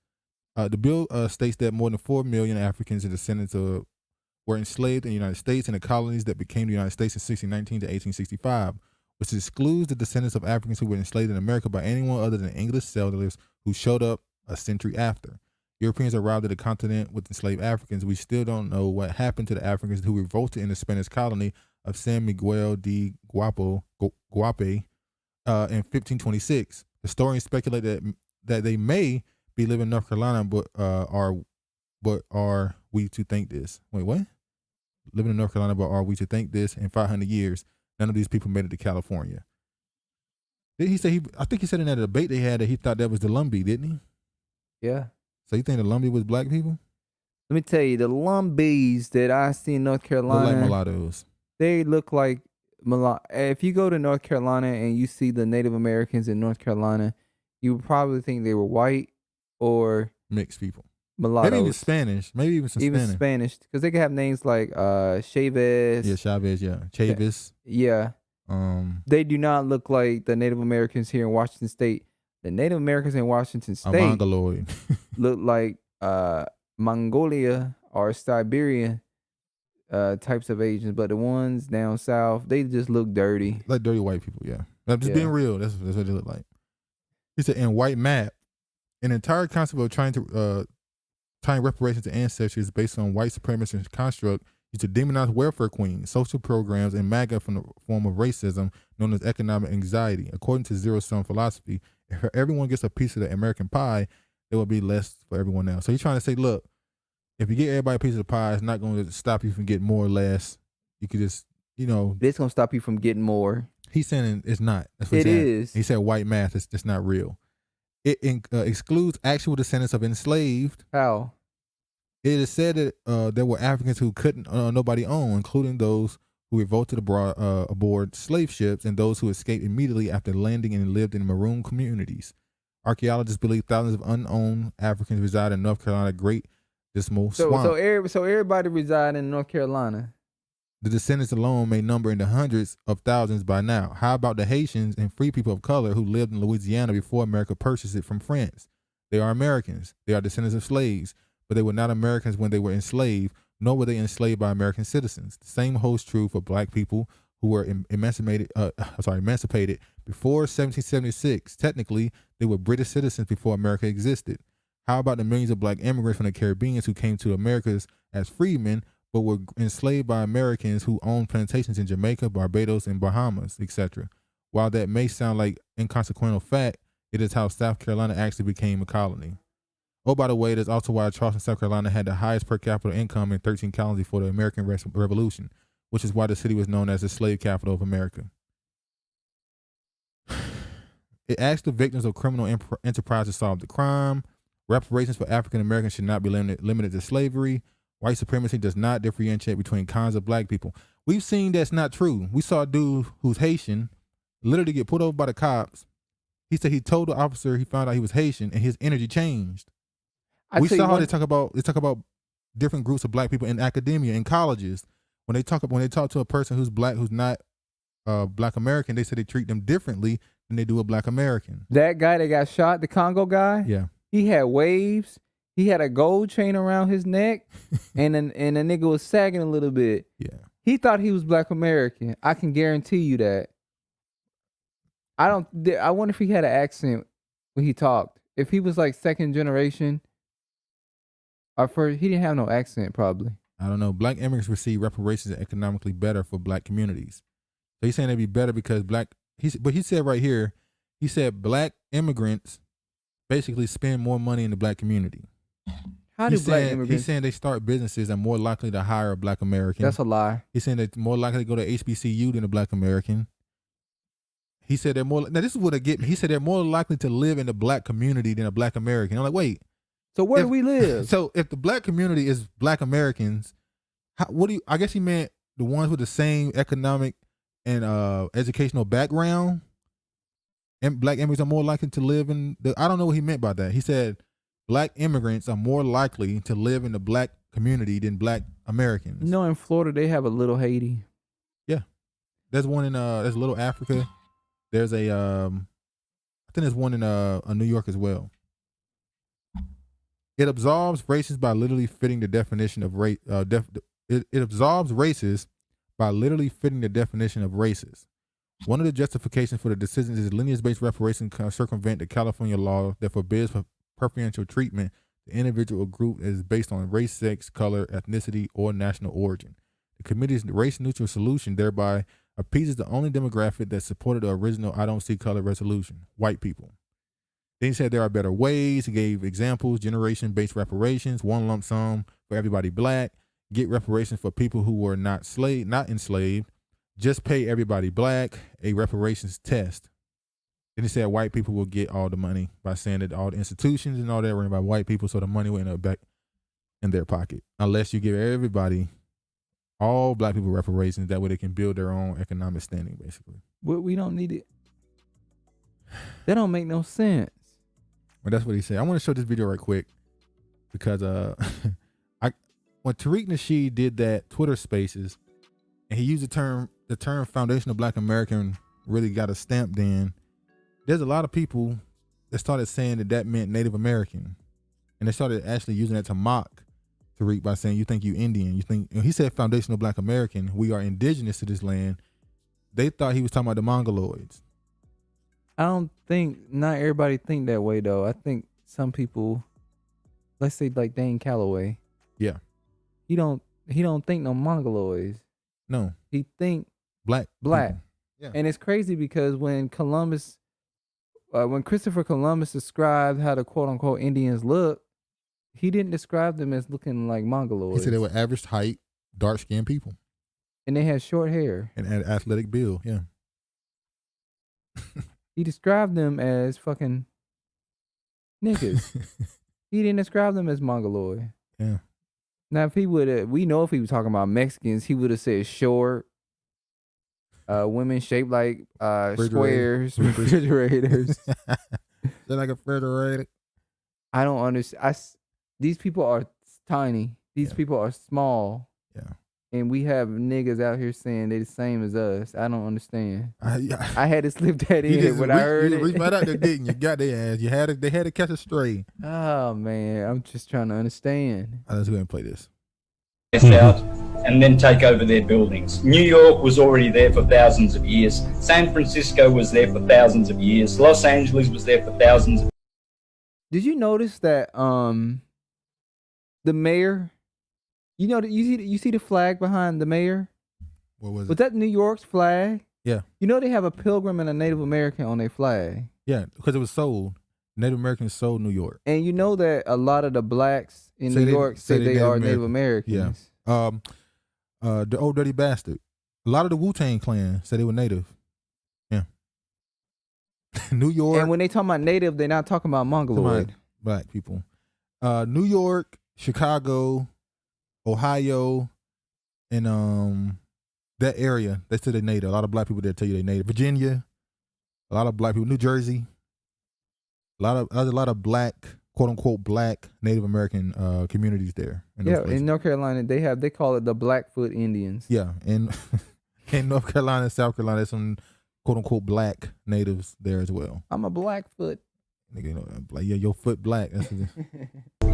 The bill states that more than 4 million Africans and descendants were enslaved in the United States and the colonies that became the United States in 1619 to 1865, which excludes the descendants of Africans who were enslaved in America by anyone other than English settlers who showed up a century after. Europeans arrived at the continent with enslaved Africans. We still don't know what happened to the Africans who revolted in the Spanish colony of San Miguel de Guape in 1526. Historians speculate that they may be living in North Carolina, but are we to think this? Wait, what? Living in North Carolina, but are we to think this? In 500 years, none of these people made it to California. Did he say I think he said in that debate they had that he thought that was the Lumbee, didn't he? Yeah. So you think the Lumbee was black people? Let me tell you, the Lumbees that I see in North Carolina, Look like mulattoes. They look like if you go to North Carolina and you see the Native Americans in North Carolina, you would probably think they were white or mixed people. Mulattoes. Maybe even Spanish. Maybe even Spanish. Because they could have names like Chavez. Yeah, Chavez, yeah. Chavis. Yeah. They do not look like the Native Americans here in Washington State. The Native Americans in Washington State Mongoloid. look like Mongolia or Siberia types of Asians, but the ones down south, they just look dirty. Like dirty white people, yeah. I'm just being real. That's what they look like. He said, in White Map, an entire concept of tying reparations to ancestors based on white supremacist construct is to demonize welfare queens, social programs, and MAGA from the form of racism known as economic anxiety. According to zero-sum philosophy, if everyone gets a piece of the American pie, there will be less for everyone else. So he's trying to say, look, if you get everybody a piece of the pie, it's not going to stop you from getting more or less. You could just, it's going to stop you from getting more. He's saying it's not. That's what it is. He said white math is just not real. It excludes actual descendants of enslaved. How? It is said that there were Africans who couldn't nobody own, including those who revolted aboard slave ships and those who escaped immediately after landing and lived in maroon communities. Archaeologists believe thousands of unowned Africans reside in North Carolina Great Dismal Swamp. So everybody reside in North Carolina. The descendants alone may number in the hundreds of thousands by now. How about the Haitians and free people of color who lived in Louisiana before America purchased it from France? They are Americans. They are descendants of slaves, but they were not Americans when they were enslaved, nor were they enslaved by American citizens. The same holds true for black people who were emancipated before 1776. Technically, they were British citizens before America existed. How about the millions of black immigrants from the Caribbean who came to Americas as freedmen, but were enslaved by Americans who owned plantations in Jamaica, Barbados, and Bahamas, etc. While that may sound like inconsequential fact, it is how South Carolina actually became a colony. Oh, by the way, that's also why Charleston, South Carolina had the highest per capita income in 13 colonies before the American Revolution, which is why the city was known as the slave capital of America. It asked the victims of criminal enterprise to solve the crime. Reparations for African Americans should not be limited to slavery. White supremacy does not differentiate between kinds of black people. We've seen that's not true. We saw a dude who's Haitian literally get pulled over by the cops. He said he told the officer he found out he was Haitian and his energy changed. We saw how they talk about different groups of black people in academia, in colleges. When they talk to a person who's black, who's not black American, they say they treat them differently than they do a black American. That guy that got shot, the Congo guy, yeah, he had waves. He had a gold chain around his neck, and the nigga was sagging a little bit. Yeah, he thought he was black American. I can guarantee you that. I wonder if he had an accent when he talked. If he was like second generation, or first, he didn't have no accent probably. I don't know. Black immigrants receive reparations economically better for black communities. So he's saying they'd be better because but he said right here, he said black immigrants basically spend more money in the black community. How do black immigrants? He's saying they start businesses and more likely to hire a black American. That's a lie. He's saying they're more likely to go to HBCU than a black American. He said they're more. Now this is what I get. He said they're more likely to live in the black community than a black American. I'm like, wait. So where do we live? So if the black community is black Americans, I guess he meant the ones with the same economic and educational background. And black immigrants are more likely to live in I don't know what he meant by that. He said black immigrants are more likely to live in the black community than black Americans. You know, in Florida they have a Little Haiti. Yeah, there's one in there's Little Africa. There's a I think there's one in New York as well. It absolves races by literally fitting the definition of race. It absolves races by literally fitting the definition of races. One of the justifications for the decisions is lineage-based reparations can circumvent the California law that forbids preferential treatment to individual group that is based on race, sex, color, ethnicity, or national origin. The committee's race-neutral solution thereby appeases the only demographic that supported the original I don't see color resolution, white people. Then he said there are better ways. He gave examples, generation-based reparations, one lump sum for everybody black, get reparations for people who were not enslaved, just pay everybody black, a reparations test. Then he said white people will get all the money by saying that all the institutions and all that were run by white people, so the money will end up back in their pocket. Unless you give everybody, all black people, reparations, that way they can build their own economic standing, basically. But we don't need it. That don't make no sense. Well, that's what he said. I want to show this video right quick because when Tariq Nasheed did that Twitter Spaces, and he used the term foundational Black American really got us stamped in. There's a lot of people that started saying that meant Native American, and they started actually using that to mock Tariq by saying, "You think you Indian? You think?" He said foundational Black American. We are indigenous to this land. They thought he was talking about the Mongoloids. I don't think not everybody think that way though. I think some people, let's say like Dane Calloway. Yeah. He don't think no Mongoloids. No. He think black. Yeah. And it's crazy because when Christopher Columbus described how the quote unquote Indians look, he didn't describe them as looking like Mongoloids. He said they were average height, dark skinned people. And they had short hair. And had athletic build, yeah. He described them as fucking niggas. He didn't describe them as Mongoloid. Yeah. Now, if he would have, we know if he was talking about Mexicans, he would have said short, women shaped like squares, refrigerators. They're like a refrigerator. I don't understand. These people are tiny. These people are small. Yeah. And we have niggas out here saying they're the same as us. I don't understand. I had to slip that in when I heard it. You reached right out there, didn't you? Got their ass. They had to catch a stray. Oh, man. I'm just trying to understand. Let's go ahead and play this. Out and then take over their buildings. New York was already there for thousands of years. San Francisco was there for thousands of years. Los Angeles was there for thousands of years. Did you notice that the mayor, you see the flag behind the mayor? What was it? Was that New York's flag? Yeah. You know they have a pilgrim and a Native American on their flag. Yeah, because it was sold. Native Americans sold New York. And you know that a lot of the blacks in New York say they are Native Americans. Yeah. The Old Dirty Bastard. A lot of the Wu-Tang Clan said they were Native. Yeah. New York. And when they talk about Native, they're not talking about Mongoloid. Black people. New York, Chicago, Ohio, and that area, they said they're Native. A lot of black people there tell you they're Native. Virginia, a lot of black people. New Jersey, a lot of black, quote unquote, black Native American communities there. In North Carolina, they call it the Blackfoot Indians. Yeah, and in North Carolina and South Carolina, there's some quote unquote black natives there as well. I'm a Blackfoot. Nigga, like, yeah, your foot black. That's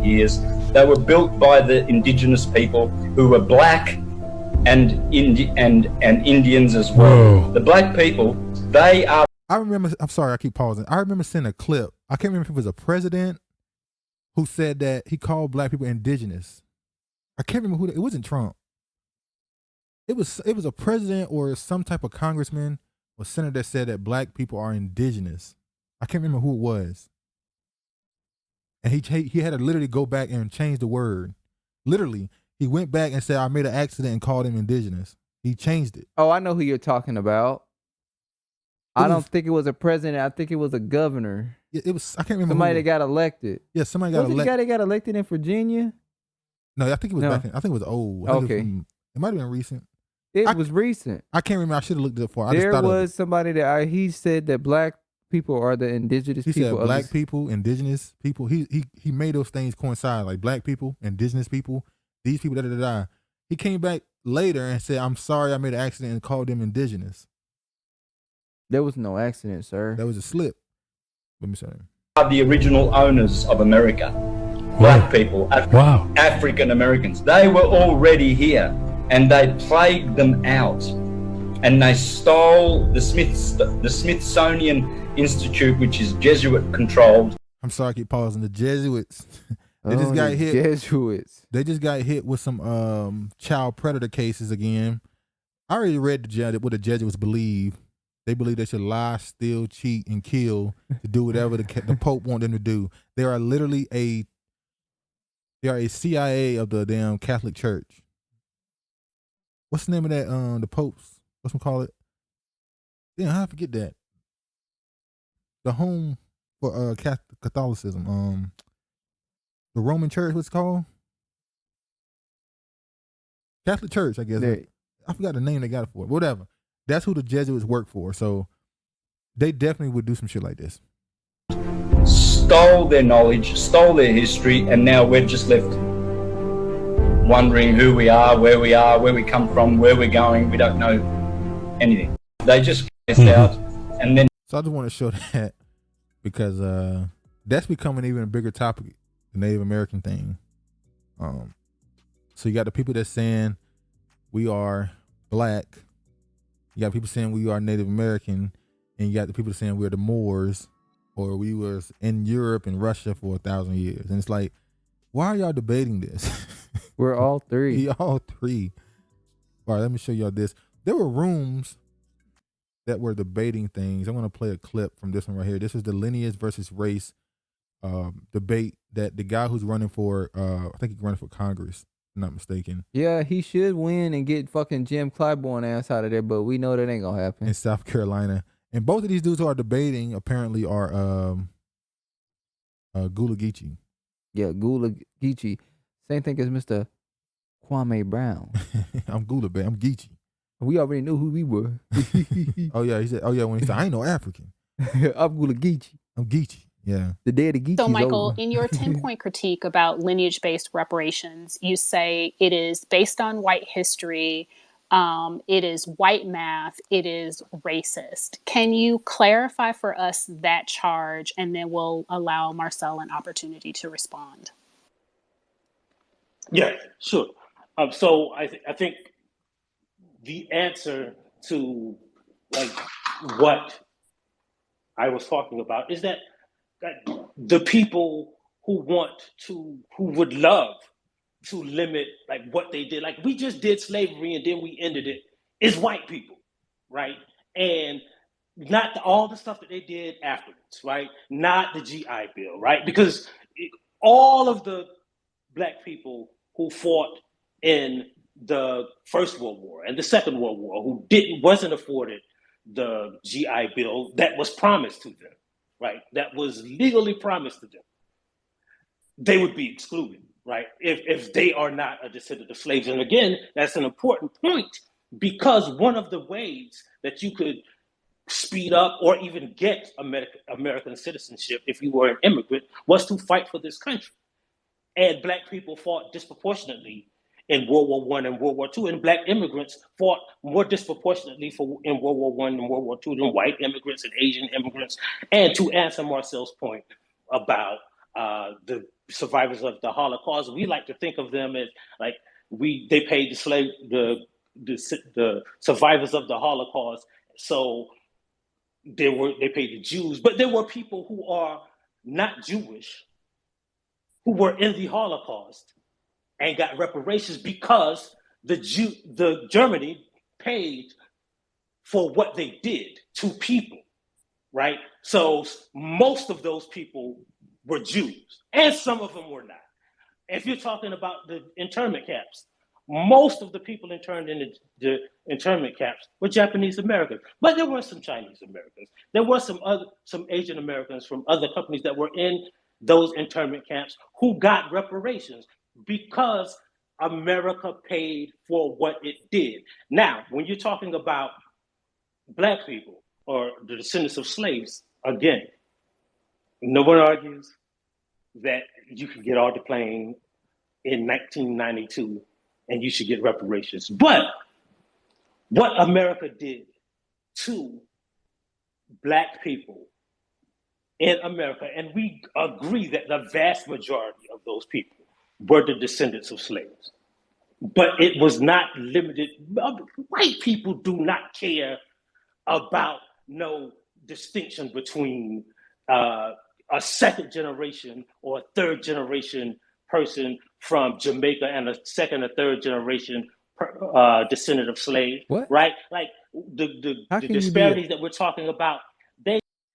years. They were built by the indigenous people who were black and Indians as well. Whoa. The black people, they are. I remember. I'm sorry, I keep pausing. I remember seeing a clip. I can't remember if it was a president who said that he called black people indigenous. I can't remember who. It wasn't Trump. It was a president or some type of congressman or senator that said that black people are indigenous. I can't remember who it was. And he had to literally go back and change the word. Literally, he went back and said, "I made an accident," and called him indigenous. He changed it. Oh, I know who you're talking about. I don't think it was a president. I think it was a governor. It was. I can't remember. Somebody that got elected. Yeah, somebody got elected. Was it the guy that got elected in Virginia? No, I think it was back. I think it was old. Okay, it might have been recent. It was recent. I can't remember. I should have looked it up for. There was somebody that he said that black people are the indigenous people. He said black people, indigenous people. He made those things coincide, like black people, indigenous people, these people, da da da. He came back later and said, "I'm sorry, I made an accident," and called them indigenous. There was no accident, sir. That was a slip. Let me say. Are the original owners of America. Black people, African Americans. They were already here, and they plagued them out, and they stole the Smithsonian Institute, which is Jesuit controlled. I'm sorry, I keep pausing. The Jesuits, They just got hit. Jesuits. They just got hit with some child predator cases again. I already read what the Jesuits believe. They believe they should lie, steal, cheat, and kill to do whatever the Pope want them to do. They are literally a CIA of the damn Catholic Church. What's the name of that? The popes. What's them call it? Damn, I forget that. The home for Catholicism. The Roman Church. What's it called? Catholic Church, I guess. I forgot the name they got it for. Whatever. That's who the Jesuits work for. So they definitely would do some shit like this. Stole their knowledge, stole their history, and now we're just left wondering who we are, where we come from, where we're going. We don't know anything. They just get us out, and then. So I just want to show that because that's becoming even a bigger topic, the Native American thing. So you got the people that's saying we are black. You got people saying we are Native American, and you got the people saying we're the Moors, or we was in Europe and Russia for 1,000 years. And it's like, why are y'all debating this? We're all three. All three. All right, let me show y'all this. There were rooms that were debating things. I'm going to play a clip from this one right here. This is the lineage versus race debate that the guy who's running for, I think he's running for Congress, if I'm not mistaken. Yeah, he should win and get fucking Jim Clyburn ass out of there, but we know that ain't going to happen. In South Carolina. And both of these dudes who are debating apparently are Gula Geechee. Yeah, Gula Geechee. Same thing as Mr. Kwame Brown. I'm Gula, man. I'm Geechee. We already knew who we were. Oh, yeah. He said, when he said, I ain't no African. I'm Gula Geechee. I'm Geechee. Yeah. The day of the Geechee. So, Michael, in your 10-point critique about lineage-based reparations, you say it is based on white history, it is white math, it is racist. Can you clarify for us that charge, and then we'll allow Marcel an opportunity to respond? Yeah, sure. So I think the answer to what I was talking about is that the people who would love to limit what they did, we just did slavery and then we ended it, is white people, right? And not all the stuff that they did afterwards, right? Not the GI Bill, right? Because all of the Black people who fought in the First World War and the Second World War, who wasn't afforded the GI Bill that was promised to them, right? That was legally promised to them, they would be excluded, right? If they are not a descendant of slaves. And again, that's an important point, because one of the ways that you could speed up or even get American citizenship if you were an immigrant was to fight for this country. And Black people fought disproportionately in World War I and World War II, and Black immigrants fought more disproportionately in World War I and World War II than white immigrants and Asian immigrants. And to answer Marcel's point about the survivors of the Holocaust, we like to think of them as they paid the survivors of the Holocaust, so they paid the Jews, but there were people who are not Jewish who were in the Holocaust and got reparations because the Germany paid for what they did to people, right? So most of those people were Jews, and some of them were not. If you're talking about the internment camps, most of the people interned in the internment camps were Japanese Americans, but there were some Chinese Americans. There were some Asian Americans from other companies that were in those internment camps who got reparations because America paid for what it did. Now, when you're talking about Black people or the descendants of slaves, again, no one argues that you could get off the plane in 1992 and you should get reparations. But what America did to Black people in America, and we agree that the vast majority of those people were the descendants of slaves, but it was not limited. White people do not care about no distinction between a second generation or a third generation person from Jamaica and a second or third generation descendant of slaves. What? Right? Like the disparities that we're talking about.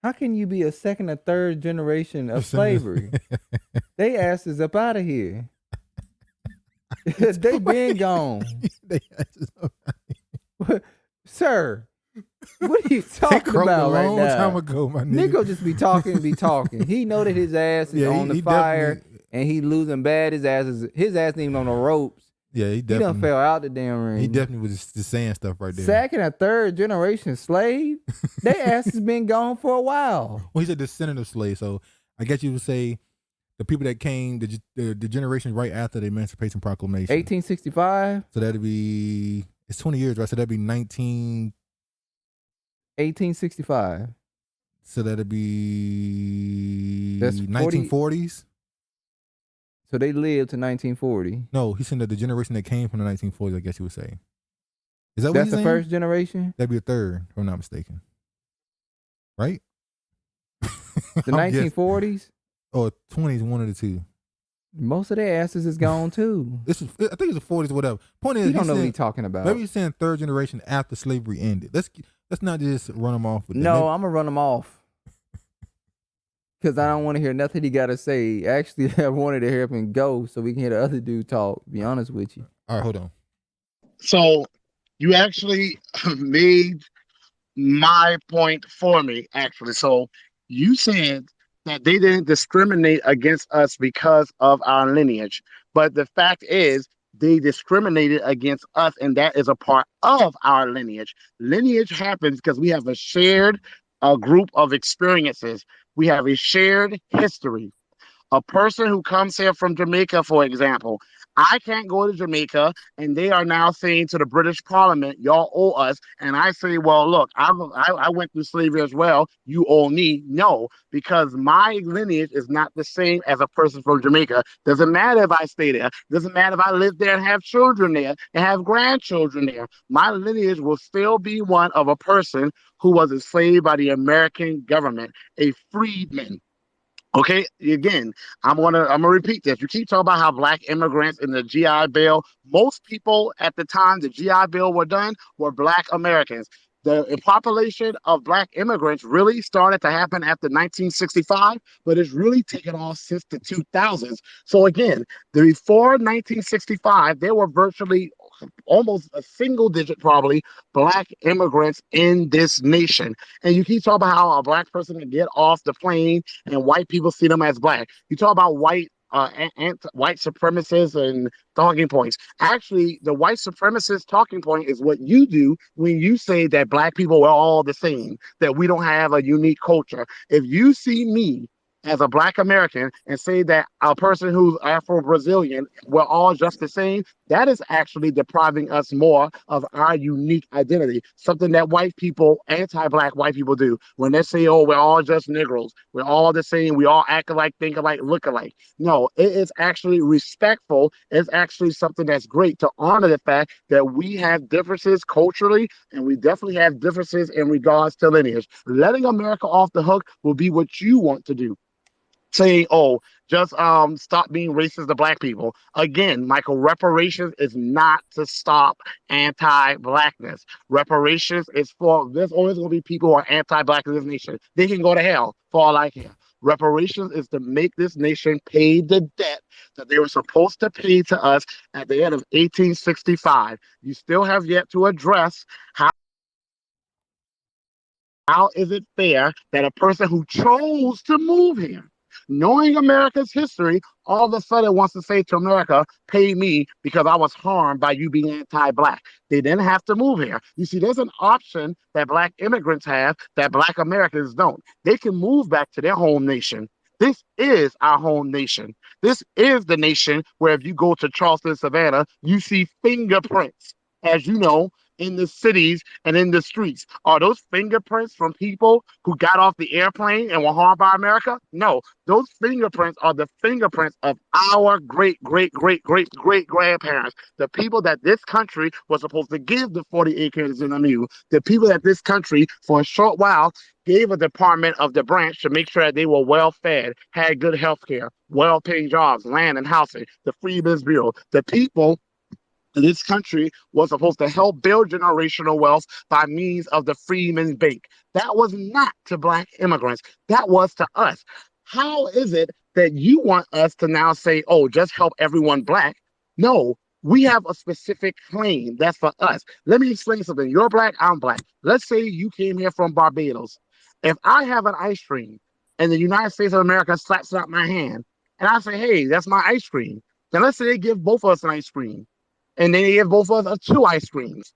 How can you be a second or third generation of slavery? They asses up out of here. They been gone. Sir, what are you talking about right now? Time ago, my nigga. Nigga just be talking. He know that his ass is on the fire and he losing bad. His ass ain't even on the ropes. Yeah, he done definitely fell out the damn ring. He definitely was just saying stuff right there. Second or third generation slave? They ass has been gone for a while. Well, he's a descendant of slaves, so I guess you would say the people that came, the generation right after the Emancipation Proclamation. 1865? So that'd be, it's 20 years, right? So that'd be 1865. So that'd be That's 1940s? So they lived to 1940. No, he's saying that the generation that came from the 1940s, I guess you would say. Is that what That's he's the saying? first generation? That'd be a third, if I'm not mistaken. Right? The 1940s? Or 20s, one of the two. Most of their asses is gone too. I think it's the 40s or whatever. Point is, You don't know what he's talking about. Maybe he's saying third generation after slavery ended. Let's not just run them off with that. No, I'm going to run them off. Because I don't want to hear nothing he got to say. Actually, I wanted to hear him go so we can hear the other dude talk, to be honest with you. All right, hold on. So you actually made my point for me, actually. So you said that they didn't discriminate against us because of our lineage. But the fact is, they discriminated against us, and that is a part of our lineage. Lineage happens because we have a shared group of experiences. We have a shared history. A person who comes here from Jamaica, for example, I can't go to Jamaica and they are now saying to the British Parliament, y'all owe us. And I say, well, look, I went through slavery as well. You owe me. No, because my lineage is not the same as a person from Jamaica. Doesn't matter if I stay there. Doesn't matter if I live there and have children there and have grandchildren there. My lineage will still be one of a person who was enslaved by the American government, a freedman. Okay, again, I'm gonna repeat this. You keep talking about how black immigrants in the GI Bill. Most people at the time the GI Bill were done were black Americans. The population of black immigrants really started to happen after 1965, but it's really taken off since the 2000s. So again, before 1965, there were virtually almost a single digit, probably, black immigrants in this nation. And you keep talking about how a black person can get off the plane and white people see them as black. You talk about white supremacists and talking points. Actually, the white supremacist talking point is what you do when you say that black people are all the same, that we don't have a unique culture. If you see me as a black American and say that a person who's Afro-Brazilian, we're all just the same, that is actually depriving us more of our unique identity. Something that white people, anti-black white people do when they say, oh, we're all just Negroes. We're all the same. We all act alike, think alike, look alike. No, it is actually respectful. It's actually something that's great to honor the fact that we have differences culturally, and we definitely have differences in regards to lineage. Letting America off the hook will be what you want to do. Saying, oh, just stop being racist to black people. Again, Michael, reparations is not to stop anti-blackness. Reparations is for, there's always going to be people who are anti-black in this nation. They can go to hell for all I care. Reparations is to make this nation pay the debt that they were supposed to pay to us at the end of 1865. You still have yet to address how is it fair that a person who chose to move here, knowing America's history, all of a sudden wants to say to America, pay me because I was harmed by you being anti-black. They didn't have to move here. You see, there's an option that black immigrants have that black Americans don't. They can move back to their home nation. This is our home nation. This is the nation where if you go to Charleston, Savannah, you see fingerprints. As you know, in the cities and in the streets. Are those fingerprints from people who got off the airplane and were harmed by America? No, those fingerprints are the fingerprints of our great, great, great, great, great grandparents, the people that this country was supposed to give the 40 acres in a mule, the people that this country, for a short while, gave a department of the branch to make sure that they were well fed, had good health care, well paying jobs, land and housing, the Freedmen's Bureau, the people this country was supposed to help build generational wealth by means of the Freedmen's Bank. That was not to Black immigrants. That was to us. How is it that you want us to now say, oh, just help everyone Black? No, we have a specific claim that's for us. Let me explain something. You're Black, I'm Black. Let's say you came here from Barbados. If I have an ice cream and the United States of America slaps it out my hand, and I say, hey, that's my ice cream, then let's say they give both of us an ice cream. And then they give both of us 2 ice creams.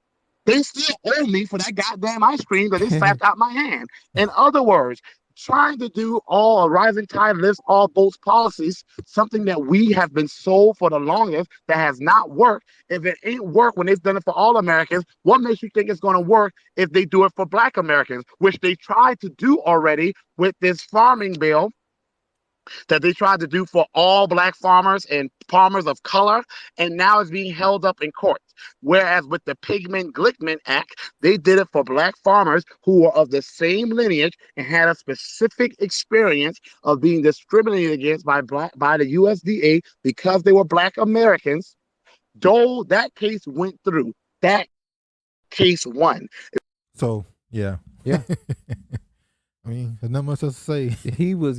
They still owe me for that goddamn ice cream that they slapped out my hand. In other words, trying to do all a rising tide lifts all boats policies, something that we have been sold for the longest that has not worked. If it ain't work when they've done it for all Americans, what makes you think it's going to work if they do it for Black Americans, which they tried to do already with this farming bill that they tried to do for all Black farmers and farmers of color, and now it's being held up in court. Whereas with the Pigment-Glickman Act, they did it for Black farmers who were of the same lineage and had a specific experience of being discriminated against by the USDA because they were Black Americans. Though that case went through, that case won. So, yeah. Yeah. I mean, there's not much else to say. He was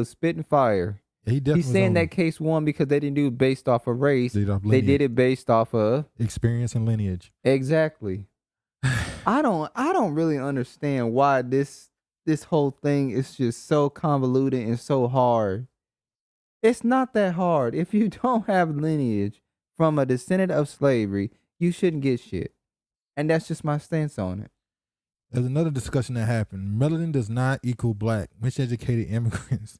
spitting fire. He definitely He's saying that case won because they didn't do it based off of race. They did it based off of experience and lineage. Exactly. I don't really understand why this whole thing is just so convoluted and so hard. It's not that hard. If you don't have lineage from a descendant of slavery, you shouldn't get shit. And that's just my stance on it. There's another discussion that happened. Melanin does not equal Black. Miseducated immigrants.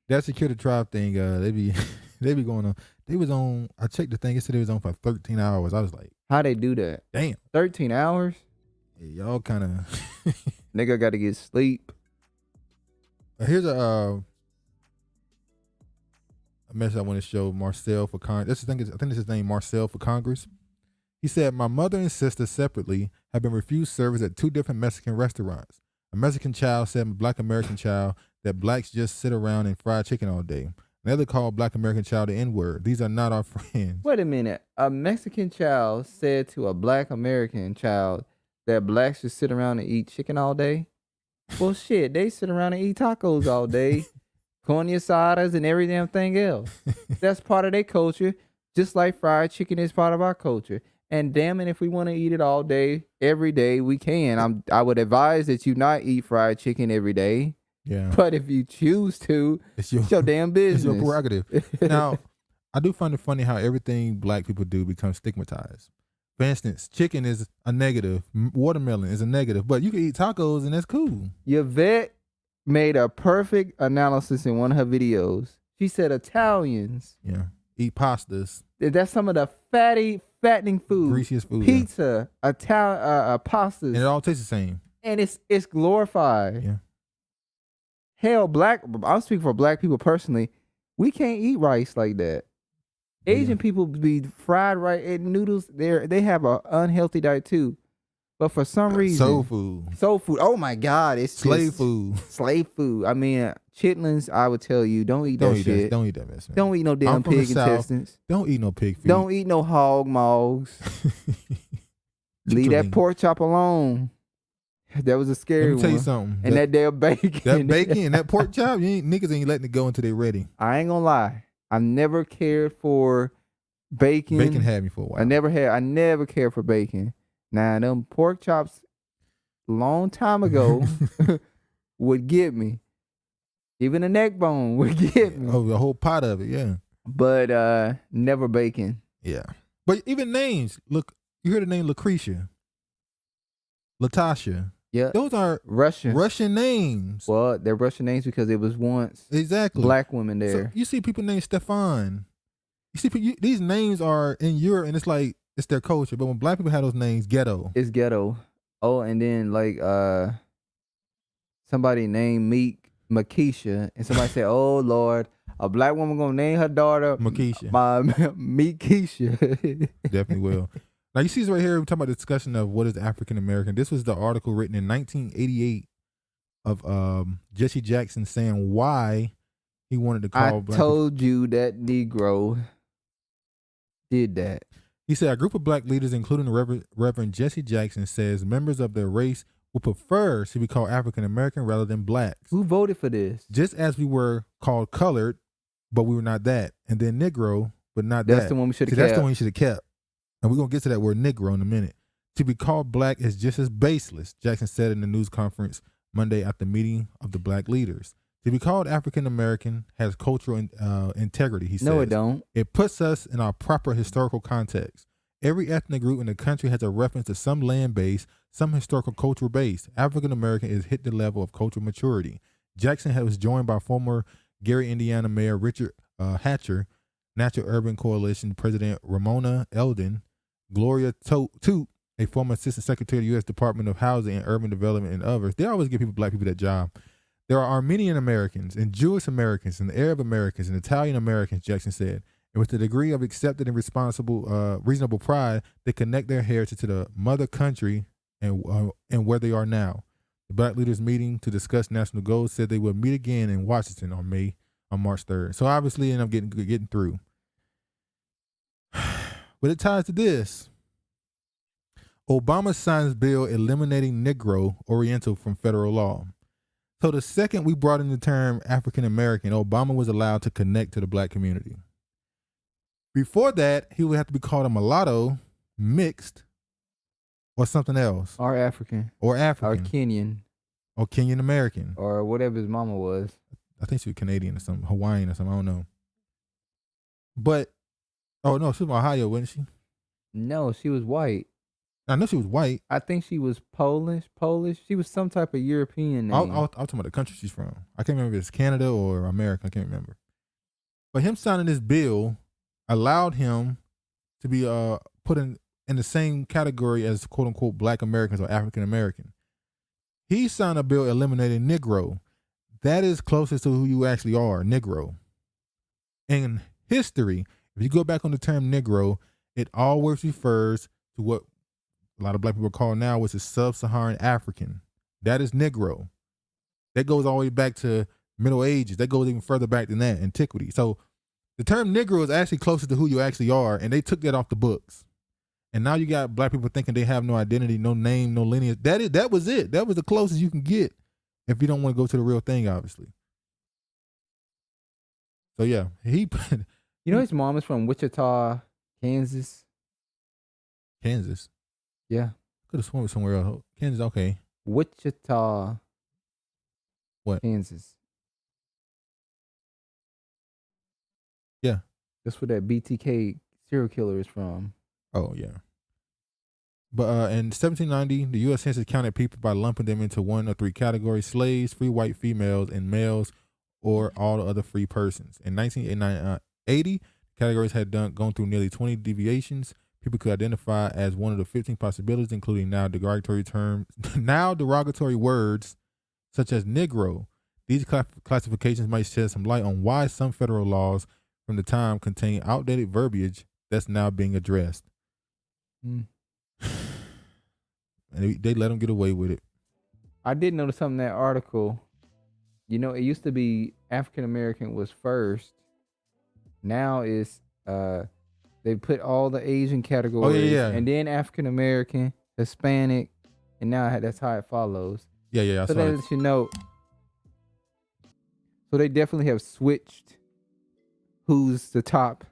That security tribe thing, they be going on. They was on, I checked the thing, it said it was on for 13 hours. I was like, how they do that? Damn. 13 hours? Yeah, y'all kind of. Nigga got to get sleep. Here's a message I want to show Marcel for Congress. I think this is his name, Marcel for Congress. He said, my mother and sister separately have been refused service at 2 different Mexican restaurants. A Mexican child said, a Black American child, that Blacks just sit around and fry chicken all day. Another called Black American child the N-word. These are not our friends. Wait a minute. A Mexican child said to a Black American child that Blacks should sit around and eat chicken all day? Well, shit, they sit around and eat tacos all day, carne asadas and every damn thing else. That's part of their culture, just like fried chicken is part of our culture. And damn it, if we want to eat it all day, every day, we can. I would advise that you not eat fried chicken every day. Yeah. But if you choose to, it's your damn business. It's your prerogative. Now, I do find it funny how everything Black people do becomes stigmatized. For instance, chicken is a negative. Watermelon is a negative. But you can eat tacos and that's cool. Yvette made a perfect analysis in one of her videos. She said Italians eat pastas. That's some of the fattening food. Greasiest food. Pizza, pastas. And it all tastes the same. And it's glorified. Yeah. Hell, I'm speaking for Black people personally. We can't eat rice like that. Asian people be fried rice and noodles. They have an unhealthy diet too. But for some reason, soul food. Oh my God, it's slave food. Slave food. I mean, chitlins. I would tell you, don't eat that shit. Don't eat that mess, man. Don't eat no damn pig intestines. Don't eat no pig feet. Don't eat no hog maws. Leave that pork chop alone. That was a scary one. Let me tell you something. And that damn bacon. That bacon and that pork chop, niggas ain't letting it go until they ready. I ain't gonna lie. I never cared for bacon. Bacon had me for a while. I never cared for bacon. Now them pork chops long time ago would get me. Even a neck bone would get me. Oh, the whole pot of it, yeah. But never bacon. Yeah. But even names, look, you hear the name Lucretia, Latasha. Yeah. Those are Russian names. Well, they're Russian names because it was once Black women there. So you see people named Stefan. You see these names are in Europe, and it's like It's their culture. But when black people have those names, ghetto. It's ghetto. Oh, and then like somebody named Makisha, and somebody said, "Oh Lord, a black woman gonna name her daughter Makisha. Meekisha." Definitely will. Now you see this right here. We're talking about the discussion of what is African American. This was the article written in 1988 of Jesse Jackson saying why he wanted to call. I told you that Negro did that. He said a group of black leaders, including the Reverend Jesse Jackson, says members of their race would prefer to be called African American rather than blacks. Who voted for this? Just as we were called colored, but we were not that, and then Negro, but not that. That's the one we should have kept. That's the one you should have kept. And we're gonna get to that word Negro in a minute. To be called black is just as baseless, Jackson said in the news conference Monday at the meeting of the black leaders. To be called African American has cultural integrity, he says. No, it don't. It puts us in our proper historical context. Every ethnic group in the country has a reference to some land base, some historical cultural base. African American is hit the level of cultural maturity. Jackson was joined by former Gary, Indiana Mayor Richard Hatcher, Natural Urban Coalition President Ramona Eldon, Gloria Toot, a former Assistant Secretary of the U.S. Department of Housing and Urban Development, and others. They always give black people that job. There are Armenian Americans and Jewish Americans and Arab Americans and Italian Americans, Jackson said. And with the degree of accepted and reasonable pride, they connect their heritage to the mother country and where they are now. The black leaders meeting to discuss national goals said they will meet again in Washington on March 3rd. So obviously, end up getting through. But it ties to this. Obama signs bill eliminating Negro Oriental from federal law. So the second we brought in the term African American, Obama was allowed to connect to the black community. Before that, he would have to be called a mulatto, mixed, or something else. Or African. Or African. Or Kenyan. Or Kenyan American. Or whatever his mama was. I think she was Canadian or something, Hawaiian or something, I don't know. But, oh no, she was from Ohio, wasn't she? No, she was white. I know she was white. I think she was Polish. She was some type of European name. I'll talk about the country she's from. I can't remember if it's Canada or America. I can't remember. But him signing this bill allowed him to be put in the same category as quote unquote black Americans or African American. He signed a bill eliminating Negro. That is closest to who you actually are, Negro. In history, if you go back on the term Negro, it always refers to what a lot of black people call now, which is sub-Saharan African. That is Negro. That goes all the way back to Middle Ages. That goes even further back than that, antiquity. So the term Negro is actually closer to who you actually are, and they took that off the books. And now you got black people thinking they have no identity, no name, no lineage. That was it. That was the closest you can get if you don't want to go to the real thing, obviously. So yeah, you know his mom is from Wichita, Kansas. Kansas? Yeah. Could have sworn it was somewhere else. Kansas, okay. Wichita. What? Kansas. Yeah. That's where that BTK serial killer is from. Oh, yeah. But in 1790, the U.S. Census counted people by lumping them into one of three categories: slaves, free white females, and males, or all the other free persons. In 1980, categories had gone through nearly 20 deviations. People could identify as one of the 15 possibilities, including now derogatory words such as Negro. These classifications might shed some light on why some federal laws from the time contain outdated verbiage that's now being addressed. And they let them get away with it. I did notice something in that article. You know, it used to be African American was first. Now it's they put all the Asian categories. Oh, yeah. And then African American, Hispanic, and now that's how it follows. Yeah. So that lets you know. So they definitely have switched who's the top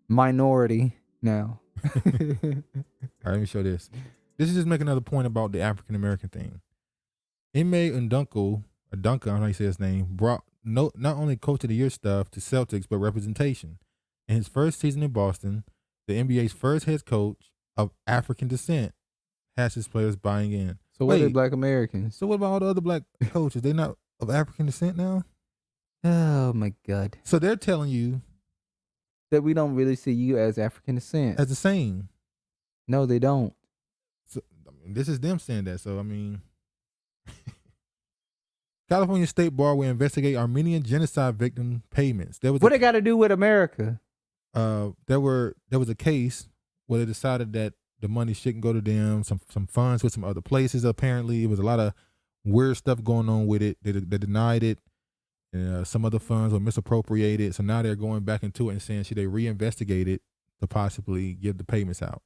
minority now. All right, let me show this. This is just making another point about the African American thing. Ime Ndunko, I don't know how you say his name, brought not only coach of the year stuff to Celtics, but representation. In his first season in Boston, the NBA's first head coach of African descent has his players buying in. So what are they black Americans? So what about all the other black coaches? They not of African descent now? Oh my God. So they're telling you that we don't really see you as African descent. As the same. No, they don't. So, I mean, this is them saying that. So I mean, California State Bar will investigate Armenian genocide victim payments. What it got to do with America? There was a case where they decided that the money shouldn't go to them. Some funds with some other places. Apparently, it was a lot of weird stuff going on with it. They denied it. Some other funds were misappropriated. So now they're going back into it and saying should they reinvestigate it to possibly give the payments out.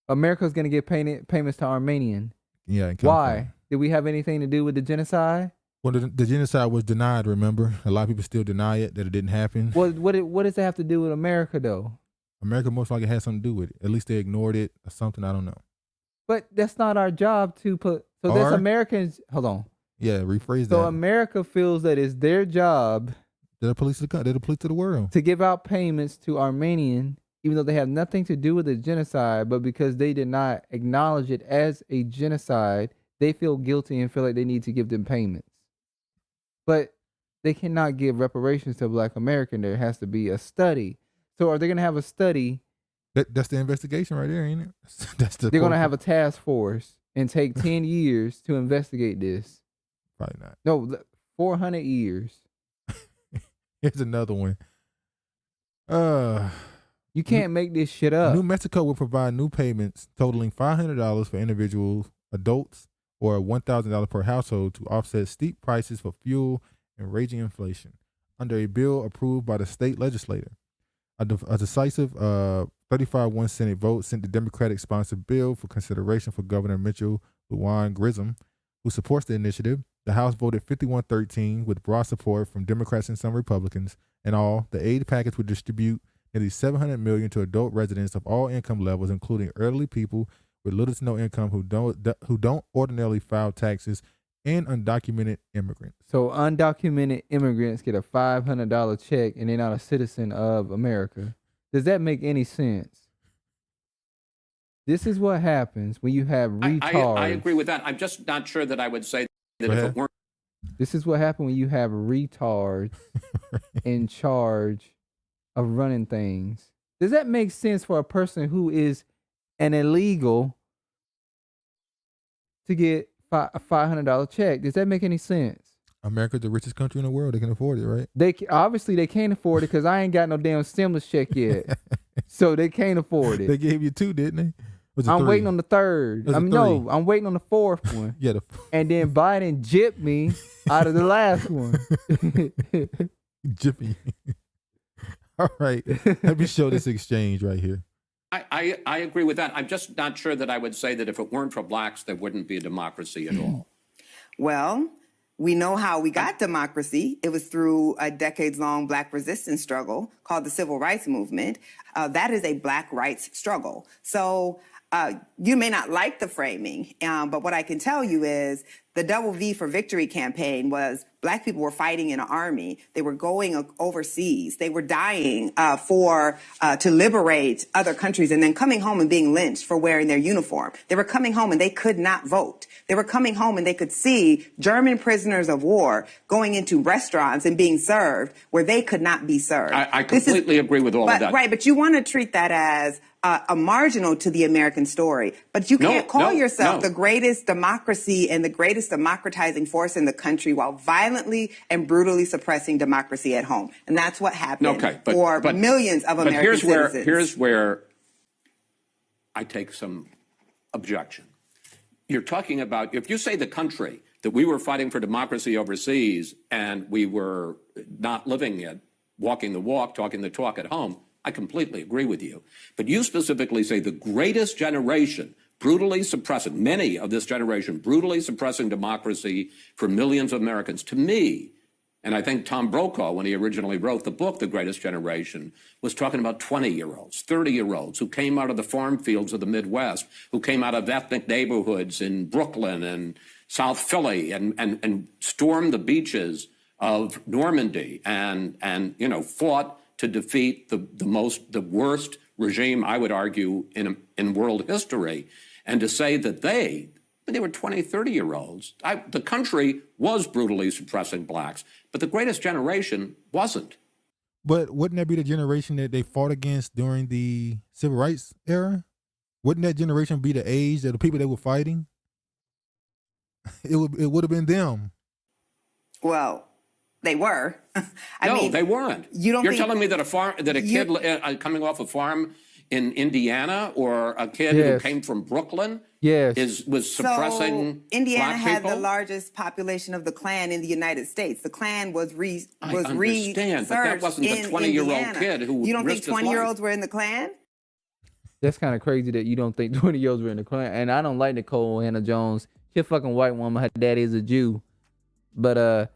America's going to give payments to Armenian. Yeah. In California. Why? Did we have anything to do with the genocide? Well, the genocide was denied, remember? A lot of people still deny it, that it didn't happen. What does that have to do with America, though? America most likely had something to do with it. At least they ignored it or something. I don't know. But that's not our job to put. So that's Americans. Hold on. Yeah, rephrase that. So America feels that it's their job. They're the police of the world. To give out payments to Armenian, even though they have nothing to do with the genocide, but because they did not acknowledge it as a genocide, they feel guilty and feel like they need to give them payments. But they cannot give reparations to Black American. There has to be a study. So are they going to have a study? That's the investigation right there, ain't it? They're going to have a task force and take 10 years to investigate this. Probably not. No, 400 years. Here's another one. You can't make this shit up. New Mexico will provide new payments totaling $500 for individuals, adults, or $1,000 per household to offset steep prices for fuel and raging inflation under a bill approved by the state legislature. A decisive 35-1 Senate vote sent the Democratic-sponsored bill for consideration for Governor Mitchell Lujan Grisham, who supports the initiative. The House voted 51-13 with broad support from Democrats and some Republicans. In all, the aid package would distribute nearly $700 million to adult residents of all income levels, including elderly people with little to no income who don't ordinarily file taxes, and undocumented immigrants. So undocumented immigrants get a $500 check and they're not a citizen of America. Does that make any sense? This is what happens when you have retards. I agree with that. I'm just not sure that I would say that if it weren't. This is what happens when you have retards in charge of running things. Does that make sense for a person who is an illegal to get a $500 check? Does that make any sense? America's the richest country in the world. They can afford it, right? They can't afford it because I ain't got no damn stimulus check yet. So they can't afford it. They gave you 2, didn't they? I'm waiting on the 3rd. No, I'm waiting on the 4th one. Yeah. And then Biden gypped me out of the last one. Gyppy. All right. Let me show this exchange right here. I agree with that. I'm just not sure that I would say that if it weren't for blacks, there wouldn't be a democracy at all. Well, we know how we got democracy. It was through a decades-long black resistance struggle called the Civil Rights Movement. That is a black rights struggle. So you may not like the framing, but what I can tell you is the Double V for Victory campaign was black people were fighting in an army. They were going overseas. They were dying to liberate other countries and then coming home and being lynched for wearing their uniform. They were coming home and they could not vote. They were coming home and they could see German prisoners of war going into restaurants and being served where they could not be served. I completely agree with all of that. Right, but you want to treat that as a marginal to the American story. But you can't call yourself the greatest democracy and the greatest democratizing force in the country while violently and brutally suppressing democracy at home. And that's what happened for millions of American citizens. Here's where I take some objection. You're talking about, if you say the country, that we were fighting for democracy overseas and we were not living it, walking the walk, talking the talk at home, I completely agree with you. But you specifically say the greatest generation brutally suppressing, many of this generation brutally suppressing democracy for millions of Americans. To me, and I think Tom Brokaw, when he originally wrote the book, The Greatest Generation, was talking about 20-year-olds, 30-year-olds who came out of the farm fields of the Midwest, who came out of ethnic neighborhoods in Brooklyn and South Philly and stormed the beaches of Normandy and fought to defeat the worst regime, I would argue, in world history. And to say that they were 20, 30-year-olds. The country was brutally suppressing blacks, but the greatest generation wasn't. But wouldn't that be the generation that they fought against during the civil rights era? Wouldn't that generation be the age of the people they were fighting? It would have been them. Well, they were. I mean, they weren't. You're telling me that a kid coming off a farm in Indiana or a kid who came from Brooklyn was suppressing so Indiana black had people? the largest population of the Klan in the United States. The Klan was I understand, but that wasn't the 20-year-old kid who You don't think risked his 20-year-olds were in the Klan? That's kind of crazy that you don't think 20-year-olds were in the Klan. And I don't like Nicole Hannah-Jones. She a fucking white woman. Her daddy is a Jew. But,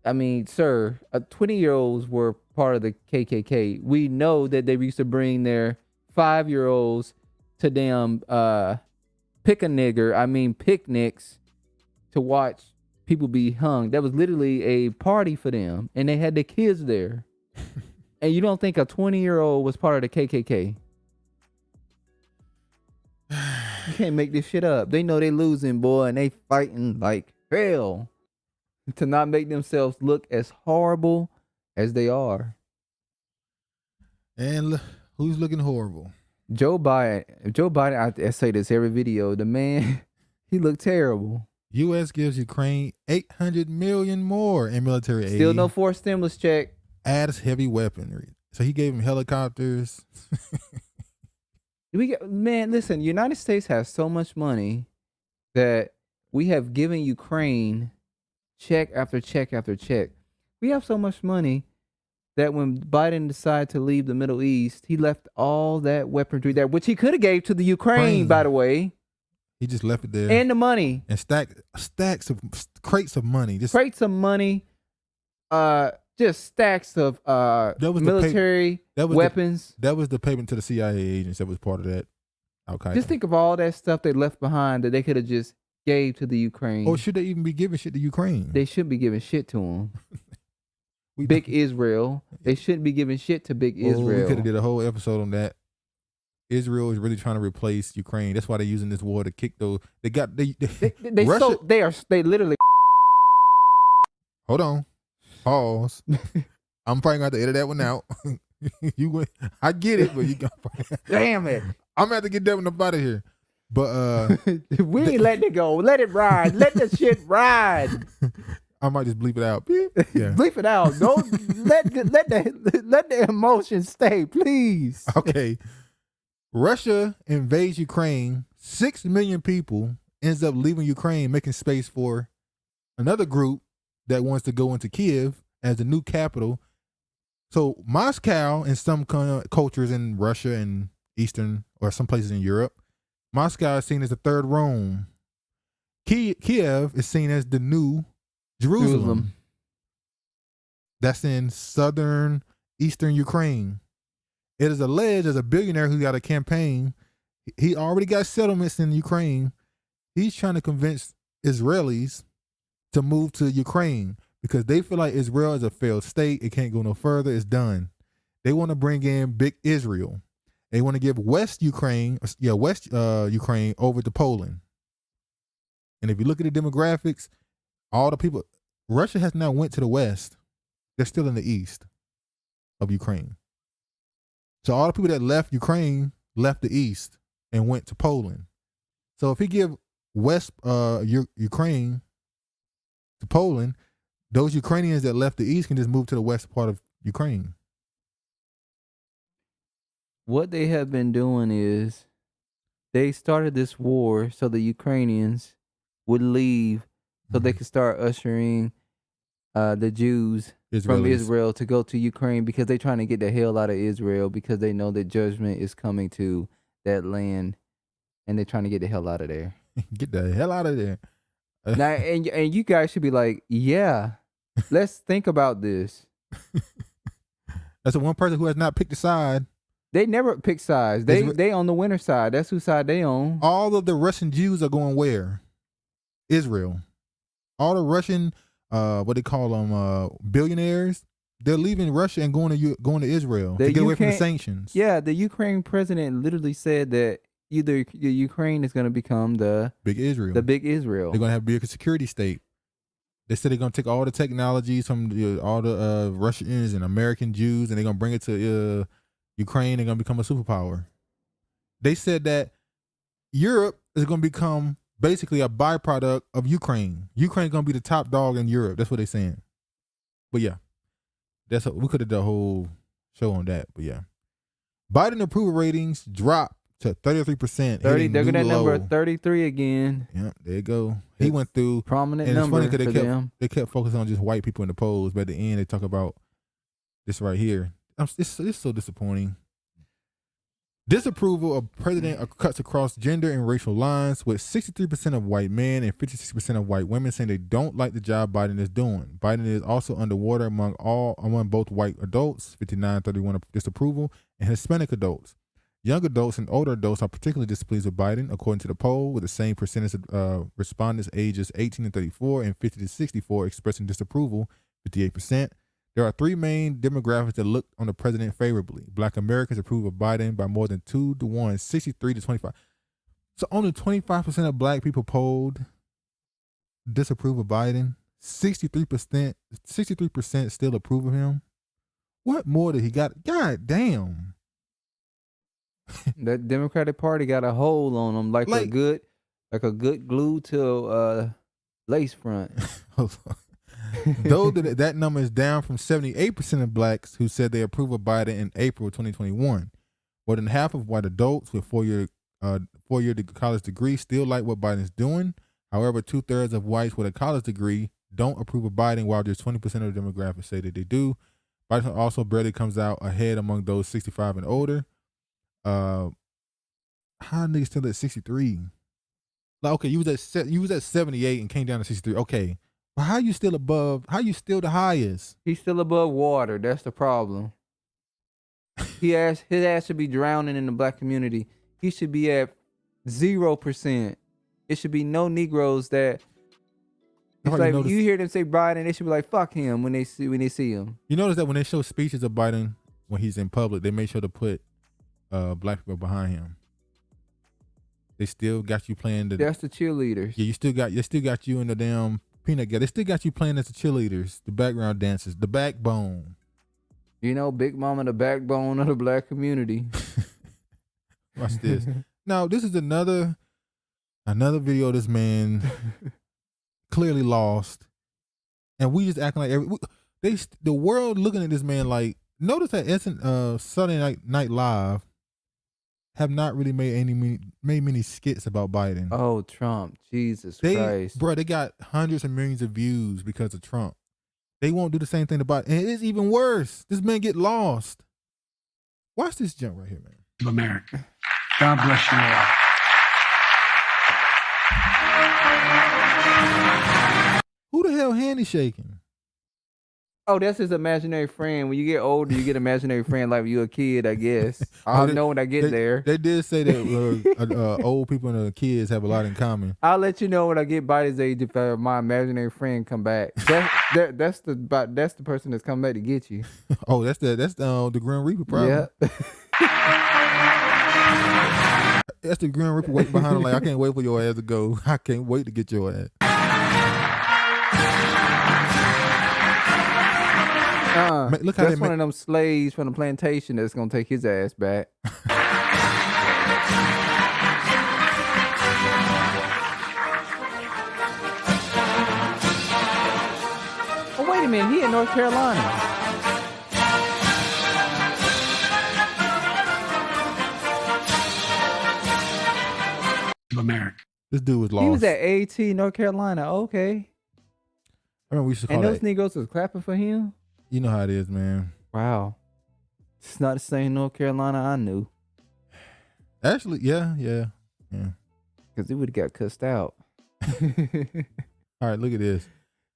I mean, sir, 20-year-olds were part of the KKK. We know that they used to bring their 5-year-olds to damn picnics to watch people be hung. That was literally a party for them. And they had their kids there. And you don't think a 20-year-old was part of the KKK? You can't make this shit up. They know they losing, boy, and they fighting like hell to not make themselves look as horrible as they are. And who's looking horrible? Joe Biden, I say this every video. The man, he looked terrible. U.S. gives Ukraine $800 million more in military aid. Still no forced stimulus check. Adds heavy weaponry. So he gave him helicopters. Man, listen, United States has so much money that we have given Ukraine check after check after check. We have so much money that when Biden decided to leave the Middle East, he left all that weaponry there, which he could have gave to the Ukraine, by the way. He just left it there. And the money. And stacks of crates of money. Crates of money. Just stacks of military weapons. That was the payment to the CIA agents that was part of that Al-Qaeda. Just think of all that stuff they left behind that they could have just gave to the Ukraine. Or should they even be giving shit to Ukraine? They should be giving shit to them. Big Israel. They shouldn't be giving shit to Big Israel. We could have did a whole episode on that. Israel is really trying to replace Ukraine. That's why they're using this war to kick those. They Russia, they literally. Hold on. Pause. I'm probably going to edit that one out. I get it, but you got. Damn it! I'm going to have to get that one up out of here. But we ain't letting it go. Let it ride. Let the shit ride. I might just bleep it out. Yeah. Bleep it out. Don't let the emotions stay, please. Okay. Russia invades Ukraine. 6 million people ends up leaving Ukraine, making space for another group that wants to go into Kiev as the new capital. So Moscow, in some cultures in Russia and Eastern or some places in Europe, Moscow is seen as the third Rome. Kiev is seen as the new Jerusalem. That's in southern Eastern Ukraine. It is alleged as a billionaire who got a campaign. He already got settlements in Ukraine. He's trying to convince Israelis to move to Ukraine because they feel like Israel is a failed state. It can't go no further. It's done. They want to bring in big Israel. They want to give West Ukraine over to Poland. And if you look at the demographics, all the people, Russia has now went to the West. They're still in the East of Ukraine. So all the people that left Ukraine left the East and went to Poland. So if he give West Ukraine to Poland, those Ukrainians that left the East can just move to the west part of Ukraine. What they have been doing is they started this war so the Ukrainians would leave so they could start ushering the Jews from Israel to go to Ukraine because they're trying to get the hell out of Israel because they know that judgment is coming to that land and they're trying to get the hell out of there. Get the hell out of there. Now, and you guys should be like, yeah, let's think about this. That's the one person who has not picked a side. They never pick sides. They on the winner side. That's whose side they on. All of the Russian Jews are going where? Israel. All the Russian, what they call them, billionaires, they're leaving Russia and going to Israel to get away from the sanctions. Yeah, the Ukraine president literally said that either Ukraine is going to become the big Israel. The big Israel. They're going to have a bigger security state. They said they're gonna take all the technologies from all the Russians and American Jews, and they're gonna bring it to Ukraine. They're gonna become a superpower. They said that Europe is gonna become basically a byproduct of Ukraine. Ukraine's gonna be the top dog in Europe. That's what they're saying. But yeah, we could have done a whole show on that. But yeah, Biden approval ratings dropped to 33%. 30. They're that number 33 again. Yeah, there you go. He went through prominent and number. It's funny because they kept focusing on just white people in the polls, but at the end they talk about this right here. It's so disappointing. Disapproval of president cuts across gender and racial lines, with 63% of white men and 56% of white women saying they don't like the job Biden is doing. Biden is also underwater among both white adults, 59-31 of disapproval, and Hispanic adults. Young adults and older adults are particularly displeased with Biden, according to the poll, with the same percentage of respondents ages 18 to 34 and 50 to 64 expressing disapproval, 58%. There are three main demographics that look on the president favorably. Black Americans approve of Biden by more than 2-1, 63 to 25. So only 25% of black people polled disapprove of Biden. 63% still approve of him. What more did he got? God damn. That Democratic Party got a hold on them like a good glue to lace front. Though that number is down from 78% of blacks who said they approve of Biden in April 2021. More than half of white adults with four-year college degree still like what Biden's doing. However, 2/3 of whites with a college degree don't approve of Biden, while just 20% of the demographics say that they do. Biden also barely comes out ahead among those 65 and older. How niggas still at 63? Like, okay, you was at 78 and came down to 63. Okay. But how you still the highest? He's still above water. That's the problem. His ass should be drowning in the black community. He should be at 0%. It should be no Negroes that. It's like you hear them say Biden, they should be like, fuck him when they see him. You notice that when they show speeches of Biden when he's in public, they make sure to put black people behind him. They still got you playing that's the cheerleaders. Yeah, they still got you in the damn peanut gallery. They still got you playing as the cheerleaders, the background dancers, the backbone. You know, Big Mama, the backbone of the black community. Watch this. Now, this is another video of this man clearly lost, and we just acting like the world looking at this man like. Notice that Saturday Night Live have not really made many skits about Biden. Oh, Trump. Jesus Christ. Bro, they got hundreds of millions of views because of Trump. They won't do the same thing to Biden. And it's even worse. This man get lost. Watch this jump right here, man. Of America. God bless you all. Who the hell hand he shaking? Oh, that's his imaginary friend. When you get older, you get imaginary friend like when you're a kid, I guess. I'll know when I get there. They did say that old people and kids have a lot in common. I'll let you know when I get Biden's age if my imaginary friend come back. That's the person that's coming back to get you. Oh, that's the Grim Reaper problem. Yeah. That's the Grim Reaper waiting behind him like, I can't wait for your ass to go. I can't wait to get your ass. Look how that's one of them slaves from the plantation that's gonna take his ass back. Oh, wait a minute, he in North Carolina. Of America. This dude was lost. He was at AT, North Carolina. Okay. I remember we used to call and those Negroes was clapping for him? You know how it is, man. Wow. It's not the same North Carolina I knew. Actually, yeah. Because it would have got cussed out. All right, look at this.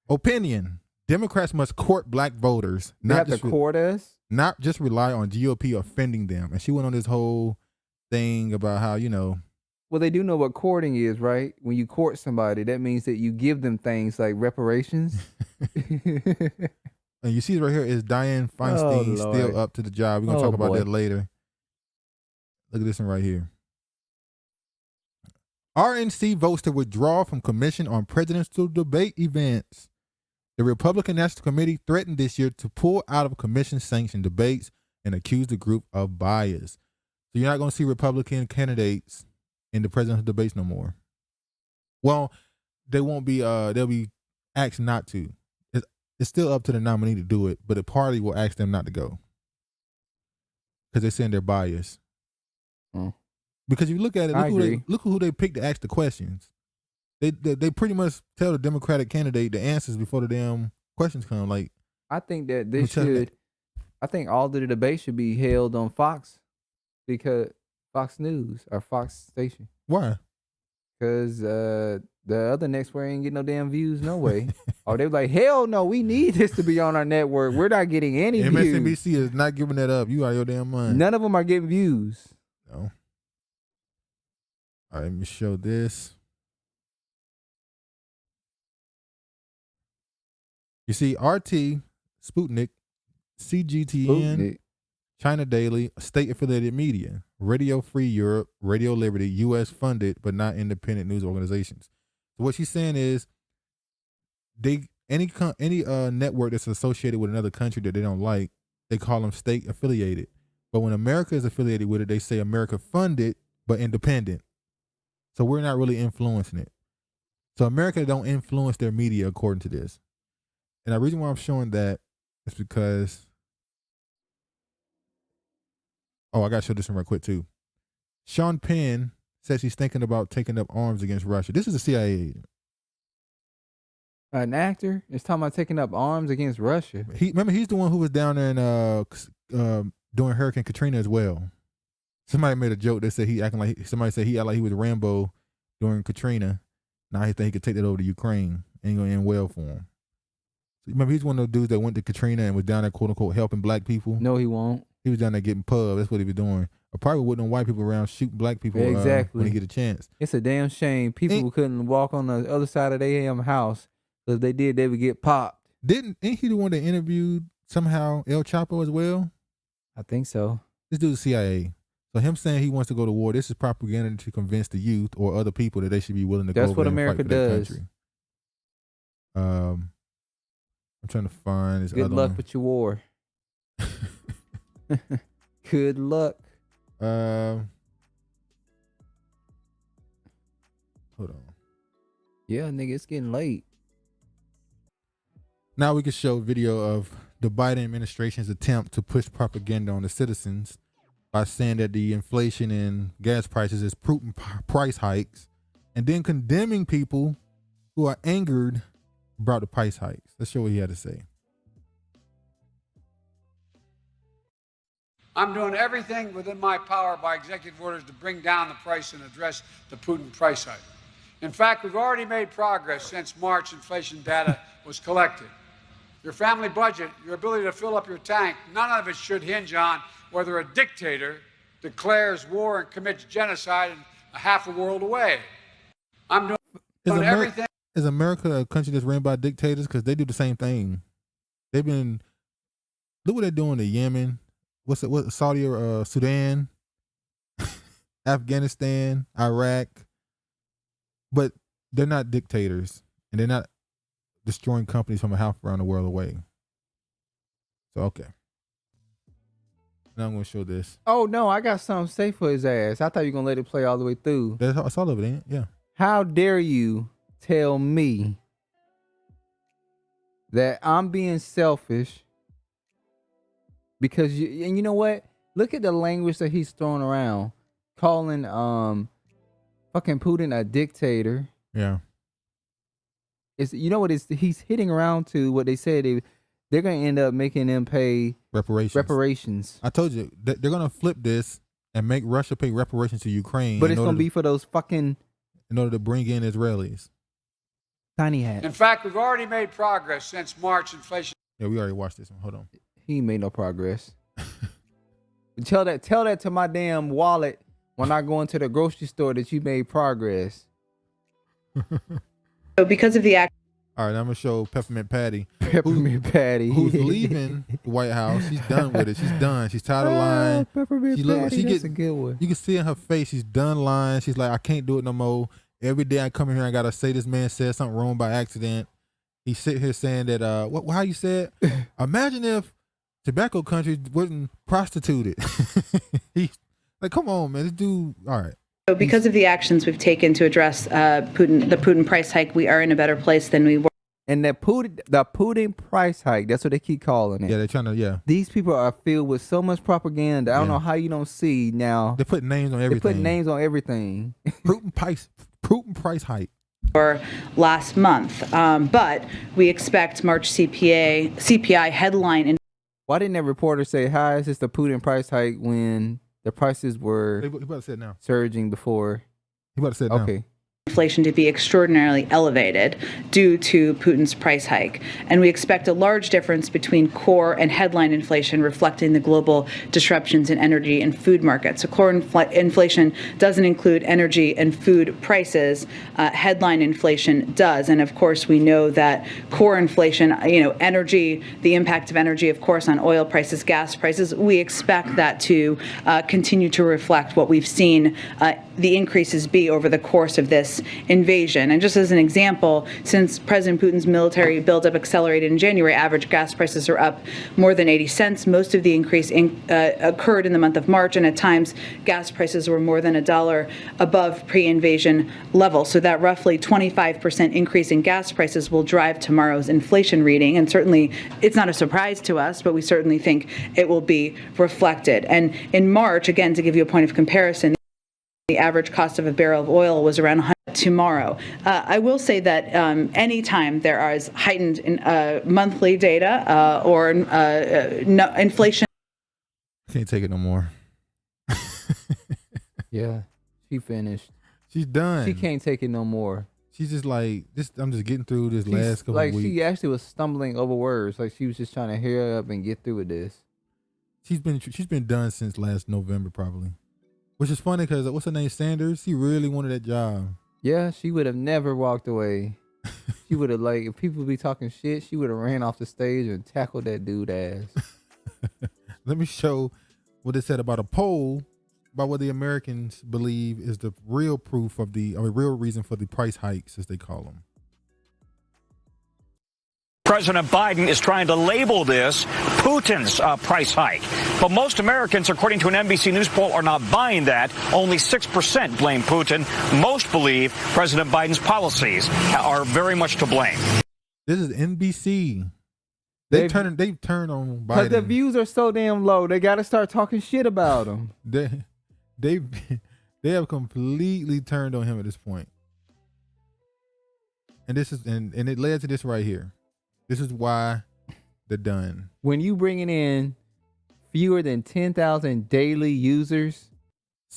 Opinion. Democrats must court black voters. They have to court us? Not just rely on GOP offending them. And she went on this whole thing about how, Well, they do know what courting is, right? When you court somebody, that means that you give them things like reparations. And you see right here is Dianne Feinstein still up to the job. We're going to talk about that later. Look at this one right here. RNC votes to withdraw from Commission on Presidential Debate Events. The Republican National Committee threatened this year to pull out of commission-sanctioned debates and accused the group of bias. So you're not going to see Republican candidates in the presidential debates no more. Well, they won't be. They'll be asked not to. It's still up to the nominee to do it, but the party will ask them not to go because they're saying they're biased. Because you look at it, look who they picked to ask the questions. They pretty much tell the Democratic candidate the answers before the damn questions come. Like, I think that this should. I think all of the debates should be held on Fox, because Fox News or Fox Station. Why? Because the other network ain't getting no damn views, no way. Or they like, hell no, we need this to be on our network. We're not getting any views. MSNBC is not giving that up. You out of your damn mind. None of them are getting views. No. All right, let me show this. You see RT, Sputnik, CGTN, China Daily, state-affiliated media, Radio Free Europe, Radio Liberty, U.S. funded but not independent news organizations. So what she's saying is, any network that's associated with another country that they don't like, they call them state-affiliated. But when America is affiliated with it, they say America funded but independent. So we're not really influencing it. So America don't influence their media according to this. And the reason why I'm showing that is because, I got to show this one real quick too. Sean Penn says he's thinking about taking up arms against Russia. This is a CIA agent. An actor is talking about taking up arms against Russia. Remember, he's the one who was down there in, during Hurricane Katrina as well. Somebody made a joke that said somebody said he acted like he was Rambo during Katrina. Now he think he could take that over to Ukraine. Ain't gonna end well for him. So remember, he's one of those dudes that went to Katrina and was down there, quote unquote, helping black people. No, he won't. He was down there getting pub. That's what he was doing. Or probably wouldn't white people around shoot black people exactly when he get a chance. It's a damn shame. People couldn't walk on the other side of their damn house, because if they did, they would get popped. Ain't he the one that interviewed somehow El Chapo as well? I think so. This dude's CIA. So him saying he wants to go to war, this is propaganda to convince the youth or other people that they should be willing to go over and fight for their country. I'm trying to find this. Good luck with your war. Good luck. Hold on. Yeah, nigga, it's getting late. Now we can show video of the Biden administration's attempt to push propaganda on the citizens by saying that the inflation in gas prices is price hikes, and then condemning people who are angered about the price hikes. Let's show what he had to say. I'm doing everything within my power by executive orders to bring down the price and address the Putin price hike. In fact, we've already made progress since March inflation data was collected. Your family budget, your ability to fill up your tank, none of it should hinge on whether a dictator declares war and commits genocide in half a world away. I'm doing everything. Is America a country that's ran by dictators? Because they do the same thing. Look what they're doing to Yemen. What Saudi or Sudan, Afghanistan, Iraq. But they're not dictators, and they're not destroying companies from a half around the world away. So, okay. Now I'm going to show this. Oh, no, I got something to say for his ass. I thought you were going to let it play all the way through. That's all of it, ain't it? Yeah. How dare you tell me that I'm being selfish because and you know what? Look at the language that he's throwing around, calling fucking Putin a dictator. Yeah. You know what? He's hitting around to what they said they're gonna end up making them pay reparations. I told you they're gonna flip this and make Russia pay reparations to Ukraine. But it's gonna be for those fucking in order to bring in Israelis. Tiny hat. In fact, we've already made progress since March inflation. Yeah, we already watched this one. Hold on. He ain't made no progress. Tell that to my damn wallet when I go into the grocery store that you made progress. So because of the act. All right, I'm gonna show Peppermint Patty. Patty, who's leaving the White House. She's done with it. She's done. She's tired of lying. Peppermint Patty, that's a good one. You can see in her face she's done lying. She's like, I can't do it no more. Every day I come in here, I gotta say this man said something wrong by accident. He sit here saying that how you said? Imagine if tobacco countries wasn't prostituted. He like, come on, man, this dude. All right. So because of the actions we've taken to address the Putin price hike, we are in a better place than we were. And the Putin price hike, that's what they keep calling it. Yeah, they're trying to, These people are filled with so much propaganda. I don't know how you don't see now. They put names on everything. They put names on everything. Putin price hike. For last month, but we expect March CPI headline. Why didn't that reporter say, "Hi, is this the Putin price hike?" when the prices were He about to say it now. surging before? He about to say it now. Okay. Inflation to be extraordinarily elevated due to Putin's price hike. And we expect a large difference between core and headline inflation, reflecting the global disruptions in energy and food markets. So core inflation doesn't include energy and food prices. Headline inflation does. And of course, we know that core inflation, energy, the impact of energy, of course, on oil prices, gas prices, we expect that to continue to reflect what we've seen the increases be over the course of this invasion. And just as an example, since President Putin's military buildup accelerated in January, average gas prices are up more than 80 cents. Most of the increase occurred in the month of March, and at times gas prices were more than $1 above pre-invasion level. So that roughly 25% increase in gas prices will drive tomorrow's inflation reading. And certainly it's not a surprise to us, but we certainly think it will be reflected. And in March, again, to give you a point of comparison, the average cost of a barrel of oil was around $100 tomorrow. I will say that anytime there is heightened monthly data or inflation. Can't take it no more. Yeah, she finished. She's done. She can't take it no more. She's just like, I'm just getting through this last couple of weeks. She actually was stumbling over words. Like she was just trying to hurry up and get through with this. She's been done since last November probably. Which is funny because what's her name, Sanders? She really wanted that job. Yeah, she would have never walked away. She would have if people be talking shit, she would have ran off the stage and tackled that dude ass. Let me show what it said about a poll about what the Americans believe is the real proof of real reason for the price hikes, as they call them. President Biden is trying to label this Putin's price hike. But most Americans, according to an NBC News poll, are not buying that. Only 6% blame Putin. Most believe President Biden's policies are very much to blame. This is NBC. They've turned on Biden. Because the views are so damn low, they got to start talking shit about him. They have completely turned on him at this point. And this is and it led to this right here. This is why they're done. When you bringing in fewer than 10,000 daily users,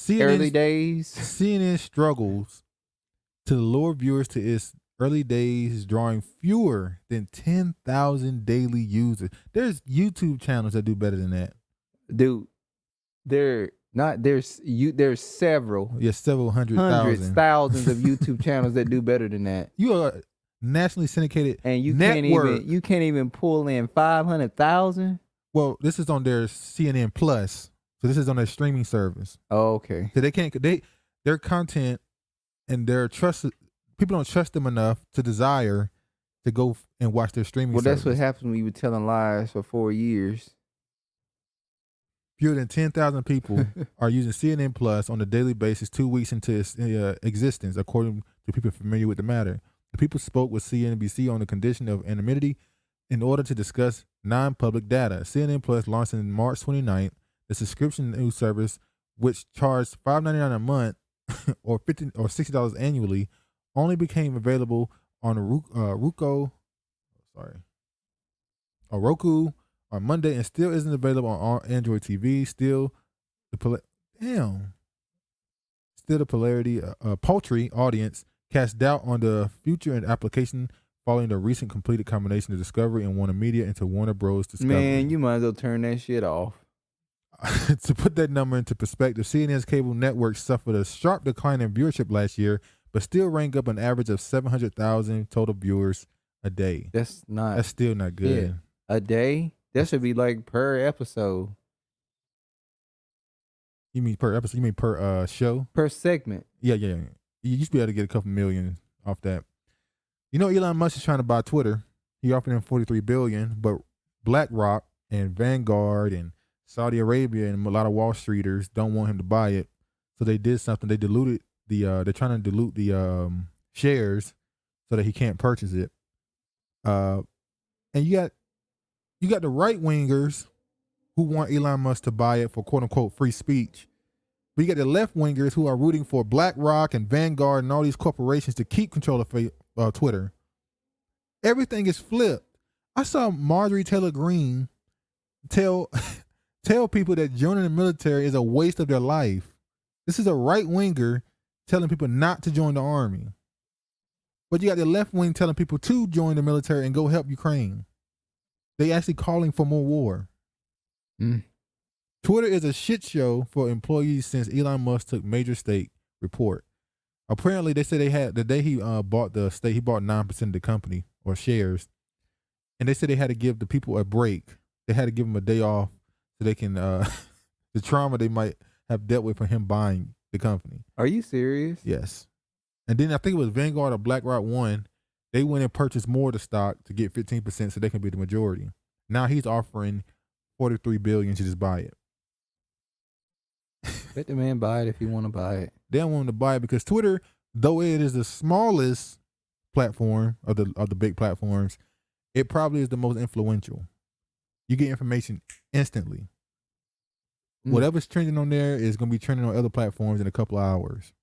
early days. CNN struggles to lure viewers to its early days, drawing fewer than 10,000 daily users. There's YouTube channels that do better than that. Dude, there's several. Yeah, several hundreds, thousands of YouTube channels that do better than that. You are nationally syndicated and you network. Can't even pull in 500,000. Well, this is on their CNN Plus, so this is on their streaming service. Oh, okay. So their content and their people don't trust them enough to desire to go and watch their streaming. Well, service. That's what happens when you were telling lies for 4 years. Fewer than 10,000 people are using CNN Plus on a daily basis 2 weeks into its existence, according to people familiar with the matter. The people spoke with CNBC on the condition of anonymity in order to discuss non-public data. CNN Plus launched on March 29th. The subscription news service, which charged $5.99 a month or $60 annually, only became available on Roku on Monday and still isn't available on Android TV. Still, the paltry audience cast doubt on the future and application following the recent completed combination of Discovery and Warner Media into Warner Bros. Discovery. Man, you might as well turn that shit off. To put that number into perspective, CNN's cable network suffered a sharp decline in viewership last year, but still rank up an average of 700,000 total viewers a day. That's still not good. Yeah. A day? That should be like per episode. You mean per episode? You mean per show? Per segment. Yeah. You used to be able to get a couple million off that. You know, Elon Musk is trying to buy Twitter. He offered him $43 billion, but BlackRock and Vanguard and Saudi Arabia and a lot of Wall Streeters don't want him to buy it. So they did something. They diluted they're trying to dilute the shares so that he can't purchase it. And you got the right wingers who want Elon Musk to buy it for quote unquote free speech. But you got the left wingers who are rooting for BlackRock and Vanguard and all these corporations to keep control of Twitter. Everything is flipped. I saw Marjorie Taylor Greene tell people that joining the military is a waste of their life. This is a right winger telling people not to join the army. But you got the left wing telling people to join the military and go help Ukraine. They actually calling for more war. Twitter is a shit show for employees since Elon Musk took major stake, report. Apparently, they said they had, the day he bought the stake, he bought 9% of the company or shares. And they said they had to give the people a break. They had to give them a day off so they can, the trauma they might have dealt with from him buying the company. Are you serious? Yes. And then I think it was Vanguard or BlackRock won. They went and purchased more of the stock to get 15% so they can be the majority. Now he's offering $43 billion to just buy it. Let the man buy it if you want to buy it. They don't want him to buy it because Twitter, though it is the smallest platform of the big platforms, it probably is the most influential. You get information instantly. Whatever's trending on there is going to be trending on other platforms in a couple of hours.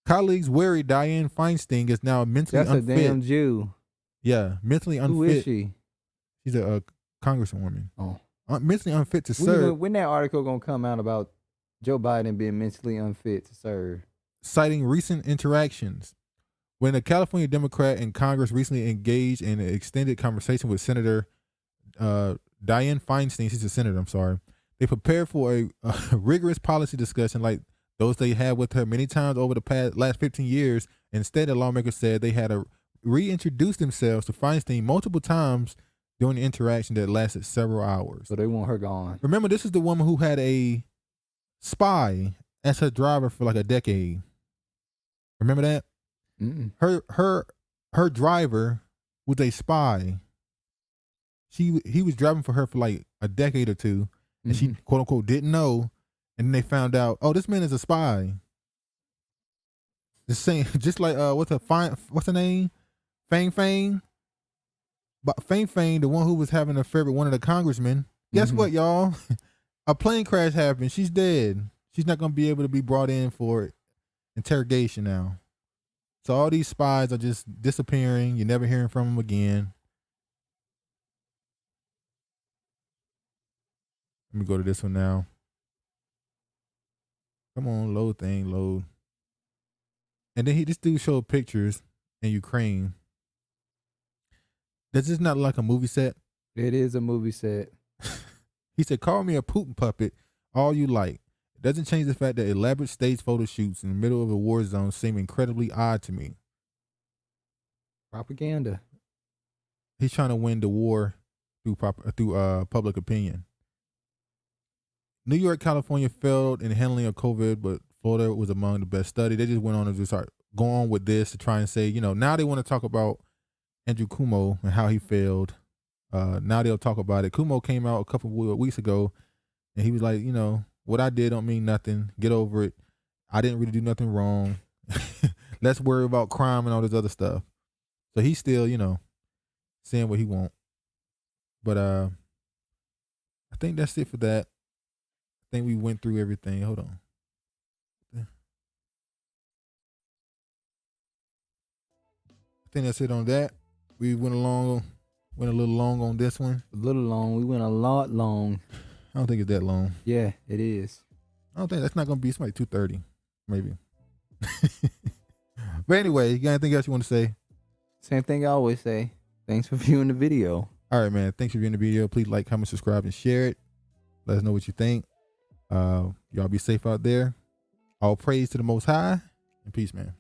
Colleagues worry Dianne Feinstein is now mentally unfit. That's a damn Jew. Yeah, mentally unfit. Who is she? She's a congresswoman. Oh. Mentally unfit to serve. When that article going to come out about Joe Biden being mentally unfit to serve? Citing recent interactions. When a California Democrat in Congress recently engaged in an extended conversation with Senator Dianne Feinstein, she's a senator, I'm sorry, they prepared for a rigorous policy discussion like those they had with her many times over the last 15 years. Instead, the lawmakers said they had to reintroduce themselves to Feinstein multiple times during the interaction that lasted several hours. So they want her gone. Remember, this is the woman who had a spy as her driver for like a decade. Remember that? Her driver was a spy. He was driving for her for like a decade or two, and she quote unquote didn't know, and then they found out, oh, this man is a spy. The same, just like what's her name? Fang. But Fang, the one who was having an affair with one of the congressmen. Guess what, y'all? A plane crash happened. She's dead. She's not gonna be able to be brought in for interrogation now. So all these spies are just disappearing. You're never hearing from them again. Let me go to this one now. Come on, load thing, load. And then this dude showed pictures in Ukraine. Does this not look like a movie set? It is a movie set. He said, call me a Putin puppet, all you like. It doesn't change the fact that elaborate stage photo shoots in the middle of a war zone seem incredibly odd to me. Propaganda. He's trying to win the war through public opinion. New York, California failed in handling of COVID, but Florida was among the best studied. They just went on to just start going on with this to try and say, now they want to talk about Andrew Cuomo and how he failed. Now they'll talk about it. Cuomo came out a couple of weeks ago, and he was like, what I did don't mean nothing. Get over it. I didn't really do nothing wrong. Let's worry about crime and all this other stuff. So he's still, saying what he wants. But I think that's it for that. I think we went through everything. Hold on. I think that's it on that. We went a little long on this one. A little long. We went a lot long. I don't think it's that long. Yeah, it is. I don't think that's not gonna be. It's like 2:30, maybe. But anyway, you got anything else you want to say? Same thing I always say. Thanks for viewing the video. All right, man. Thanks for viewing the video. Please like, comment, subscribe, and share it. Let us know what you think. Y'all be safe out there. All praise to the Most High, and peace, man.